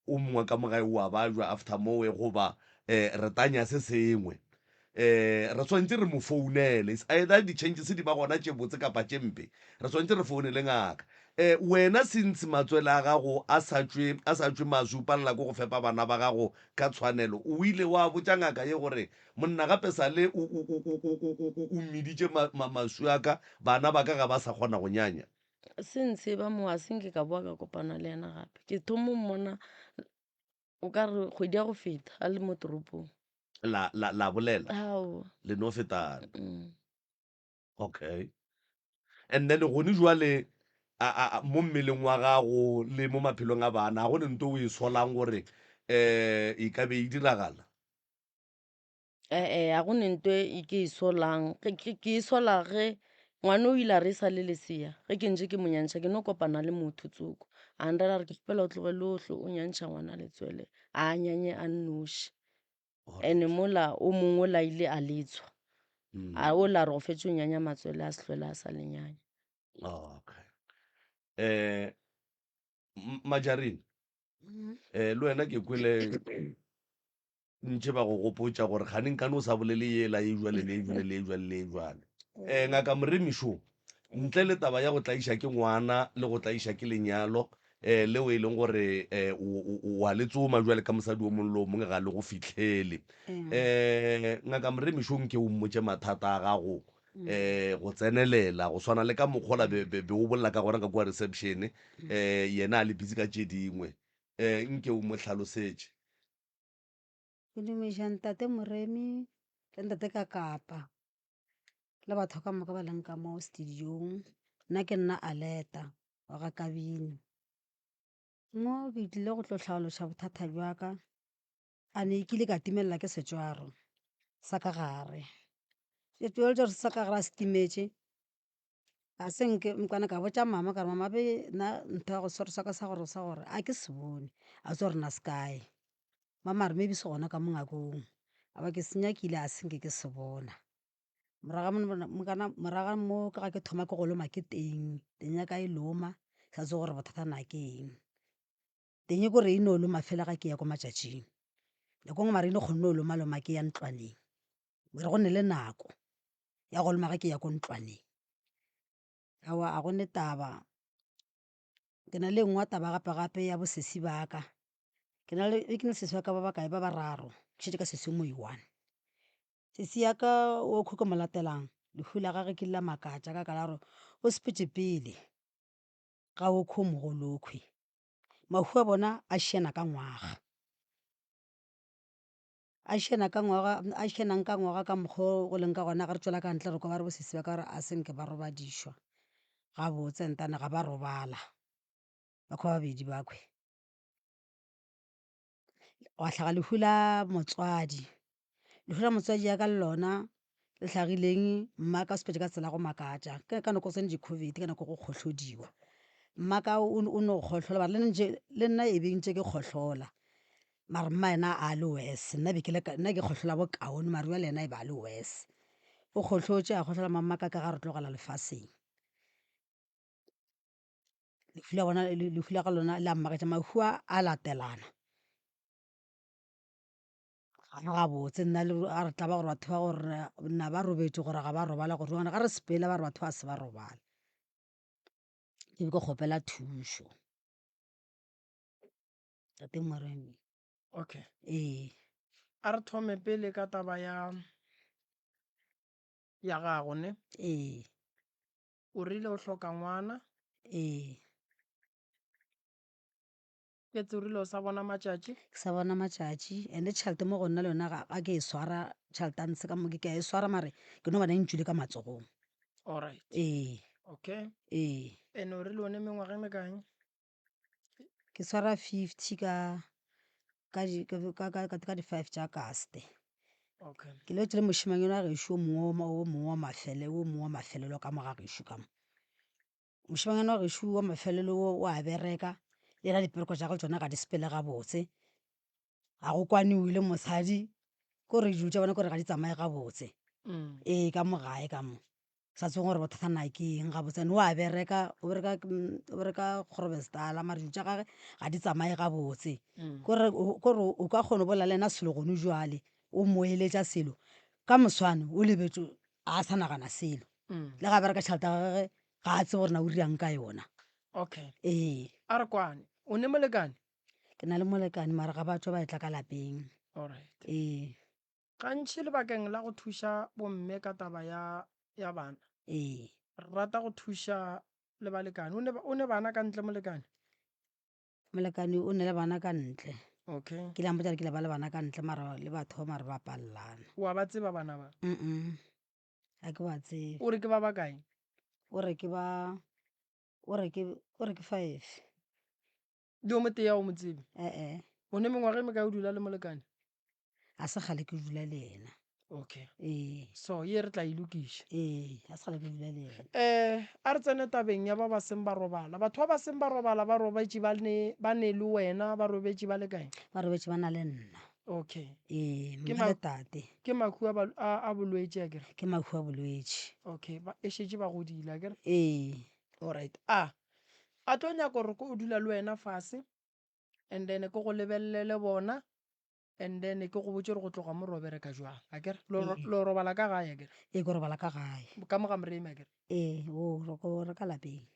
o mongwe ka mogae o a bajwa after mowe goba re tanya se sengwe re swantse re mo founele either di-changes di ba gona tše botse kapa tše mpe re swantse re founele ngaka wena since matswele a gago a sa tswe maswi o palela ko go fepa bana ba gago ka tshwanelo o ile wa botša ngaka ye gore monna gape sale o mmiditše maswi aka bana ba ka ga ba sa kgona go nyanya since ba mo a senke ka boa ka kopana le yena gape ke thomo mmona o ka re kgwedi ya go feta a le mo toropong la bolela ao le no fetana okay and then gone jwale mo mmeleng wa gago le mo maphelong a bana ga gone nto o e solang gore e ka be e diragala ga gone nto e ke e solang ke e sola ge ngwane o ile a re sa le lesea ge ke ntse ke mo nyantšha ke no kopana le motho tsoko a nrela re ke kgopela o tlogele otlhe o nyantšha ngwana letswele a nyanye a nnoši and-e mola o mongwe o la ile a letswa a o la re go fetse o nyanya matswele a setlhole a sa lenyanya. Okay. Majarini le wena ke kwele ntše ba go gopotša gore kganeng kane o sa bolele yela e jwale le e jwale le e jwale le e jwale ngaka moremišo ntle le taba ya go tlaiša ke ngwana le go tlaiša ke lenyalo leo e leng gore wa le tsoma jwale ka mosadi o mongwe le o mongwe ga le go fitlhele ngaka moremišo nke o mmotse mathata a gago go tsenelela go swana le ka mokgola be o bolela ka gona ka kua reception yena a le busy ka tše dingwe nke o mo tlhalosetše. Ke dumeša ntate Moremi le ntate ka kapa le batho ka moka ba leng ka mo studiong. Nna ke nna Aleta wa ga Kabini mo ke tlile go tlo tlhaloša bothata bjaka a ne kile ka timelela ke setswaro sa ka gare setswaro sa ka gare a se timetše a senke nkwana ka botša mama ka re mama be na ntho ya go swaro sa ka sa gore a ke se bone a tse rena se kae mama re maybe se gona ka mongakong a ba ke senyakile a senke ke se bona moraga mo ka ga ke thoma ke go loma ke teng ya ka e loma sa tse gore bothata na ke eng teng e kore e no loma fela ga ke ya ko matšatšing ya kongwe mara e ne kgonne o loma ke ya ntlwaneng re go ne le nako ya go loma ga ke ya ko ntlwaneng awa a gone taba ke na le nngwe taba gape-gape ya bosesi baka ke na le sesi ba ka ba bakae ba bararo ke šetse ka sesi mo i-1 sesi ya ka o khuke mo latelang lehu la gage ke la makatša ka kala gore o sepetse pele ga o kho mogolokhwi mahu a bona a šena ka ngwaga a šenang ka ngwaga ka mokgwa go leng ka gona ga re tswela ka ntle re kwa ba re bosesi ba ka gore a senke ba robadišwa ga botse ntane ga ba robala ba kgwa babedi bakhwe wa tlhaga lehu la motswadi ya ka lona le tlhagileng mmaka o sepetse ka tsela go makatša ka nako tsene di-COVID ka nako go kgotlhodiwa mmaka o no kgotlhola bara le nna e be ntse ke kgotlhola mara mma ena a le wes nna ke kgotlhola bokaone mare wa le ena e ba le wes o kgotlhotše a kgotlhola mammaka ka ga re tlogela lefaseng lehu la ga lona la mmakatša mahua a latelana ga botse nna a re tla ba gore batho ba gore nna ba robetse gore ga ba robala gore ga re sepela ba re batho ba se ba robala ke be ke kgopela thušo tate Moremi. Okay, ee a re thome pele ka taba ya gago ne ee o rile o hloka ngwana ee ketse o rile o sa bona matšatši ke sa bona matšatši and tšhelete mo go nna le yona ga ke e swara tšhelete a ntse ka moke ke a e swara mare ke no bona e ntšwile ka matsogong alright ee okay ee ene o rile o ne mengwaga e mekae ke swara 50 ka di-5 tša Auguste okay ke letse le mošimang yona gešo o mongwe wa mafelelo ka mo ga gešo ka mo mošimang yona wa gešo wa mafelelo o a bereka le yena dipereko tša go tsona ga di sepele ga botse ga go kwaniwile mosadi kore dilo tša bona kore ga di tsamaye ga botse ee ka mo gae ka mo sa tseng gore bothata na ke eng ga botse ane o a bereka o bereka Groblersdal mare dilo tša gage ga di tsamaye ga botse kore o ka kgona bola le ena selo gone jwale o mo eletša selo ka moswane o lebetse a sa nagana selo le ga bereka tšhelete ga gage ga a tse gore na o riang ka yona okay ee a re kwane o ne molekane ke na le molekane mare ga batho ba etla ka lapeng alright ee gantši lebakeng la go thuša bomme ka taba ya bana ee re rata go thuša le balekane o ne bana ka ntle molekane molekane o ne le bana ka ntle okay ke lampo jale ke le ba le bana ka ntle mara le batho mare ba palelana wa ba tseba bana ba ga ke ba tsebe o re ke ba bakae o re ke 5 di o motea o mo tsebe ee o ne mengwaga e mekae o dula le molekane a se gale ke dula le ena okay ee so ye re tla e lokiša a se gale ke dula le ene a re tsene tabeng ya ba ba seng ba robala batho ba ba seng ba robala ba robetše ba ne le wena ba robetše ba le kae ba robetse ba na le nna okay ee mma le tate ke makhu a bolwetše a kere ke makhu a bolwetse okay e šetše ba godile a kere ee alright a tlo nyaka gore ko o dula le wena fase and then ke go lebelele bona and then ke go botse gore go tloga mo robereka jwang a kere lo robala ka gae a kere ee ko robala ka gae ka moga moreme a kere re ka lapeng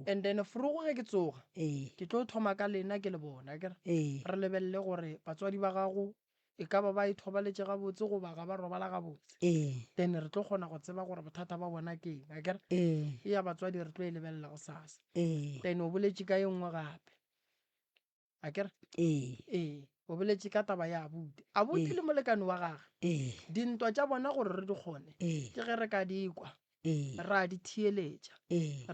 and then forogo ge ke tsoga ee ke tlo thoma ka lena ke le bona a kere ee re lebelele gore batswadi ba gago e ka ba ba ithobaletse gabotse goba ga ba robala gabotse then re tlo kgona go tseba gore bothata ba bona ke eng a kere e ya batswadi re tlo e lebelela go sasa then o boletše ka ye nngwe gape a kere o boletše ka taba ya abuti le molekane wa gage dintwa tša bona gore re di kgone ke ge re ka dikwa ra di thieletša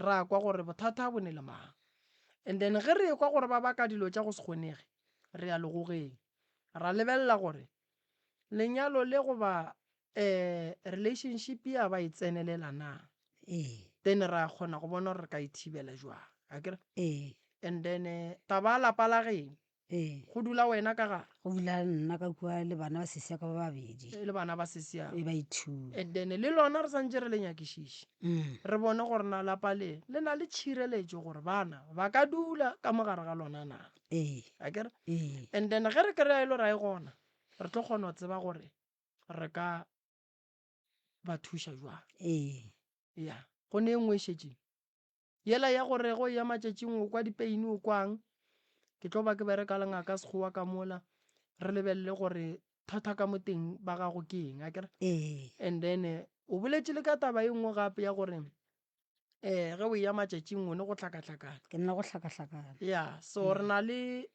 ra kwa gore bothata bo ne le mang and then ge re kwa gore ba baka dilo tša go se kgonege re ya legogeng ra lebelela gore lenyalo le goba relationship ya ba e tsenelela na then ra kgona go bona gore re ka ithibela jwang a kere and then taba lapa la geno go dula wena ka gare go dula nna ka kua le bana ba sesia ka ba babedi le bana ba sesia ba ithuta and then le lona re santse re le nyakišiše re bone gore na lapa le na le tšhireletšo gore bana ba ka dula ka mogare ga lona na a kere and then ge re kry-a e le ra e gona re tlo kgona go tseba gore re ka ba thuša jwang ya go ne e nngwe e šetšeng yela ya gore go ya matšatšing o kwa dipeini o kwang ke tlo ba ke bereka le ngaka sekgowa ka mola re lebelele gore thata ka mo teng ba gago ke eng a kere and then o boletše le ka taba e nngwe gape ya gore ge o ya matšatšing o ne go hlakahlakana ke nna go hlakahlakana ya so re na le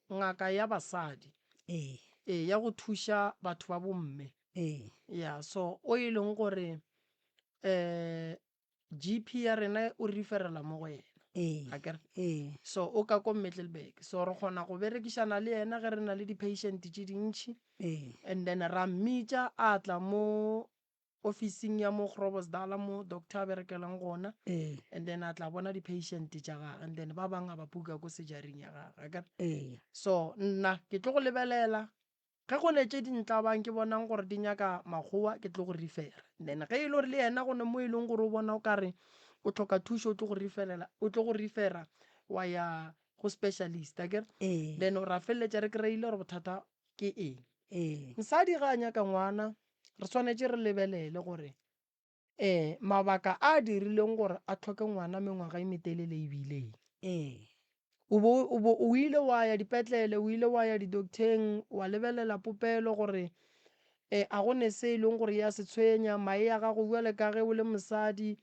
ngaka ya basadi ya go thuša batho ba bomme ya so o e leng gore GP ya rena o referela mo go yena a kere so o ka ko Middelburg so re kgona go berekišana le yena ge re na le di-patient tše dintšhi and then ra mmitša a tla mo officing ya mo Groblersdal mo doctor a berekelang gona and then a tla bona di-patient tša gage and then ba bangwe ba puka ko sejaring ya gage a kere so nna ke tlo go lebelela ge go ne tše dintla bang ke bonang gore di nyaka makgowa ke tlo go refera then ge e le gore le yena gone mo e leng gore o bona o kare o tlhoka thušo o tlo go refera wa ya go specialist a kere then ra feleletša re kry-ile gore bothata ke eng nsadi ga a nyaka ngwana re swanetše re lebelele gore mabaka a dirileng gore a tlhoke ngwana mengwaga e metelele e bileng o ile wa ya dipetlele o ile wa ya di-docteng wa lebelela popelo gore a gone se e leng gore ya se tshwenya mae a gago bjale ka ge o le mosadi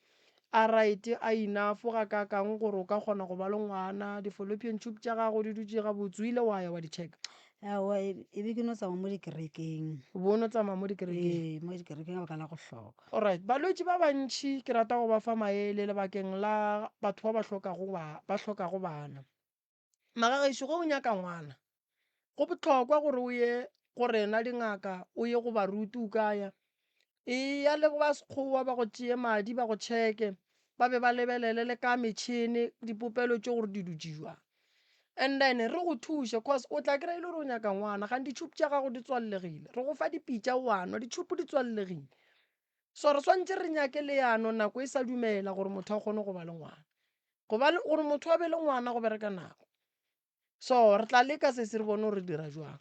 a right a enough ga ka kang gore o ka kgona go ba le ngwana di-fallopian tube tša gago di dutse gabotse o ile wa ya wa di-check awa e be ke no tsamaya mo dikerekeng bo no tsamaya mo dikerekeng mo dikerekeng a baka la go hloka alright balwetse ba bantšhi ke rata go ba fa maele lebakeng la batho ba hlokago bana magagešo go o nyaka ngwana go bohlokwa gore o ye go rena dingaka o ye go ba ruti o kaya e ya le ba sekgowa ba go tšee madi ba go tšheke ba be ba lebelele le ka metšhene dipopelo tše gore di dutse jwang and then re go thuše cause o tla kry-ile gore o nyaka ngwana gane ditšhupu tša gago di tswallegile re go fa dipitša wanwa ditšhupu di tswallegile so re swantse re nyake leano nako e sa dumela gore motho a kgone go ba le ngwana gore motho a be le ngwana go bereka nako so re tla leka se se re bone gore re dira jwang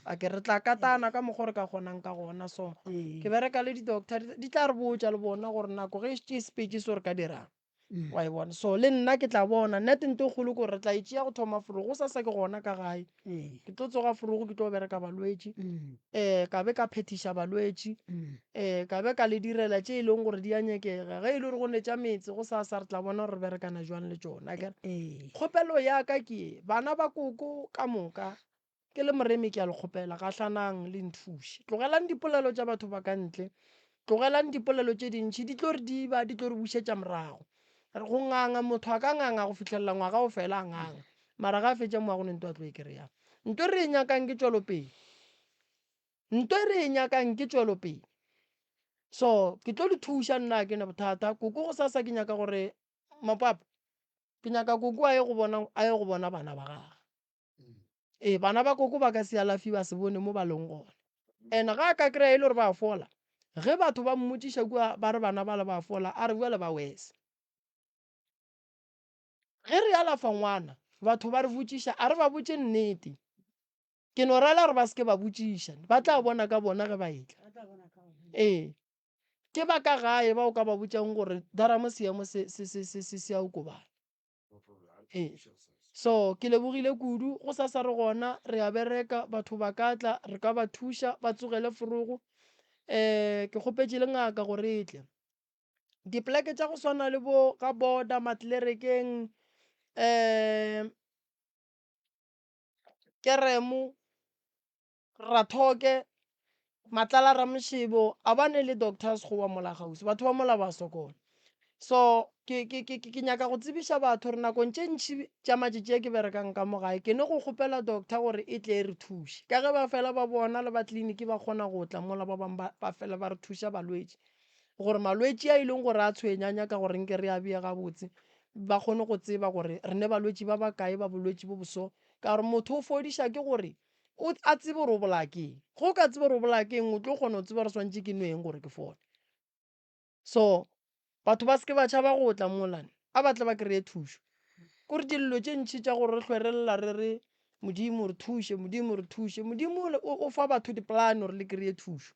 a ke re tla katana ka mokgwa re ka kgonang ka gona so ke bereka le di-doctor di tla re botša le bona gore nako ge e sepetse se re ka dirang wa e bona so le nna ke tla bona nnete nte kgolo kore re tla itšea go thoma forogo sa ke gona ka gae ke tlo tsoga forogo ke tlo bereka balwetse ka be ka phetiša balwetse ka be ka le direla tše e leng gore di a nyekega ge e le gore go netša metse go sasa re tla bona gore re berekana jwang le tšona kere kgopelo yaka ke bana ba koko ka moka ke le moremi ke a le kgopela gatlhanang le nthuše tlogelang dipolelo tša batho ba ka ntle tlogelang dipolelo tše dintšhi di tlo re diba di tlo re bušetša morago go nganga motho a ka nganga go fitlhelela ngwaga o fela a nganga mara ga a fetša moago ne nto a tlo e kry-yang nto re e nyakang ke tšwelopele ntho e re e nyakang ke tswelopele. So ke tlo le thuša nna ke ne bothata koko go sasa ke nyaka gore mapapa ke nyaka koko a ye go bona bana ba gage. Bana ba koko ba ka se alafi ba se bone mo ba leng gone. And ga ka kry-a e le gore ba fola ge batho ba mmotšiša kua ba re bana ba le ba fola a re bua le ba wese. Ge re alafa ngwana batho ba re botšiša a re ba botše nnete. Ke no rala gore ba seke ba botšiša ba tla bona ka bona ge ba etla. Ke ba ka gae ba o ka ba botšang gore daramo seemo se a okobala. So ke lebogile kudu go sasa re gona re a bereka batho ba ka tla re ka ba thuša ba tsogele forogo. Ke kgopetše le ngaka gore e tle dipoleke tša go swana le bo ga border matlerekeng keremo rathoke matlala ramošebo a bane le doctors go wa mola gausi batho ba mola ba sokola. So ke nyaka go tsebiša batho re nakong tše ntši tša matšatši e ke berekang ka mo gae ke ne go kgopela doctor gore e tle e re thuše ka ge ba fela ba bona le ba tleliniki ba kgona go tla mola ba bangwe ba fela ba re thuša balwetši gore malwetši a e leng gore a tshwenyanya ka gore nke re a bea gabotse ba kgone go tseba gore re ne balwetši ba bakae ba bolwetši bo boso ka gore motho o fodiša ke gore a tsebe gore o bolakeng go ka tsebe gore o bolakeng o tlo kgona go tseba gore swantše ke nweng gore ke fole. So batho ba seke ba tšhaba go tla molane a batle ba kry-e thušo kore dillo tše ntšhi tša gore re hlwerelela re re modimo re thuše modimo re thuše modimo o fa batho dipolane gore le kry-e thušo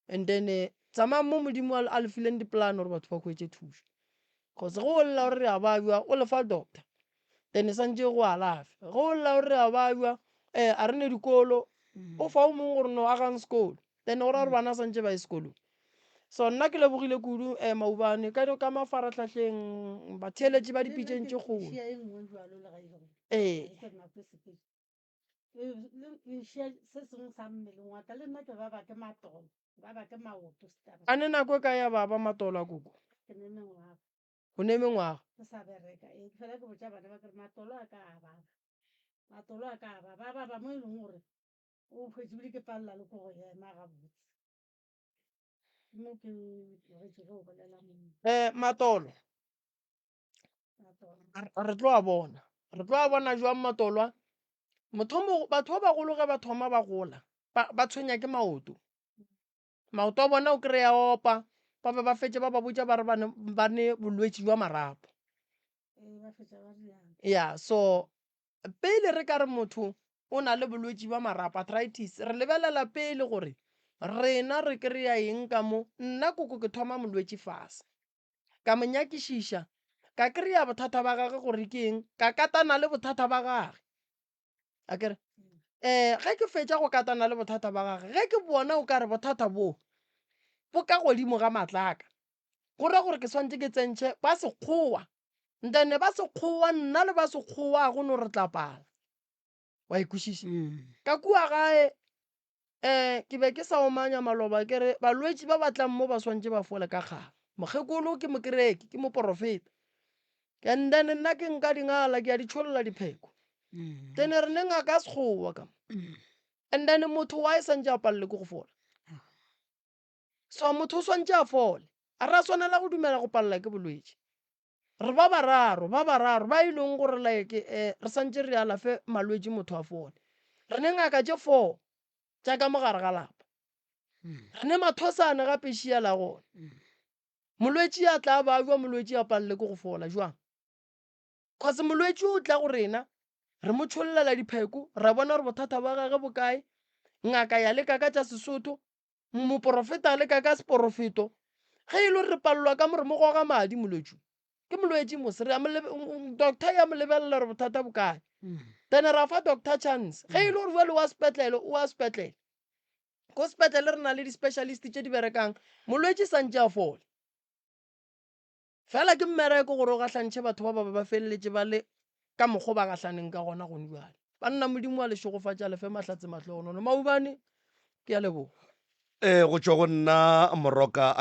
and then tsamaya mo modimo a le fileng dipolane gore batho ba hwetše thušo cause ge o lela gore re a babja o lefa doctor then santše go alafe ge o lela gore re a babja a re ne dikolo o fa o mongwe gore no agang sekolo then gore gore bana santše ba ye sekolong. So nna ke lebogile kudu maubane ka mafaratlhatlheng batheeletši ba dipitšeng tše kgolo. A ne nako e ka ya baba matolo a koko go ne mengwaga matolo re tlo a bona jwang matolwa batho ba bagolo ge ba thoma ba gola ba tshwenya ke maoto a bona o kry-a opa ba be ba fetse ba ba botša ba re ba ne bolwetši jwa marapo. So pele re ka re motho o na le bolwetši jwa marapo arthritis re lebelela pele gore rena re kry-a eng ka mo nna koko ke thoma molwetši fase ka mo nyakišiša ka kry-a bothata ba gage gore ke eng ka katana le bothata ba gage akere ge ke fetša go katana le bothata ba gage ge ke bona o ka re bothata bo ka godimo ga matlaka go ra gore ke swantse ke tsentšhe ba sekgowa then ba sekgowa nna le ba sekgowa go no re tlapala wa ikwešiša ka kua gae ke be ke sa omanya maloba ke re balwetši ba batlang mo ba swantše ba fole ka kgang mokgekolo ke mokereki ke moprofeta and then nna ke nka dingala ke a di tšholola dipheko then re ne ngaka sekgowa ka and then motho wa e santše a palelwe ke go fola. So motho o swantše a fole a re a swanela go dumela go palela ke bolwetši re ba bararo ba e leng gore like re santše re alafe malwetši motho a fole re ne ngaka tše 4 tša ka mogare ga lapa re ne mathosane gape šia la gona molwetši a tla babjwa molwetši a palelwe ke go fola jwang cause molwetši o tla go rena re mo tšhollela dipheko ra bona gore bothata ba gage bokae ngaka ya leka ka tša Sesotho moprofeta a leka ka seprofeto ge e le re palelwa ka more mo goga madi molwetši ke molwetši mosere doctor ya mo lebelela gore bothata bokae then ra fa doctor chance ge e le gore jale wa sepetlele o a sepetlele ko sepetlele re na le di-specialist tše di berekang molwetši santše a fole fela ke mmereko gore o gahlantšhe batho ba ba feleletše ba le ka mokgwa ba gahlaneng ka gona gone jale ba nna modimo wa lešogofatša lefe mahlatse matlhogonono maubane ke a leboga go tšwa go nna moroka